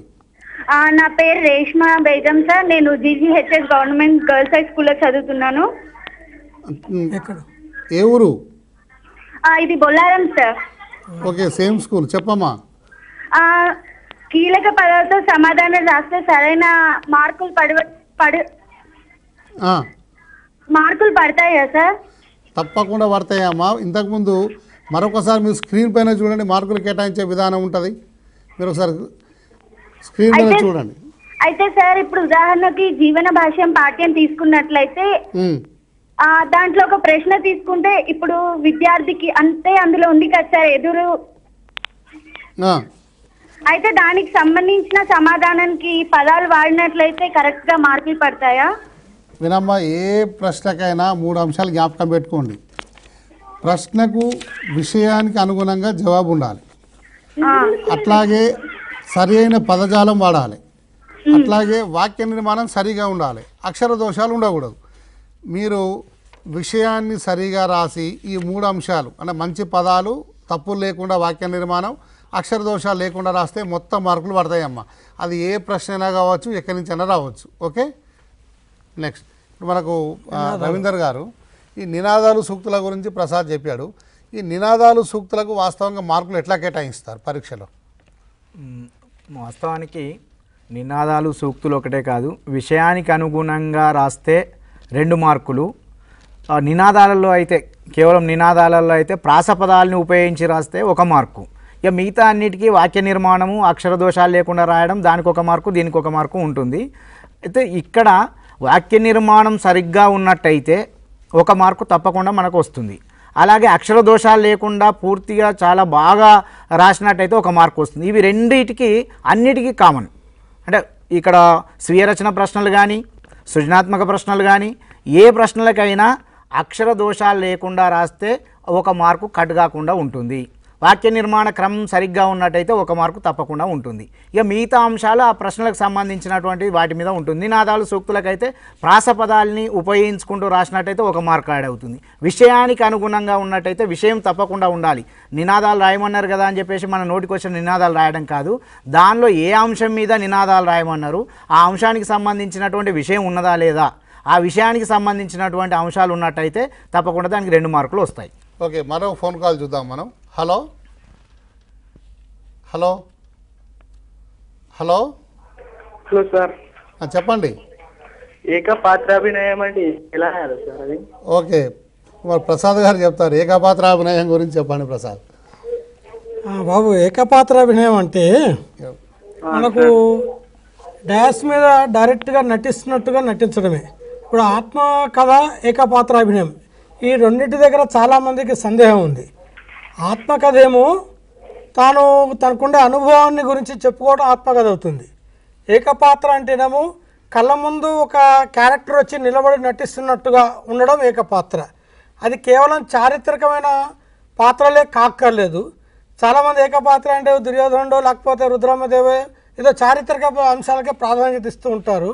నా పేరు రేష్మా బేగం సార్. నేను జీజీహెచ్ఎస్ గవర్నమెంట్ గర్ల్స్ హై స్కూల్లో చదువుతున్నాను. ఎక్కడ? ఏ ఊరు? ఇది Bollaram sir. Okay, same school. చెప్పమ్మా. కీలక పదాలతో సమాధానం రాస్తే సరైన మార్కులు మార్కులు పడతాయా సార్? తప్పకుండా పడతాయమ్మా. ఇంతకుముందు మరొకసారి మీరు స్క్రీన్ పైన చూడండి, మార్కులు కేటాయించే విధానం ఉంటుంది. మీరు ఒకసారి స్క్రీన్ పైన చూడండి. అయితే సార్ ఇప్పుడు ఉదాహరణకి జీవన భాష్యం పాఠ్యం తీసుకున్నట్లయితే దాంట్లో ఒక ప్రశ్న తీసుకుంటే ఇప్పుడు విద్యార్థికి అంతే అందులో ఉంది కదా సార్ ఎదురు, అయితే దానికి సంబంధించిన సమాధానానికి పదాలు వాడినట్లయితే కరెక్ట్ గా మార్కులు పడతాయా? వినమ్మా, ఏ ప్రశ్నకైనా 3 అంశాలు జ్ఞాపకం పెట్టుకోండి. ప్రశ్నకు విషయానికి అనుగుణంగా జవాబు ఉండాలి, అట్లాగే సరి అయిన పదజాలం వాడాలి, అట్లాగే వాక్య నిర్మాణం సరిగా ఉండాలి, అక్షర దోషాలు ఉండకూడదు. మీరు విషయాన్ని సరిగా రాసి ఈ 3 అంశాలు అంటే మంచి పదాలు, తప్పులు లేకుండా వాక్య నిర్మాణం, అక్షర దోషాలు లేకుండా రాస్తే మొత్తం మార్కులు పడతాయమ్మా. అది ఏ ప్రశ్న అయినా కావచ్చు, ఎక్కడి నుంచైనా రావచ్చు. ఓకే, నెక్స్ట్ మనకు రవీందర్ గారు ఈ నినాదాలు సూక్తుల గురించి ప్రసాద్ చెప్పాడు. ఈ నినాదాలు సూక్తులకు వాస్తవంగా మార్కులు ఎట్లా కేటాయిస్తారు పరీక్షలో? వాస్తవానికి నినాదాలు సూక్తులు ఒకటే కాదు, విషయానికి అనుగుణంగా రాస్తే 2 మార్కులు, నినాదాలలో అయితే కేవలం నినాదాలలో అయితే ప్రాసపదాలని ఉపయోగించి రాస్తే 1 మార్కు. ఇక మిగతా అన్నిటికీ వాక్య నిర్మాణము అక్షర దోషాలు లేకుండా రాయడం దానికి 1 మార్కు, దీనికి 1 మార్కు ఉంటుంది. అయితే ఇక్కడ వాక్య నిర్మాణం సరిగ్గా ఉన్నట్టయితే 1 మార్కు తప్పకుండా మనకు వస్తుంది. అలాగే అక్షర దోషాలు లేకుండా పూర్తిగా చాలా బాగా రాసినట్టయితే 1 మార్కు వస్తుంది. ఇవి రెండింటికి అన్నిటికీ కామన్. అంటే ఇక్కడ స్వీయ రచన ప్రశ్నలు కానీ సృజనాత్మక ప్రశ్నలు కానీ ఏ ప్రశ్నలకైనా అక్షర దోషాలు లేకుండా రాస్తే 1 మార్కు కట్ కాకుండా ఉంటుంది. వాక్య నిర్మాణ క్రమం సరిగ్గా ఉన్నట్టయితే 1 మార్కు తప్పకుండా ఉంటుంది. ఇక మిగతా అంశాలు ఆ ప్రశ్నలకు సంబంధించినటువంటి వాటి మీద ఉంటుంది. నినాదాలు సూక్తులకైతే ప్రాసపదాలని ఉపయోగించుకుంటూ రాసినట్టయితే 1 మార్కు యాడ్ అవుతుంది. విషయానికి అనుగుణంగా ఉన్నట్టయితే విషయం తప్పకుండా ఉండాలి. నినాదాలు రాయమన్నారు కదా అని చెప్పేసి మన నోటికి వచ్చిన నినాదాలు రాయడం కాదు, దానిలో ఏ అంశం మీద నినాదాలు రాయమన్నారు, ఆ అంశానికి సంబంధించినటువంటి విషయం ఉన్నదా లేదా, ఆ విషయానికి సంబంధించినటువంటి అంశాలు ఉన్నట్టయితే తప్పకుండా దానికి 2 మార్కులు వస్తాయి. ఓకే, మరో ఫోన్ కాల్ చూద్దాం మనం. Hello hello hello hello sir, చెప్పండి. ఏకపాత్రాభినయం అంటే ఎలా రాయాలి సార్ అది? ఓకే, మరి ప్రసాద్ గారు చెప్తారు. ఏకపాత్రాభినయం గురించి చెప్పండి ప్రసాద్. బాబు, ఏకపాత్రాభినయం అంటే మనకు డాష్ మీద డైరెక్ట్గా నటిస్తున్నట్టుగా నటించడమే. ఇప్పుడు ఆత్మ కథ ఏకపాత్రాభినయం ఈ రెండింటి దగ్గర చాలామందికి సందేహం ఉంది. ఆత్మకథ ఏమో తనకుండే అనుభవాన్ని గురించి చెప్పుకోవడం ఆత్మకథ అవుతుంది. ఏకపాత్ర అంటేనేమో కళ్ళ ముందు ఒక క్యారెక్టర్ వచ్చి నిలబడి నటిస్తున్నట్టుగా ఉండడం ఏకపాత్ర. అది కేవలం చారిత్రకమైన పాత్రలే కాక్కర్లేదు. చాలామంది ఏకపాత్ర అంటే దుర్యోధనుడో లేకపోతే రుద్రమదేవో ఏదో చారిత్రక అంశాలకే ప్రాధాన్యత ఇస్తూ ఉంటారు.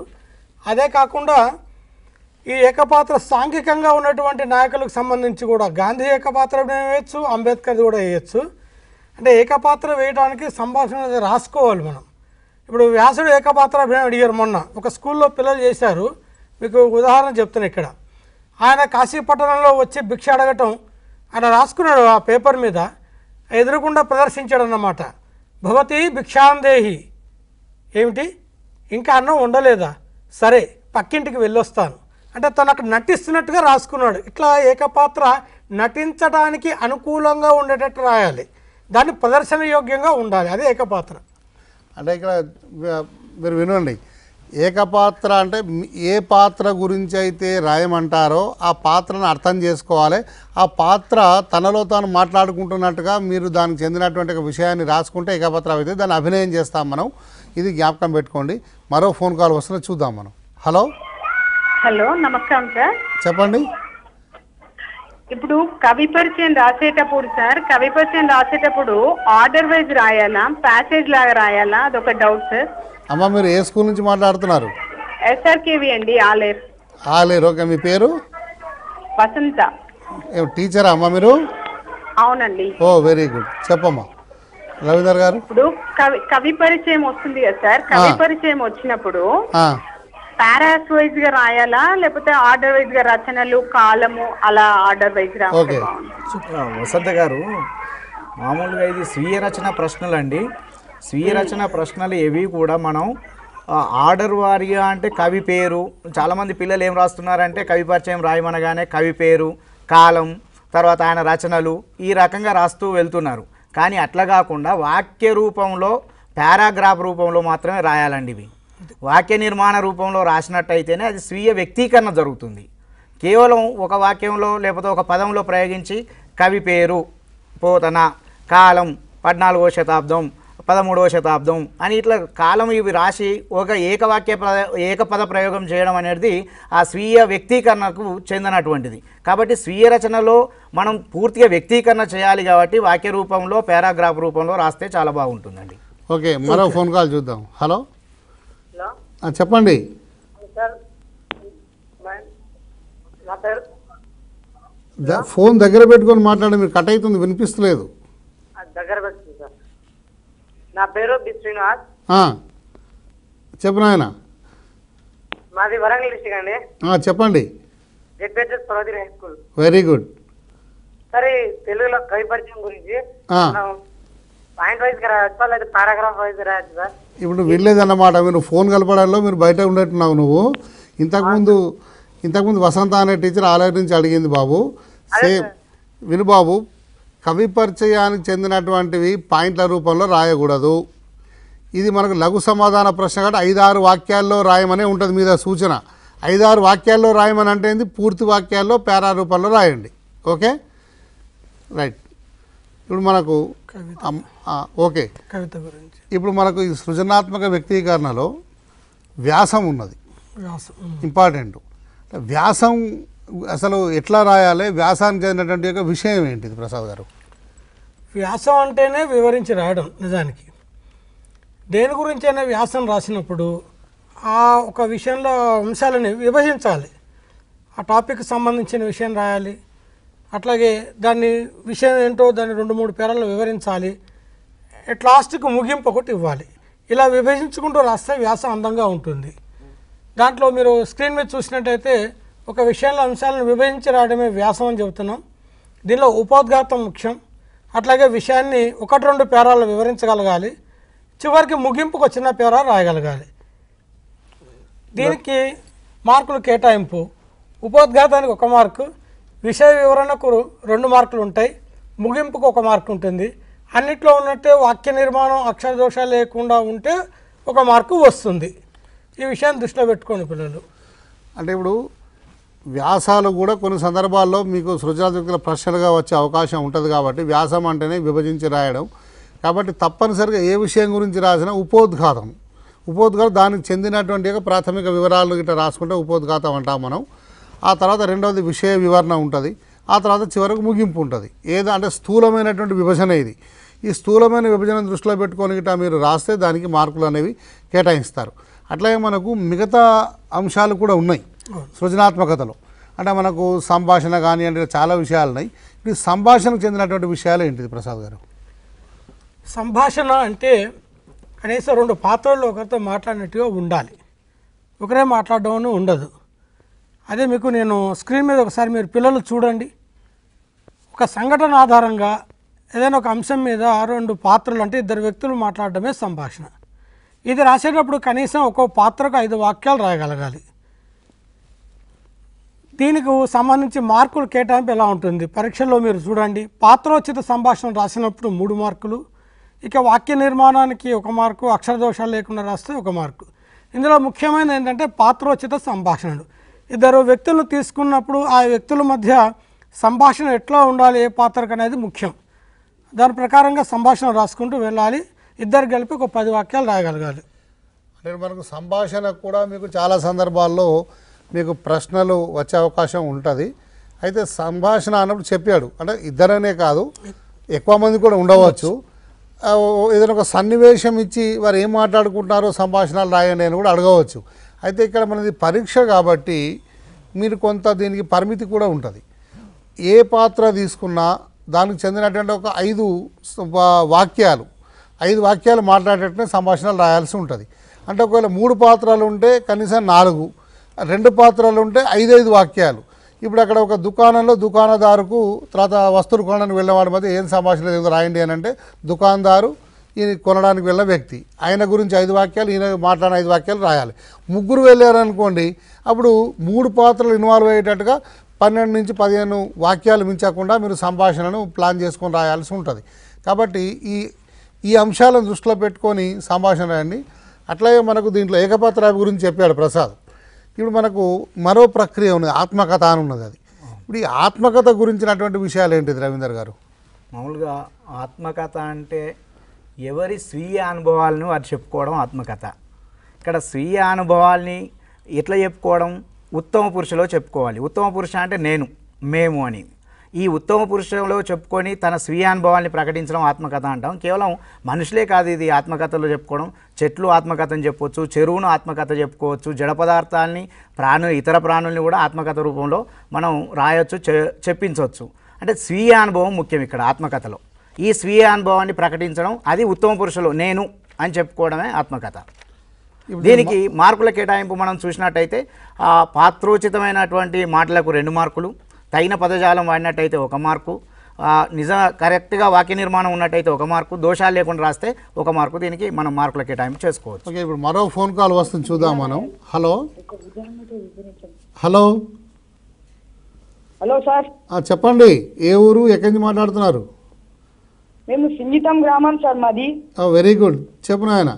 అదే కాకుండా ఈ ఏకపాత్ర సాంఘికంగా ఉన్నటువంటి నాయకులకు సంబంధించి కూడా గాంధీ ఏకపాత్ర వేయచ్చు, అంబేద్కర్ది కూడా వేయచ్చు. అంటే ఏకపాత్ర వేయడానికి సంభాషణ రాసుకోవాలి మనం. ఇప్పుడు వ్యాసుడు ఏకపాత్ర అభినయం అడిగారు మొన్న ఒక స్కూల్లో పిల్లలు చేశారు. మీకు ఉదాహరణ చెప్తున్నా. ఇక్కడ ఆయన కాశీపట్టణంలో వచ్చి భిక్ష అడగటం ఆయన రాసుకున్నాడు ఆ పేపర్ మీద, ఎదురుకుండా ప్రదర్శించాడు అన్నమాట. భవతి భిక్షాందేహి, ఏమిటి ఇంకా అన్నం ఉండలేదా, సరే పక్కింటికి వెళ్ళొస్తాను అంటే తను అక్కడ నటిస్తున్నట్టుగా రాసుకున్నాడు. ఇట్లా ఏకపాత్ర నటించడానికి అనుకూలంగా ఉండేటట్టు రాయాలి, దాన్ని ప్రదర్శన యోగ్యంగా ఉండాలి, అది ఏకపాత్ర. అంటే ఇక్కడ మీరు వినండి, ఏకపాత్ర అంటే ఏ పాత్ర గురించి అయితే రాయమంటారో ఆ పాత్రను అర్థం చేసుకోవాలి. ఆ పాత్ర తనలో తాను మాట్లాడుకుంటున్నట్టుగా మీరు దానికి చెందినటువంటి ఒక విషయాన్ని రాసుకుంటే ఏకపాత్ర అయితే దాన్ని అభినయం చేస్తాం మనం. ఇది జ్ఞాపకం పెట్టుకోండి. మరో ఫోన్ కాల్ వస్తున్నా, చూద్దాం మనం. హలో హలో, నమస్కారం సార్. చెప్పండి. ఇప్పుడు కవి పరిచయం రాసేటప్పుడు సార్, కవి పరిచయం రాసేటప్పుడు ఆర్డర్ వైజ్ రాయాలా, ప్యాసేజ్ లాగా రాయాలా, అదొక డౌట్ సార్. అమ్మ, మీరు ఏ స్కూల్ నుంచి మాట్లాడుతున్నారు? SRKV అండి, ఆలేరు. ఆలేరు. ఓకే, మీ పేరు? వసంత. టీచరా అమ్మ మీరు? అవునండి. ఓ, వెరీ గుడ్. చెప్పమ్మా రవీందర్ గారు. ఇప్పుడు కవి పరిచయం వస్తుంది కదా సార్, కవి పరిచయం వచ్చినప్పుడు పారాస్ వైజ్ గా రాయాలా లేకపోతే ఆర్డర్ వైజ్ గా రచనలు కాలము అలా ఆర్డర్ వైజ్ ఓకే. వసంత గారు, మామూలుగా ఇది స్వీయ రచన ప్రశ్నలు అండి. స్వీయ రచన ప్రశ్నలు ఏవి కూడా మనం ఆర్డర్ వారిగా అంటే కవి పేరు, చాలామంది పిల్లలు ఏం రాస్తున్నారంటే కవి పరిచయం రాయమనగానే కవి పేరు, కాలం, తర్వాత ఆయన రచనలు ఈ రకంగా రాస్తూ వెళ్తున్నారు. కానీ అట్లా కాకుండా వాక్య రూపంలో పారాగ్రాఫ్ రూపంలో మాత్రమే రాయాలండి. ఇవి వాక్య నిర్మాణ రూపంలో రాసినట్టయితేనే అది స్వీయ వ్యక్తీకరణ జరుగుతుంది. కేవలం ఒక వాక్యంలో లేకపోతే ఒక పదంలో ప్రయోగించి కవి పేరు, పోతన, కాలం 14వ శతాబ్దం, 13వ శతాబ్దం అని ఇట్లా కాలం ఇవి రాసి ఒక ఏకపద ప్రయోగం చేయడం అనేది ఆ స్వీయ వ్యక్తీకరణకు చెందినటువంటిది. కాబట్టి స్వీయ రచనలో మనం పూర్తిగా వ్యక్తీకరణ చేయాలి కాబట్టి వాక్య రూపంలో పారాగ్రాఫ్ రూపంలో రాస్తే చాలా బాగుంటుందండి. ఓకే, మరో ఫోన్ కాల్ చూద్దాం. హలో, చెప్పండి. ఫోన్ దగ్గర పెట్టుకొని మాట్లాడండి, మీరు కట్ అవుతుంది, వినిపిస్తలేదు. దగ్గర పెట్టుకుంది సార్. నా పేరు బి శ్రీనివాస్. చెప్పు నాయన. మాది వరంగల్ డిస్ట్రిక్ట్ అండి. చెప్పండి. జెడ్పిహెచ్ఎస్ పర్వతిని హై స్కూల్. Very good. సరే, తెలుగులో కవి పరిచయం గురించి పాయింట్ వైజ్ గా రాయొచ్చా లేదా పారాగ్రాఫ్ వైజ్ రాయొచ్చు సార్? ఇప్పుడు వెళ్ళేదన్నమాట, మీరు ఫోన్ కలపడంలో మీరు బయట ఉండేట్టున్నావు. నువ్వు ఇంతకుముందు వసంత అనే టీచర్ ఆలయ నుంచి అడిగింది బాబు. వినుబాబు, కవి పరిచయానికి చెందినటువంటివి పాయింట్ల రూపంలో రాయకూడదు. ఇది మనకు లఘు సమాధాన ప్రశ్న కాబట్టి 5-6 వాక్యాల్లో రాయమనే ఉంటుంది మీద సూచన. 5-6 వాక్యాల్లో రాయమని అంటే ఏంది, పూర్తి వాక్యాల్లో పారా రూపంలో రాయండి. Okay, right. ఇప్పుడు మనకు ఓకే, కవిత గురించి ఇప్పుడు మనకు ఈ సృజనాత్మక వ్యక్తీకరణలో వ్యాసం ఉన్నది, ఇంపార్టెంట్. వ్యాసం అసలు ఎట్లా రాయాలి, వ్యాసానికి చెందినటువంటి యొక్క విషయం ఏంటిది ప్రసాద్ గారు? వ్యాసం అంటేనే వివరించి రాయడం. నిజానికి దేని గురించైనా వ్యాసం రాసినప్పుడు ఆ ఒక విషయంలో అంశాలని విభజించాలి. ఆ టాపిక్కి సంబంధించిన విషయం రాయాలి, అట్లాగే దాన్ని విషయం ఏంటో దాన్ని 2-3 పేరాల్లో వివరించాలి, ఎట్ లాస్ట్కి ముగింపు ఒకటి ఇవ్వాలి. ఇలా విభజించుకుంటూ రాస్తే వ్యాసం అందంగా ఉంటుంది. దాంట్లో మీరు స్క్రీన్ మీద చూసినట్టయితే ఒక విషయంలో అంశాలను విభజించి రాయడమే వ్యాసం అని చెబుతున్నాం. దీనిలో ఉపోద్ఘాతం ముఖ్యం, అట్లాగే విషయాన్ని 1-2 పేరాల్లో వివరించగలగాలి, చివరికి ముగింపుకు ఒక చిన్న పేరా రాయగలగాలి. దీనికి మార్కులు కేటాయింపు. ఉపోద్ఘాతానికి 1 మార్కు, విషయ వివరణకు 2 మార్కులు ఉంటాయి, ముగింపుకు 1 మార్కు ఉంటుంది. అన్నిట్లో ఉన్నట్టే వాక్య నిర్మాణం అక్షర దోషాలు లేకుండా ఉంటే 1 మార్కు వస్తుంది. ఈ విషయాన్ని దృష్టిలో పెట్టుకోండి పిల్లలు. అంటే ఇప్పుడు వ్యాసాలు కూడా కొన్ని సందర్భాల్లో మీకు సృజనాత్మక ప్రశ్నలుగా వచ్చే అవకాశం ఉంటుంది కాబట్టి వ్యాసం అంటేనే విభజించి రాయడం. కాబట్టి తప్పనిసరిగా ఏ విషయం గురించి రాసినా ఉపోద్ఘాతం దానికి చెందినటువంటి ప్రాథమిక వివరాలు ఇట్లా రాసుకుంటే ఉపోద్ఘాతం అంటాం మనం. ఆ తర్వాత రెండవది విషయ వివరణ ఉంటుంది, ఆ తర్వాత చివరకు ముగింపు ఉంటుంది. అంటే స్థూలమైనటువంటి విభజన ఇది. ఈ స్థూలమైన విభజన దృష్టిలో పెట్టుకొని గిట్లా మీరు రాస్తే దానికి మార్కులు అనేవి కేటాయిస్తారు. అట్లాగే మనకు మిగతా అంశాలు కూడా ఉన్నాయి సృజనాత్మకతలో. అంటే మనకు సంభాషణ కానీ అంటే చాలా విషయాలు ఉన్నాయి. ఈ సంభాషణకు చెందినటువంటి విషయాలు ఏంటిది ప్రసాద్ గారు? సంభాషణ అంటే కనీసం 2 పాత్రల్లో ఒకరితో మాట్లాడినట్టుగా ఉండాలి, ఒకరే మాట్లాడడం ఉండదు. అదే మీకు నేను స్క్రీన్ మీద ఒకసారి మీరు పిల్లలు చూడండి. ఒక సంఘటన ఆధారంగా ఏదైనా ఒక అంశం మీద 2 పాత్రలు అంటే 2 వ్యక్తులు మాట్లాడడమే సంభాషణ. ఇది రాసేటప్పుడు కనీసం ఒక్కో పాత్రకు 5 వాక్యాలు రాయగలగాలి. దీనికి సంబంధించి మార్కులు కేటాయింపు ఎలా ఉంటుంది పరీక్షల్లో మీరు చూడండి. పాత్రోచిత సంభాషణ రాసినప్పుడు 3 మార్కులు, ఇక వాక్య నిర్మాణానికి 1 మార్కు, అక్షర దోషాలు లేకుండా రాస్తే 1 మార్కు. ఇందులో ముఖ్యమైనది ఏంటంటే పాత్రోచిత సంభాషణలు. 2 వ్యక్తులను తీసుకున్నప్పుడు ఆ వ్యక్తుల మధ్య సంభాషణ ఎట్లా ఉండాలి, ఏ పాత్రకు అనేది ముఖ్యం. దాని ప్రకారంగా సంభాషణ రాసుకుంటూ వెళ్ళాలి. 2 కలిపి ఒక 10 వాక్యాలు రాయగలగాలి. అంటే మనకు సంభాషణ కూడా మీకు చాలా సందర్భాల్లో మీకు ప్రశ్నలు వచ్చే అవకాశం ఉంటుంది. అయితే సంభాషణ అన్నప్పుడు చెప్పాడు అంటే 2 కాదు, ఎక్కువ మంది కూడా ఉండవచ్చు. ఏదైనా ఒక సన్నివేశం ఇచ్చి వారు ఏం మాట్లాడుకుంటున్నారో సంభాషణలు రాయండి అని కూడా అడగవచ్చు. అయితే ఇక్కడ మనది పరీక్ష కాబట్టి మీరు కొంత దీనికి పరిమితి కూడా ఉంటుంది. ఏ పాత్ర తీసుకున్నా దానికి చెందినటువంటి ఒక 5 వాక్యాలు మాట్లాడేటట్టునే సంభాషణలు రాయాల్సి ఉంటుంది. అంటే ఒకవేళ 3 పాత్రలు ఉంటే కనీసం 4, 2 పాత్రలు ఉంటే 5 వాక్యాలు. ఇప్పుడు అక్కడ ఒక దుకాణంలో దుకాణదారుకు తర్వాత వస్తువులు కొనడానికి వెళ్ళేవాడి మధ్య ఏం సంభాషణ ఏదో రాయండి అని అంటే దుకాణదారు ఈయన కొనడానికి వెళ్ళిన వ్యక్తి, ఆయన గురించి 5 వాక్యాలు, ఈయన మాట్లాడిన 5 వాక్యాలు రాయాలి. 3 వెళ్ళారనుకోండి, అప్పుడు 3 పాత్రలు ఇన్వాల్వ్ అయ్యేటట్టుగా 12 నుంచి 15 వాక్యాలు మించకుండా మీరు సంభాషణను ప్లాన్ చేసుకొని రాయాల్సి ఉంటుంది. కాబట్టి ఈ అంశాలను దృష్టిలో పెట్టుకొని సంభాషణ రాయండి. అట్లాగే మనకు దీంట్లో ఏకపాత్రాభి గురించి చెప్పాడు ప్రసాద్. ఇప్పుడు మనకు మరో ప్రక్రియ ఉన్నది, ఆత్మకథ అని ఉన్నది. అది ఇప్పుడు ఈ ఆత్మకథ గురించినటువంటి విషయాలు ఏంటిది రవీందర్ గారు? మామూలుగా ఆత్మకథ అంటే ఎవరి స్వీయ అనుభవాలను వారు చెప్పుకోవడం ఆత్మకథ. ఇక్కడ స్వీయ అనుభవాల్ని ఎట్లా చెప్పుకోవడం, ఉత్తమ పురుషులో చెప్పుకోవాలి. ఉత్తమ పురుష అంటే నేను, మేము అని. ఈ ఉత్తమ పురుషులో చెప్పుకొని తన స్వీయ అనుభవాల్ని ప్రకటించడం ఆత్మకథ అంటాం. కేవలం మనుషులే కాదు ఇది ఆత్మకథలో చెప్పుకోవడం. చెట్లు ఆత్మకథని చెప్పవచ్చు, చెరువును ఆత్మకథ చెప్పుకోవచ్చు, జడ పదార్థాలని ఇతర ప్రాణుల్ని కూడా ఆత్మకథ రూపంలో మనం రాయొచ్చు, చెప్పించవచ్చు. అంటే స్వీయ అనుభవం ముఖ్యం ఇక్కడ ఆత్మకథలో. ఈ స్వీయ అనుభవాన్ని ప్రకటించడం అది ఉత్తమ పురుషులు నేను అని చెప్పుకోవడమే ఆత్మకథ. దీనికి మార్కుల కేటాయింపు మనం చూసినట్టయితే పాత్రోచితమైనటువంటి మాటలకు 2 మార్కులు, తగిన పదజాలం వాడినట్టయితే 1 మార్కు, కరెక్ట్గా వాక్య నిర్మాణం ఉన్నట్టయితే 1 మార్కు, దోషాలు లేకుండా రాస్తే 1 మార్కు. దీనికి మనం మార్కుల కేటాయింపు చేసుకోవచ్చు. ఓకే, ఇప్పుడు మరో ఫోన్ కాల్ వస్తుంది చూద్దాం మనం. Hello hello hello sir. చెప్పండి, ఏ ఊరు, ఎక్కడి నుంచి మాట్లాడుతున్నారు? మేము సింగితం గ్రామం సార్ మాది. వెరీ గుడ్, చెప్పు నాయన.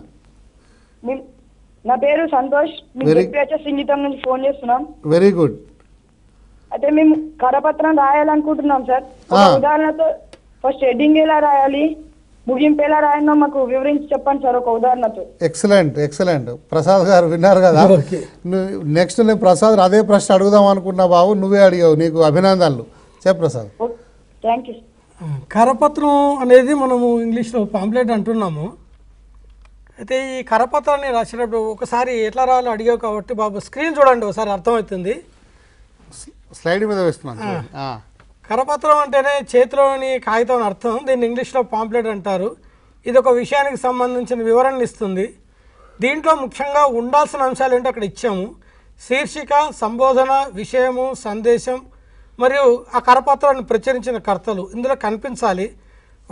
నా పేరు సంతోష్, సింగితం నుంచి ఫోన్ చేస్తున్నాం. Very good. అయితే మేము కరపత్రం రాయాలనుకుంటున్నాం సార్. ఉదాహరణతో ఫస్ట్ హెడ్డింగ్ ఎలా రాయాలి, ముగింపు ఎలా రాయాలో మాకు వివరించి చెప్పండి సార్ ఒక ఉదాహరణతో. Excellent excellent. ప్రసాద్ గారు విన్నారు కదా. నెక్స్ట్ నేను ప్రసాద్ అదే ప్రశ్న అడుగుదాం అనుకున్నా బాబు, నువ్వే అడిగావు, నీకు అభినందనలు. చెప్పు ప్రసాద్. Thank you. కరపత్రం అనేది మనము ఇంగ్లీష్లో పాంప్లెట్ అంటున్నాము. అయితే ఈ కరపత్రాన్ని రాసేటప్పుడు ఒకసారి ఎట్లా రాయాలో అడిగావు కాబట్టి బాబు స్క్రీన్ చూడండి, ఒకసారి అర్థమవుతుంది. స్లైడ్ మీద వేస్తున్నాను. కరపత్రం అంటేనే చేతిలోని కాగితం అని అర్థం. దీన్ని ఇంగ్లీష్లో పాంప్లెట్ అంటారు. ఇది ఒక విషయానికి సంబంధించిన వివరణలు ఇస్తుంది. దీంట్లో ముఖ్యంగా ఉండాల్సిన అంశాలు ఏంటో అక్కడ ఇచ్చాము. శీర్షిక, సంబోధన, విషయము, సందేశం మరియు ఆ కరపత్రాన్ని ప్రచురించిన కర్తలు ఇందులో కనిపించాలి.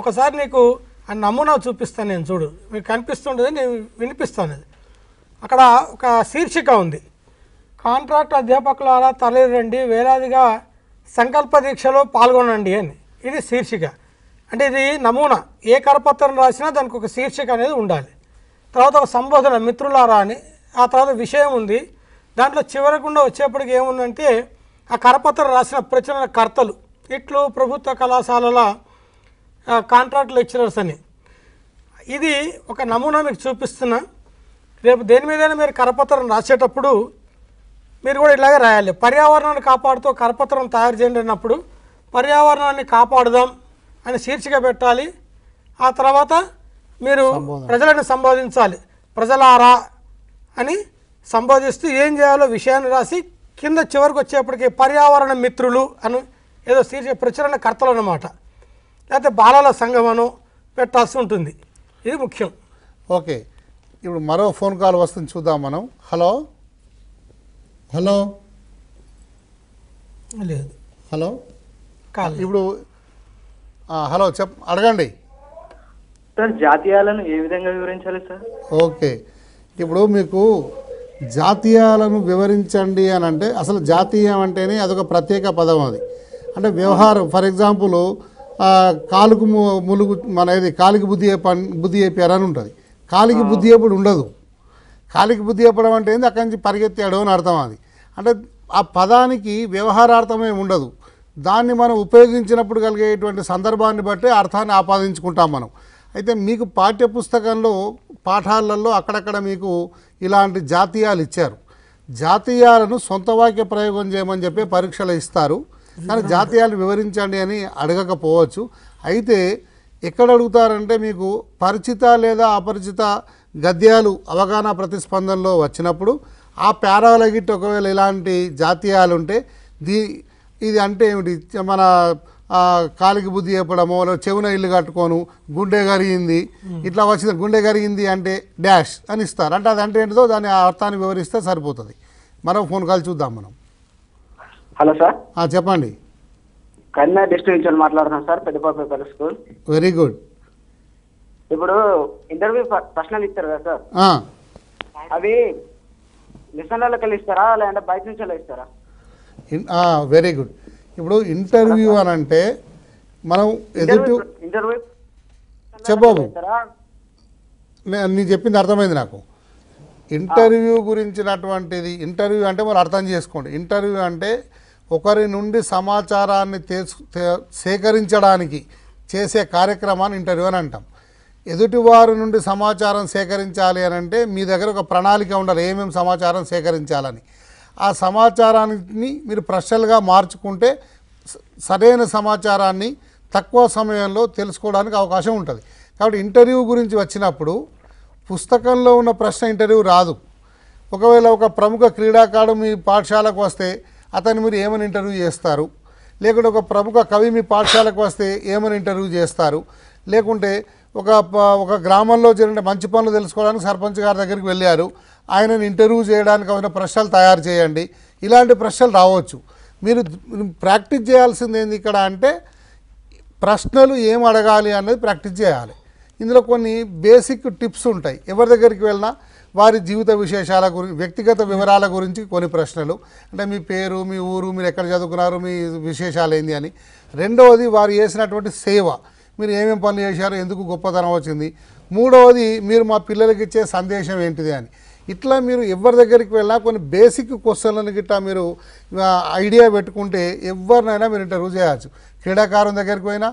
ఒకసారి నీకు ఆ నమూనా చూపిస్తాను నేను, చూడు. మీకు కనిపిస్తుంటుంది, నేను వినిపిస్తాను. అది అక్కడ ఒక శీర్షిక ఉంది. కాంట్రాక్ట్ అధ్యాపకులారా తరలిరండి, వేలాదిగా సంకల్ప దీక్షలో పాల్గొనండి అని. ఇది శీర్షిక. అంటే ఇది నమూనా. ఏ కరపత్రం రాసినా దానికి ఒక శీర్షిక అనేది ఉండాలి. తర్వాత ఒక సంబోధన, మిత్రులారా అని. ఆ తర్వాత విషయం ఉంది. దాంట్లో చివరకుండా వచ్చేప్పటికి ఏముందంటే ఆ కరపత్రం రాసిన ప్రచురణ కర్తలు, ఇట్లు ప్రభుత్వ కళాశాలల కాంట్రాక్ట్ లెక్చరర్స్ అని. ఇది ఒక నమూనా మీకు చూపిస్తున్నా. రేపు దేని మీదైనా మీరు కరపత్రం రాసేటప్పుడు మీరు కూడా ఇలాగే రాయాలి. పర్యావరణాన్ని కాపాడుతూ కరపత్రం తయారు చేయండి అన్నప్పుడు పర్యావరణాన్ని కాపాడుదాం అని శీర్షిక పెట్టాలి. ఆ తర్వాత మీరు ప్రజలను సంబోధించాలి. ప్రజలారా అని సంబోధిస్తూ ఏం చేయాలో విషయాన్ని రాసి కింద చివరికి వచ్చేప్పటికి పర్యావరణ మిత్రులు అని ఏదో శీర్షిక ప్రచురణ కర్తలు అన్నమాట. లేకపోతే బాలల సంఘమను పెట్టాల్సి ఉంటుంది. ఇది ముఖ్యం. ఓకే, ఇప్పుడు మరో ఫోన్ కాల్ వస్తుంది, చూద్దాం మనం. హలో హలో లేదు, హలో కాల్ ఇప్పుడు హలో అడగండి సార్. జాతీయాలను ఏ విధంగా వివరించాలి సార్? ఓకే, ఇప్పుడు మీకు జాతీయాలను వివరించండి అని అంటే అసలు జాతీయం అంటేనే అదొక ప్రత్యేక పదం. అది అంటే వ్యవహారం. ఫర్ ఎగ్జాంపుల్ కాలుకు ములుగు మనది కాలికి బుద్ధి చెప్పారు అని ఉంటుంది. కాలికి బుద్ధి ఎప్పుడు ఉండదు. కాలికి బుద్ధి చెప్పడం అంటే ఏంది, అక్కడి నుంచి పరిగెత్తాడు అని అర్థం. అది అంటే ఆ పదానికి వ్యవహారార్థమే ఉండదు. దాన్ని మనం ఉపయోగించినప్పుడు కలిగేటువంటి సందర్భాన్ని బట్టి అర్థాన్ని ఆపాదించుకుంటాం మనం. అయితే మీకు పాఠ్యపుస్తకంలో పాఠాలలో అక్కడక్కడ మీకు ఇలాంటి జాతీయాలు ఇచ్చారు. జాతీయాలను సొంత వాక్య ప్రయోగం చేయమని చెప్పి పరీక్షలు ఇస్తారు. కానీ జాతీయాలు వివరించండి అని అడగకపోవచ్చు. అయితే ఎక్కడ అడుగుతారంటే మీకు పరిచిత లేదా అపరిచిత గద్యాలు అవగాహన ప్రతిస్పందనలో వచ్చినప్పుడు ఆ పారాలగిట్ ఒకవేళ ఇలాంటి జాతీయాలు ఉంటే ఇది అంటే ఏమిటి, మన కాలికి బుద్ధి చెప్పడమో చెవున ఇల్లు కట్టుకోను, గుండె గరిగింది, ఇట్లా వచ్చిన గుండె గరిగింది అంటే డాష్ అని ఇస్తారు. అంటే అది అంటే ఏంటిదో దాని అర్థాన్ని వివరిస్తే సరిపోతుంది. మరో ఫోన్ కాల్ చూద్దాం మనం. Hello sir. చెప్పండి. కరీంనగర్ డిస్ట్రిక్ట్ నుంచి మాట్లాడుతున్నాం సార్, పెద్దపాప స్కూల్. Very good. ఇప్పుడు ఇంటర్వ్యూ ప్రశ్నలు ఇస్తారు కదా సార్, అవి లిసనర్లకు వెళ్ళి ఇస్తారా లేదంటే బయట నుంచి ఇస్తారా? Very good. ఇప్పుడు ఇంటర్వ్యూ అని అంటే మనం ఎదుటి ఇంటర్వ్యూ చెప్పబాబు, నేను చెప్పింది అర్థమైంది నాకు. ఇంటర్వ్యూ గురించినటువంటిది, ఇంటర్వ్యూ అంటే మరి అర్థం చేసుకోండి. ఇంటర్వ్యూ అంటే ఒకరి నుండి సమాచారాన్ని సేకరించడానికి చేసే కార్యక్రమాన్ని ఇంటర్వ్యూ అని అంటాం. ఎదుటివారి నుండి సమాచారం సేకరించాలి అని అంటే మీ దగ్గర ఒక ప్రణాళిక ఉండాలి, ఏమేమి సమాచారం సేకరించాలని. ఆ సమాచారాన్ని మీరు ప్రశ్నలుగా మార్చుకుంటే సరైన సమాచారాన్ని తక్కువ సమయంలో తెలుసుకోవడానికి అవకాశం ఉంటుంది. కాబట్టి ఇంటర్వ్యూ గురించి వచ్చినప్పుడు పుస్తకంలో ఉన్న ప్రశ్న ఇంటర్వ్యూ రాదు. ఒకవేళ ఒక ప్రముఖ క్రీడాకారుడు మీ పాఠశాలకు వస్తే అతన్ని మీరు ఏమని ఇంటర్వ్యూ చేస్తారు, లేకుంటే ఒక ప్రముఖ కవి మీ పాఠశాలకు వస్తే ఏమని ఇంటర్వ్యూ చేస్తారు, లేకుంటే ఒక గ్రామంలో జరిగిన మంచి పనులు తెలుసుకోవడానికి సర్పంచ్ గారి దగ్గరికి వెళ్ళారు, ఆయనను ఇంటర్వ్యూ చేయడానికి అవున ప్రశ్నలు తయారు చేయండి. ఇలాంటి ప్రశ్నలు రావచ్చు. మీరు ప్రాక్టీస్ చేయాల్సింది ఏంది ఇక్కడ అంటే ప్రశ్నలు ఏం అడగాలి అనేది ప్రాక్టీస్ చేయాలి. ఇందులో కొన్ని బేసిక్ టిప్స్ ఉంటాయి. ఎవరి దగ్గరికి వెళ్ళినా వారి జీవిత విశేషాల గురించి, వ్యక్తిగత వివరాల గురించి కొన్ని ప్రశ్నలు, అంటే మీ పేరు, మీ ఊరు, మీరు ఎక్కడ చదువుకున్నారు, మీ విశేషాలు ఏంది అని. రెండవది వారు చేసినటువంటి సేవ, మీరు ఏమేమి పనులు చేశారు, ఎందుకు గొప్పతనం వచ్చింది. మూడవది మీరు మా పిల్లలకి ఇచ్చే సందేశం ఏంటిది అని. ఇట్లా మీరు ఎవరి దగ్గరికి వెళ్ళినా కొన్ని బేసిక్ క్వశ్చన్లను గిట్లా మీరు ఐడియా పెట్టుకుంటే ఎవరినైనా మీరు ఇంటర్వ్యూ చేయవచ్చు. క్రీడాకారుల దగ్గరికి పోయినా,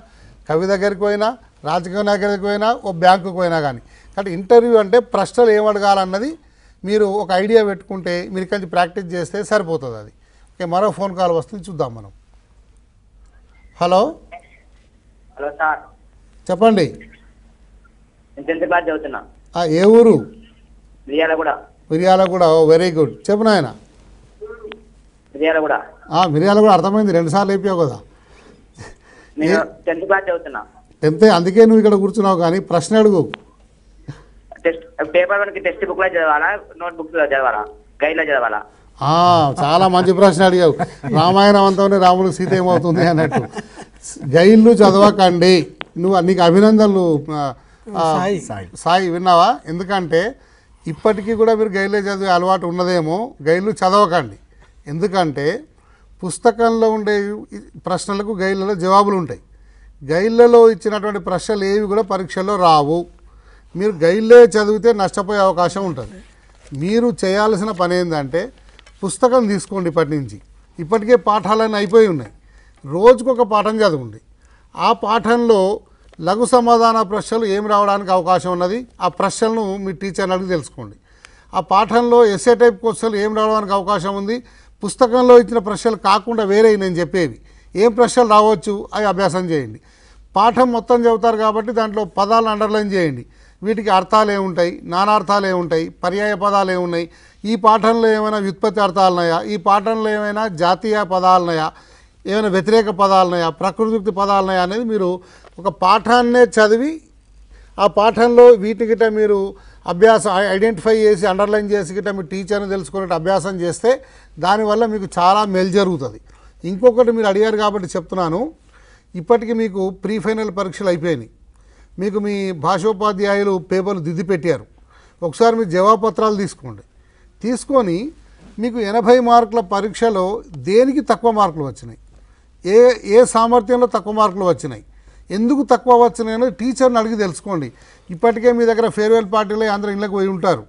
కవి దగ్గరికి పోయినా, రాజకీయ నాయకుడికి పోయినా, ఓ బ్యాంకుకి పోయినా కానీ. కాబట్టి ఇంటర్వ్యూ అంటే ప్రశ్నలు ఏం అడగాలన్నది మీరు ఒక ఐడియా పెట్టుకుంటే మీరు కొంచెం ప్రాక్టీస్ చేస్తే సరిపోతుంది అది. ఓకే, మరో ఫోన్ కాల్ వస్తుంది, చూద్దాం మనం. హలో హలో సార్, చెప్పండి. నేను 10th క్లాస్ చదువుతున్నా. ఏ ఊరు? మిర్యాలగూడ. Very good. చెప్పు నాయన. మిర్యాలగూడ. మిర్యాలగూడ అర్థమైంది, 2 సార్లు అయిపోయావు కదా. నేను 10th క్లాస్ చదువుతున్నా. 10th, అందుకే నువ్వు ఇక్కడ కూర్చున్నావు. కానీ ప్రశ్న అడుగు. పేపర్ 1కి టెక్స్ట్ బుక్ లో చదవాలా, నోట్ బుక్స్ లో చదవాలా, గైడ్ లో చదవాలా? చాలా మంచి ప్రశ్న అడిగావు. రామాయణం అంతనే రాముడు సీత ఏమవుతుంది అన్నట్టు. గైడ్లు చదవకండి. నీకు అభినందనలు సాయి, విన్నావా? ఎందుకంటే ఇప్పటికీ కూడా మీరు గైడ్లే చదివే అలవాటు ఉన్నదేమో. గైడ్లు చదవకండి. ఎందుకంటే పుస్తకంలో ఉండే ప్రశ్నలకు గైడ్లలో జవాబులు ఉంటాయి. గైడ్లలో ఇచ్చినటువంటి ప్రశ్నలు ఏవి కూడా పరీక్షల్లో రావు. మీరు గైడ్లే చదివితే నష్టపోయే అవకాశం ఉంటుంది. మీరు చేయాల్సిన పని ఏంటంటే పుస్తకం తీసుకోండి. ఇప్పటి నుంచి ఇప్పటికే పాఠాలన్నీ అయిపోయి ఉన్నాయి. రోజుకొక పాఠం చదవండి. ఆ పాఠంలో లఘు సమాధాన ప్రశ్నలు ఏం రావడానికి అవకాశం ఉన్నది, ఆ ప్రశ్నలను మీ టీచర్ని అడిగి తెలుసుకోండి. ఆ పాఠంలో ఎస్ఏ టైప్ క్వశ్చన్లు ఏం రావడానికి అవకాశం ఉంది, పుస్తకంలో ఇచ్చిన ప్రశ్నలు కాకుండా వేరే నేను చెప్పేవి ఏం ప్రశ్నలు రావచ్చు అవి అభ్యాసం చేయండి. పాఠం మొత్తం చదువుతారు కాబట్టి దాంట్లో పదాలను అండర్లైన్ చేయండి. వీటికి అర్థాలు ఏముంటాయి, నానార్థాలు ఏముంటాయి, పర్యాయ పదాలు ఏమున్నాయి, ఈ పాఠంలో ఏమైనా వ్యుత్పత్తి అర్థాలు ఉన్నాయా, ఈ పాఠంలో ఏమైనా జాతీయ పదాలు ఉన్నాయా, ఏమైనా వ్యతిరేక పదాలు ఉన్నాయా, ప్రకృతి పదాలు ఉన్నాయా అనేది మీరు ఒక పాఠాన్నే చదివి ఆ పాఠంలో వీటి గిట్ట మీరు అభ్యాసం ఐడెంటిఫై చేసి అండర్లైన్ చేసి గిట్ట మీ టీచర్ని తెలుసుకునే అభ్యాసం చేస్తే దానివల్ల మీకు చాలా మేలు జరుగుతుంది. ఇంకొకటి మీరు అడిగారు కాబట్టి చెప్తున్నాను. ఇప్పటికీ మీకు ప్రీ ఫైనల్ పరీక్షలు అయిపోయినాయి. మీకు మీ భాషోపాధ్యాయులు పేపర్లు దిద్ది పెట్టారు. ఒకసారి మీ జవాబుపత్రాలు తీసుకొని మీకు 80 మార్కుల పరీక్షలో దేనికి తక్కువ మార్కులు వచ్చినాయి, ఏ సామర్థ్యంలో తక్కువ మార్కులు వచ్చినాయి, ఎందుకు తక్కువ వచ్చినాయని టీచర్ని అడిగి తెలుసుకోండి. ఇప్పటికే మీ దగ్గర ఫేర్వెల్ పార్టీలో అందరూ ఇళ్ళకి పోయి ఉంటారు,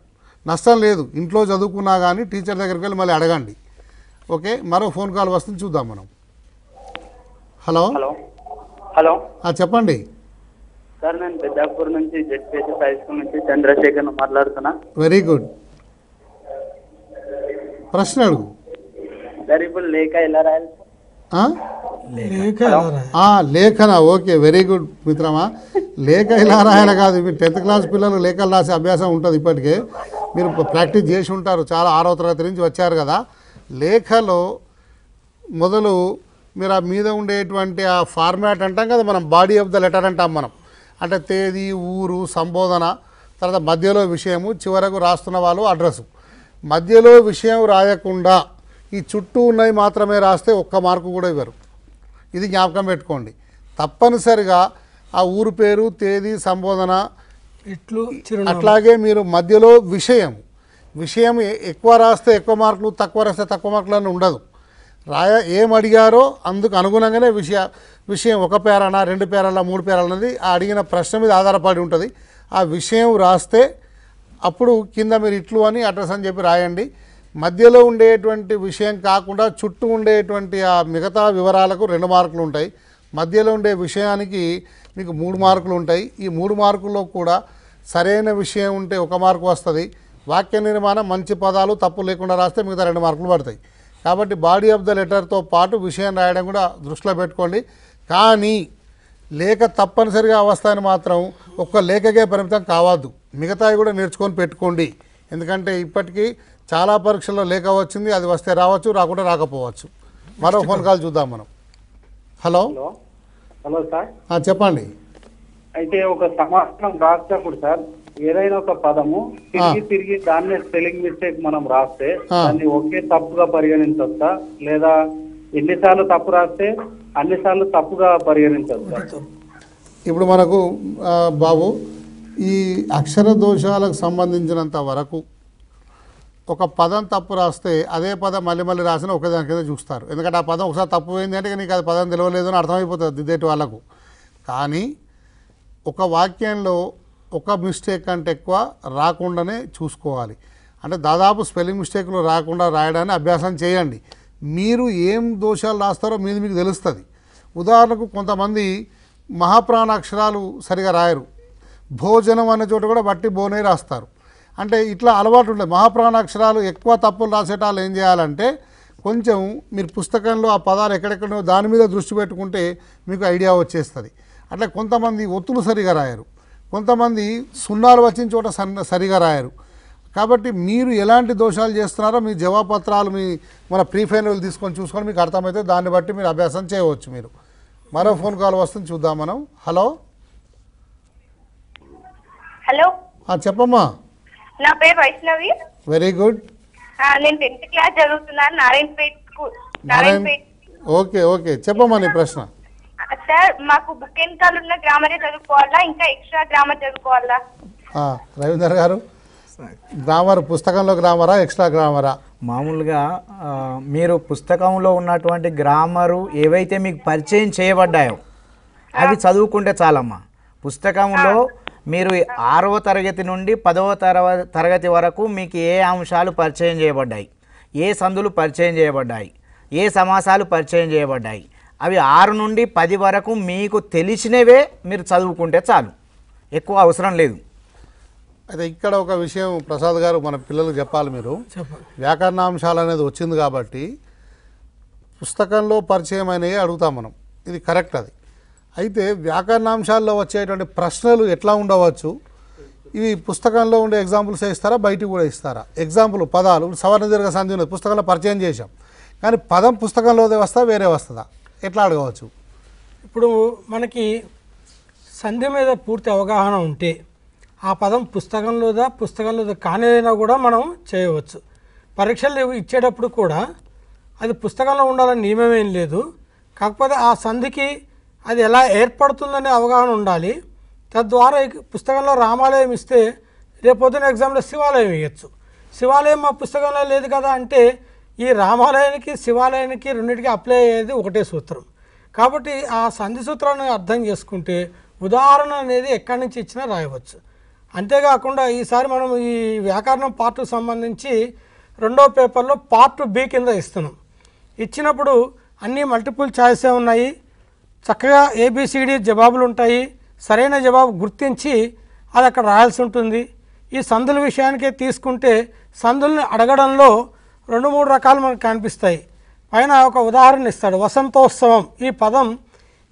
నష్టం లేదు. ఇంట్లో చదువుకున్నా కానీ టీచర్ దగ్గరికి వెళ్ళి మళ్ళీ అడగండి. ఓకే, మరో ఫోన్ కాల్ వస్తుంది, చూద్దాం మనం. హలో హలో చెప్పండి సార్, నేను పెద్దాపూర్ నుంచి జెడ్పీఎస్ హై స్కూల్ నుంచి చంద్రశేఖర్ మాట్లాడుతున్నా. Very good. ప్రశ్న అడుగు. సార్, ఇప్పుడు లేఖ ఎలా రాయాలి? లేఖన. ఓకే, వెరీ గుడ్ మిత్రమా. లేఖ ఇలా రాయాలి కాదు, మీరు 10th క్లాస్ పిల్లలు లేఖలు రాసే అభ్యాసం ఉంటుంది. ఇప్పటికే మీరు ప్రాక్టీస్ చేసి ఉంటారు, చాలా 6వ తరగతి నుంచి వచ్చారు కదా. లేఖలో మొదలు మీరు ఆ మీద ఉండేటువంటి ఆ ఫార్మాట్ అంటాం కదా, మనం బాడీ ఆఫ్ ద లెటర్ అంటాం మనం. అంటే తేదీ, ఊరు, సంబోధన, తర్వాత మధ్యలో విషయము, చివరకు రాస్తున్న వాళ్ళు అడ్రస్సు. మధ్యలో విషయం రాయకుండా ఈ చుట్టూ ఉన్నవి మాత్రమే రాస్తే 1 మార్కు కూడా ఇవ్వరు. ఇది జ్ఞాపకం పెట్టుకోండి. తప్పనిసరిగా ఆ ఊరు పేరు, తేదీ, సంబోధన, అట్లాగే మీరు మధ్యలో విషయం ఎక్కువ రాస్తే ఎక్కువ మార్కులు, తక్కువ రాస్తే తక్కువ మార్కులు అని ఉండదు. ఏం అడిగారో అందుకు అనుగుణంగానే విషయం 1 పేరానా, 2 పేరాలా, 3 పేరాలు అనేది ఆ అడిగిన ప్రశ్న మీద ఆధారపడి ఉంటుంది. ఆ విషయం రాస్తే అప్పుడు కింద మీరు ఇట్లు అని అడ్రస్ అని చెప్పి రాయండి. మధ్యలో ఉండేటువంటి విషయం కాకుండా చుట్టూ ఉండేటువంటి ఆ మిగతా వివరాలకు 2 మార్కులు ఉంటాయి. మధ్యలో ఉండే విషయానికి మీకు 3 మార్కులు ఉంటాయి. ఈ 3 మార్కుల్లో కూడా సరైన విషయం ఉంటే 1 మార్కు వస్తుంది. వాక్య నిర్మాణం మంచి పదాలు తప్పు లేకుండా రాస్తే మిగతా 2 మార్కులు పడతాయి. కాబట్టి బాడీ ఆఫ్ ద లెటర్తో పాటు విషయం రాయడం కూడా దృష్టిలో పెట్టుకోండి. కానీ లేఖ తప్పనిసరిగా అవస్థని మాత్రం ఒక్క లేఖకే పరిమితం కావద్దు, మిగతావి కూడా నేర్చుకొని పెట్టుకోండి. ఎందుకంటే ఇప్పటికీ చాలా పరీక్షల్లో లేఖ వచ్చింది, అది వస్తే రావచ్చు, రాకుండా రాకపోవచ్చు. మరో ఫోన్ కాల్ చూద్దాం మనం. హలో సార్, చెప్పండి. అయితే ఒక సమాధానం రాసేటప్పుడు సార్ ఏదైనా ఒక పదము తిరిగి దాన్నే స్పెల్లింగ్ మిస్టేక్ మనం రాస్తే దాన్ని ఒకే తప్పుగా పరిగణించవచ్చా, లేదా ఎన్నిసార్లు తప్పు రాస్తే అన్నిసార్లు తప్పుగా పరిగణించవచ్చా? ఇప్పుడు మనకు బాబు ఈ అక్షర దోషాలకు సంబంధించినంత వరకు ఒక పదం తప్పు రాస్తే అదే పదం మళ్ళీ రాసిన ఒకదాని కింద చూస్తారు. ఎందుకంటే ఆ పదం ఒకసారి తప్పు పోయింది అంటే నీకు అది పదం తెలియలేదు అని అర్థమైపోతుంది దిద్దేటి వాళ్ళకు. కానీ ఒక వాక్యంలో ఒక మిస్టేక్ కంటే ఎక్కువ రాకుండానే చూసుకోవాలి. అంటే దాదాపు స్పెల్లింగ్ మిస్టేక్లు రాకుండా రాయడాన్ని అభ్యాసం చేయండి. మీరు ఏం దోషాలు రాస్తారో మీకు తెలుస్తుంది. ఉదాహరణకు కొంతమంది మహాప్రాణాక్షరాలు సరిగా రాయరు. భోజనం అనే చోట కూడా బట్టి బోనే రాస్తారు. అంటే ఇట్లా అలవాటు ఉంటుంది. మహాప్రాణాక్షరాలు ఎక్కువ తప్పులు రాసేటాలు ఏం చేయాలంటే కొంచెం మీరు పుస్తకంలో ఆ పదాలు ఎక్కడెక్కడో దాని మీద దృష్టి పెట్టుకుంటే మీకు ఐడియా వచ్చేస్తుంది. అట్లా కొంతమంది ఒత్తులు సరిగా రాయరు, కొంతమంది సున్నాలు వచ్చిన చోట సరిగా రాయరు. కాబట్టి మీరు ఎలాంటి దోషాలు చేస్తున్నారో మీ జవాబపత్రాలు మన ప్రీ ఫైనల్ తీసుకొని చూసుకొని మీకు అర్థమైతే దాన్ని బట్టి మీరు అభ్యాసం చేయవచ్చు. మీరు మరో ఫోన్ కాల్ వస్తుంది, చూద్దాం మనం. హలో హలో, చెప్పమ్మా. నా పేరు వైష్ణవి. Very good. నేను 10th క్లాస్ చదువుతున్నాను, నారాయణపేట్ స్కూల్. ఓకే ఓకే, చెప్పమ్మా నీ ప్రశ్న. సార్, మాకు బుక్ వెనకాల ఉన్న గ్రామరే చదువుకోవాలా, ఇంకా ఎక్స్ట్రా గ్రామర్ చదువుకోవాలా? రవీందర్ గారు, గ్రామర్ పుస్తకంలో గ్రామరా ఎక్స్ట్రా గ్రామరా? మామూలుగా మీరు పుస్తకంలో ఉన్నటువంటి గ్రామరు ఏవైతే మీకు పరిచయం చేయబడ్డాయో అవి చదువుకుంటే చాలమ్మా. పుస్తకంలో మీరు 6వ తరగతి నుండి 10వ తరగతి వరకు మీకు ఏ అంశాలు పరిచయం చేయబడ్డాయి, ఏ సందులు పరిచయం చేయబడ్డాయి, ఏ సమాసాలు పరిచయం చేయబడ్డాయి, అవి 6 నుండి 10 వరకు మీకు తెలిసినవే మీరు చదువుకుంటే చాలు, ఎక్కువ అవసరం లేదు. అయితే ఇక్కడ ఒక విషయం ప్రసాద్ గారు మన పిల్లలకు చెప్పాలి. మీరు వ్యాకరణాంశాలు అనేది వచ్చింది కాబట్టి పుస్తకంలో పరిచయం అయినవి అడుగుతాం మనం, ఇది కరెక్ట్. అది అయితే వ్యాకరణాంశాల్లో వచ్చేటువంటి ప్రశ్నలు ఎట్లా ఉండవచ్చు, ఇవి పుస్తకంలో ఉండే ఎగ్జాంపుల్స్ ఇస్తారా, బయటికి కూడా ఇస్తారా? ఎగ్జాంపుల్ పదాలు సవర్ణ దీర్ఘ సంధి ఉన్నది పుస్తకంలో పరిచయం చేశాం, కానీ పదం పుస్తకంలోదే వస్తా వేరే వస్తుందా, ఎట్లా అడగవచ్చు? ఇప్పుడు మనకి సంధి మీద పూర్తి అవగాహన ఉంటే ఆ పదం పుస్తకంలోదా కానిదైనా కూడా మనం చేయవచ్చు. పరీక్షలు ఇచ్చేటప్పుడు కూడా అది పుస్తకంలో ఉండాలని నియమమేం లేదు. కాకపోతే ఆ సంధికి అది ఎలా ఏర్పడుతుందనే అవగాహన ఉండాలి. తద్వారా పుస్తకంలో రామాలయం ఇస్తే రేపొద్దున ఎగ్జామ్లో శివాలయం ఇవ్వచ్చు. శివాలయం మా పుస్తకంలో లేదు కదా అంటే ఈ రామాలయానికి శివాలయానికి రెండింటికి అప్లై అయ్యేది ఒకటే సూత్రం. కాబట్టి ఆ సంధి సూత్రాన్ని అర్థం చేసుకుంటే ఉదాహరణ అనేది ఎక్కడి నుంచి ఇచ్చినా రాయవచ్చు. అంతేకాకుండా ఈసారి మనం ఈ వ్యాకరణం పార్ట్కు సంబంధించి 2వ పేపర్లో పార్ట్ బి కింద ఇస్తున్నాం. ఇచ్చినప్పుడు అన్నీ మల్టిపుల్ చాయిసే ఉన్నాయి, చక్కగా ABCD జవాబులు ఉంటాయి. సరైన జవాబు గుర్తించి అది అక్కడ రాయాల్సి ఉంటుంది. ఈ సందుల విషయానికే తీసుకుంటే సందుల్ని అడగడంలో 2-3 రకాలు మనకు కనిపిస్తాయి. పైన ఒక ఉదాహరణ ఇస్తాడు, వసంతోత్సవం. ఈ పదం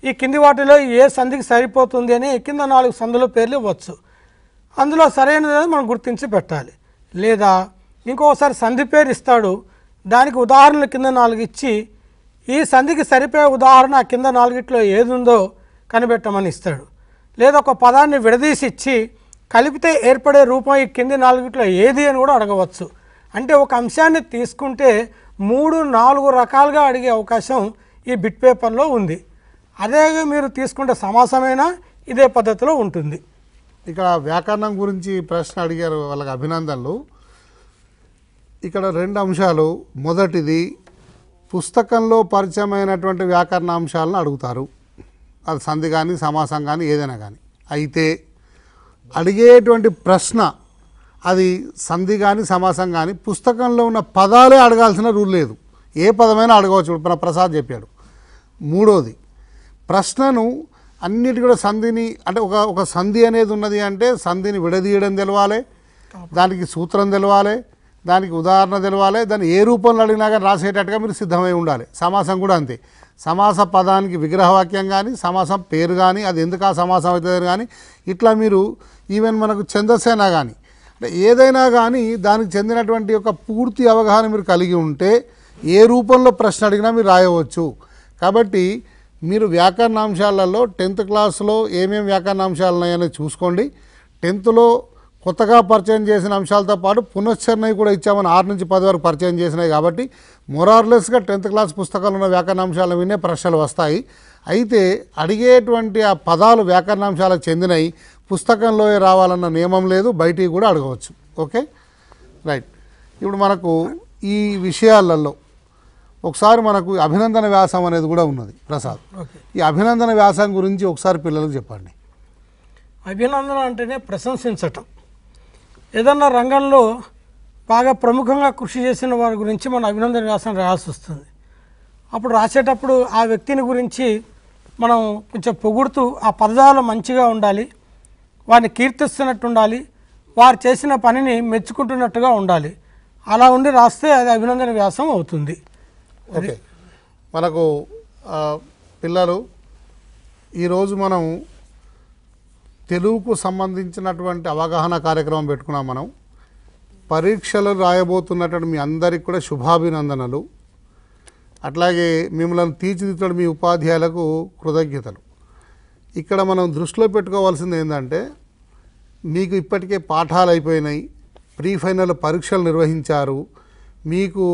ఈ కింది వాటిలో ఏ సంధికి సరిపోతుంది అని కింద 4 సందుల పేర్లు ఇవ్వచ్చు. అందులో సరైనది మనం గుర్తించి పెట్టాలి. లేదా ఇంకోసారి సంధి పేరు ఇస్తాడు, దానికి ఉదాహరణలు కింద 4 ఇచ్చి ఈ సంధికి సరిపోయే ఉదాహరణ కింద 4 ఏది ఉందో కనిపెట్టమని ఇస్తాడు. లేదా ఒక పదాన్ని విడదీసి ఇచ్చి కలిపితే ఏర్పడే రూపం ఈ కింది 4 ఏది అని కూడా అడగవచ్చు. అంటే ఒక అంశాన్ని తీసుకుంటే 3-4 రకాలుగా అడిగే అవకాశం ఈ బిట్ పేపర్లో ఉంది. అదే మీరు తీసుకుంటే సమాసమైనా ఇదే పద్ధతిలో ఉంటుంది. ఇక్కడ వ్యాకరణం గురించి ప్రశ్న అడిగారు, వాళ్ళకి అభినందనలు. ఇక్కడ 2 అంశాలు. మొదటిది, పుస్తకంలో పరిచయమైనటువంటి వ్యాకరణాంశాలను అడుగుతారు, అది సంధి కానీ సమాసం కానీ ఏదైనా కానీ. అయితే అడిగేటువంటి ప్రశ్న అది సంధి కానీ సమాసం కానీ పుస్తకంలో ఉన్న పదాలే అడగాల్సిన రూల్ లేదు, ఏ పదమైనా అడగవచ్చు. మన ప్రసాద్ చెప్పాడు. మూడోది, ప్రశ్నను అన్నిటి కూడా సంధిని అంటే ఒక సంధి అనేది ఉన్నది అంటే సంధిని విడదీయడం తెలవాలి, దానికి సూత్రం తెలవాలి, దానికి ఉదాహరణ తెలవాలి, దాన్ని ఏ రూపంలో అడిగినా కానీ రాసేటట్టుగా మీరు సిద్ధమై ఉండాలి. సమాసం కూడా అంతే. సమాస పదానికి విగ్రహవాక్యం కానీ సమాసం పేరు కానీ అది ఎందుకు ఆ సమాసం అవుతుంది కానీ ఇట్లా మీరు ఈవెన్ మనకు ఛందస్సైనా కానీ అంటే ఏదైనా కానీ దానికి చెందినటువంటి ఒక పూర్తి అవగాహన మీరు కలిగి ఉంటే ఏ రూపంలో ప్రశ్న అడిగినా మీరు రాయవచ్చు. కాబట్టి మీరు వ్యాకరణాంశాలలో 10th క్లాస్లో ఏమేమి వ్యాకరణాంశాలు ఉన్నాయని చూసుకోండి. 10thలో కొత్తగా పరిచయం చేసిన అంశాలతో పాటు పునశ్చరణవి కూడా ఇచ్చామని 6 నుంచి 10 వరకు పరిచయం చేసినాయి. కాబట్టి మొరార్లెస్గా 10th క్లాస్ పుస్తకాలు ఉన్న వ్యాకరణాంశాలను వినే ప్రశ్నలు వస్తాయి. అయితే అడిగేటువంటి ఆ పదాలు వ్యాకరణాంశాలకు చెందినవి, పుస్తకంలో రావాలన్న నియమం లేదు, బయటికి కూడా అడగవచ్చు. Okay, right. ఇప్పుడు మనకు ఈ విషయాలలో ఒకసారి మనకు అభినందన వ్యాసం అనేది కూడా ఉన్నది ప్రసాద్. ఈ అభినందన వ్యాసం గురించి ఒకసారి పిల్లలకు చెప్పండి. అభినందన అంటేనే ప్రశంసించటం. ఏదన్నా రంగంలో బాగా ప్రముఖంగా కృషి చేసిన వారి గురించి మనం అభినందన వ్యాసం రాయాల్సి వస్తుంది. అప్పుడు రాసేటప్పుడు ఆ వ్యక్తిని గురించి మనం కొంచెం పొగుడుతూ ఆ పదజాలం మంచిగా ఉండాలి, వారిని కీర్తిస్తున్నట్టు ఉండాలి, వారు చేసిన పనిని మెచ్చుకుంటున్నట్టుగా ఉండాలి. అలా ఉండి రాస్తే అది అభినందన వ్యాసం అవుతుంది. ఓకే, మనకు పిల్లలు ఈరోజు మనం తెలుగుకు సంబంధించినటువంటి అవగాహన కార్యక్రమం పెట్టుకున్నాం. మనం పరీక్షలు రాయబోతున్నటువంటి మీ అందరికి కూడా శుభాభినందనలు. అట్లాగే మిమ్మల్ని తీర్చిదిద్దడం మీ ఉపాధ్యాయులకు కృతజ్ఞతలు. ఇక్కడ మనం దృష్టిలో పెట్టుకోవాల్సింది ఏంటంటే, మీకు ఇప్పటికే పాఠాలు అయిపోయినాయి, ప్రీ ఫైనల్ పరీక్షలు నిర్వహించారు, మీకు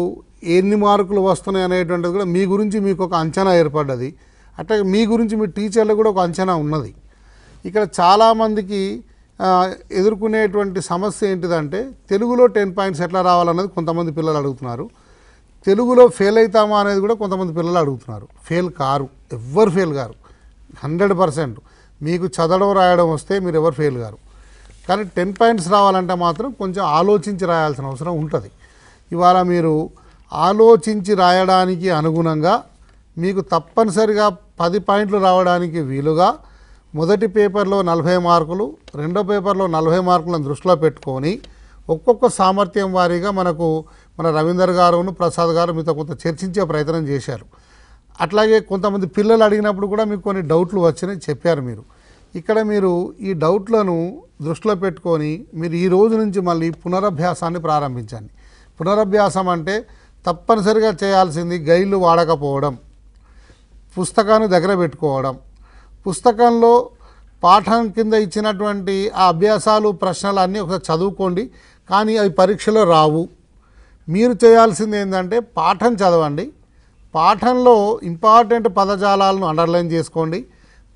ఎన్ని మార్కులు వస్తున్నాయి అనేటువంటిది కూడా మీ గురించి మీకు ఒక అంచనా ఏర్పడ్డది. అట్లాగే మీ గురించి మీ టీచర్లకు కూడా ఒక అంచనా ఉన్నది. ఇక్కడ చాలామందికి ఎదుర్కొనేటువంటి సమస్య ఏంటిదంటే, తెలుగులో 10 పాయింట్స్ ఎట్లా రావాలన్నది కొంతమంది పిల్లలు అడుగుతున్నారు. తెలుగులో ఫెయిల్ అవుతామా అనేది కూడా కొంతమంది పిల్లలు అడుగుతున్నారు. ఫెయిల్ కారు, ఎవ్వరు ఫెయిల్ కారు, 100%. మీకు చదవడం రాయడం వస్తే మీరు ఎవరు ఫెయిల్ కారు. కానీ 10 పాయింట్స్ రావాలంటే మాత్రం కొంచెం ఆలోచించి రాయాల్సిన అవసరం ఉంటుంది. ఇవాళ మీరు ఆలోచించి రాయడానికి అనుగుణంగా మీకు తప్పనిసరిగా 10 పాయింట్లు రావడానికి వీలుగా మొదటి పేపర్లో 40 మార్కులు, రెండో పేపర్లో 40 మార్కులను దృష్టిలో పెట్టుకొని ఒక్కొక్క సామర్థ్యం వారీగా మన రవీందర్ గారును ప్రసాద్ గారు మీతో కొంత చర్చించే ప్రయత్నం చేశారు. అట్లాగే కొంతమంది పిల్లలు అడిగినప్పుడు కూడా మీకు కొన్ని డౌట్లు వచ్చినాయి చెప్పారు. మీరు ఇక్కడ మీరు ఈ డౌట్లను దృష్టిలో పెట్టుకొని మీరు ఈ రోజు నుంచి మళ్ళీ పునరభ్యాసాన్ని ప్రారంభించండి. పునరభ్యాసం అంటే తప్పనిసరిగా చేయాల్సింది గైడ్లు వాడకపోవడం, పుస్తకాన్ని దగ్గర పెట్టుకోవడం, పుస్తకంలో పాఠం కింద ఇచ్చినటువంటి ఆ అభ్యాసాలు ప్రశ్నలు అన్నీ ఒకసారి చదువుకోండి. కానీ అవి పరీక్షలో రావు. మీరు చేయాల్సింది ఏంటంటే పాఠం చదవండి, పాఠంలో ఇంపార్టెంట్ పదజాలాలను అండర్లైన్ చేసుకోండి,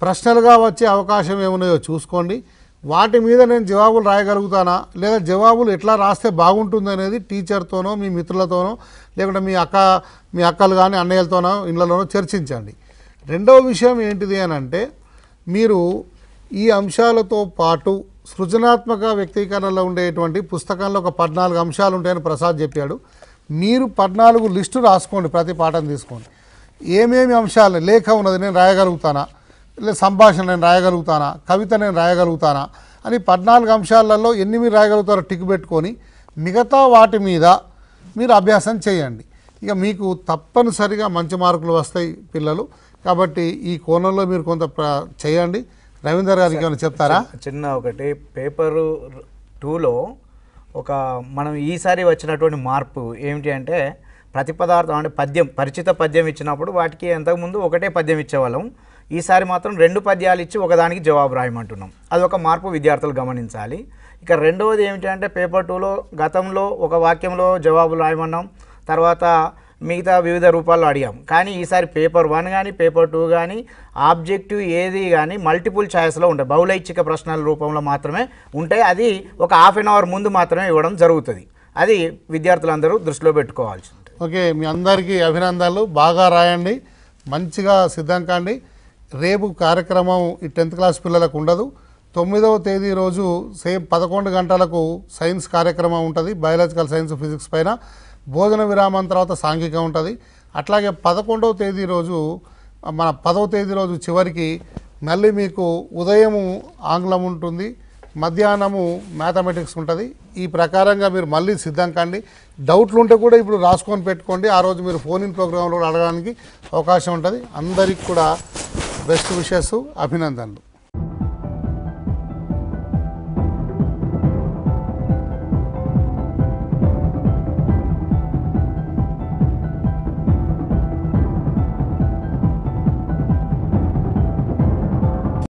ప్రశ్నలుగా వచ్చే అవకాశం ఏమున్నాయో చూసుకోండి. వాటి మీద నేను జవాబులు రాయగలుగుతానా లేదా జవాబులు ఎట్లా రాస్తే బాగుంటుంది అనేది టీచర్తోనో మీ మిత్రులతోనో లేకుంటే మీ అక్కలు కానీ అన్నయ్యలతోనో ఇళ్ళలోనో చర్చించండి. రెండవ విషయం ఏంటిది అని అంటే, మీరు ఈ అంశాలతో పాటు సృజనాత్మక వ్యక్తీకరణలో ఉండేటువంటి పుస్తకంలో ఒక 14 అంశాలు ఉంటాయని ప్రసాద్ చెప్పాడు. మీరు 14 లిస్టు రాసుకోండి. ప్రతి పాఠం తీసుకోండి. ఏమేమి అంశాలు, లేఖ ఉన్నది నేను రాయగలుగుతానా, లేదా సంభాషణ నేను రాయగలుగుతానా, కవిత నేను రాయగలుగుతానా అని 14 అంశాలలో ఎన్ని మీరు రాయగలుగుతారో టిక్ పెట్టుకొని మిగతా వాటి మీద మీరు అభ్యాసం చేయండి. ఇక మీకు తప్పనిసరిగా మంచి మార్కులు వస్తాయి పిల్లలు. కాబట్టి ఈ కోణంలో మీరు కొంత చేయండి. రవీందర్ గారికి ఏమైనా చెప్తారా? చిన్న ఒకటి, పేపరు 2లో మనం ఈసారి వచ్చినటువంటి మార్పు ఏమిటి అంటే, ప్రతిపదార్థం అంటే పద్యం, పరిచిత పద్యం ఇచ్చినప్పుడు వాటికి అంతకుముందు ఒకటే పద్యం ఇచ్చేవాళ్ళం. ఈసారి మాత్రం 2 పద్యాలు ఇచ్చి ఒకదానికి జవాబు రాయమంటున్నాం. అదొక మార్పు విద్యార్థులు గమనించాలి. ఇక రెండవది ఏమిటంటే, పేపర్ 2లో గతంలో ఒక వాక్యంలో జవాబులు రాయమన్నాం, తర్వాత మిగతా వివిధ రూపాల్లో అడిగాం. కానీ ఈసారి పేపర్ 1 కానీ పేపర్ 2 కానీ ఆబ్జెక్టివ్ ఏది కానీ మల్టిపుల్ ఛాయిస్లో ఉంటాయి, బహుళైచ్ఛిక ప్రశ్నల రూపంలో మాత్రమే ఉంటాయి. అది ఒక ½ అన్ అవర్ ముందు మాత్రమే ఇవ్వడం జరుగుతుంది. అది విద్యార్థులందరూ దృష్టిలో పెట్టుకోవాల్సి ఉంటుంది. ఓకే, మీ అందరికీ అభినందనలు. బాగా రాయండి, మంచిగా సిద్ధం కాండి. రేపు కార్యక్రమం ఈ 10th క్లాస్ పిల్లలకు ఉండదు. 9వ తేదీ రోజు సేమ్ 11 గంటలకు సైన్స్ కార్యక్రమం ఉంటుంది, బయాలజికల్ సైన్స్ ఫిజిక్స్ పైన. భోజన విరామం తర్వాత సాంఘికం ఉంటుంది. అట్లాగే 11వ తేదీ రోజు మన 10వ తేదీ రోజు చివరికి మళ్ళీ మీకు ఉదయము ఆంగ్లం ఉంటుంది, మధ్యాహ్నము మ్యాథమెటిక్స్ ఉంటుంది. ఈ ప్రకారంగా మీరు మళ్ళీ సిద్ధం కండి. డౌట్లు ఉంటే కూడా ఇప్పుడు రాసుకొని పెట్టుకోండి. ఆ రోజు మీరు ఫోన్ ఇన్ ప్రోగ్రాంలో అడగడానికి అవకాశం ఉంటుంది. అందరికీ కూడా బెస్ట్ విషెస్, అభినందనలు.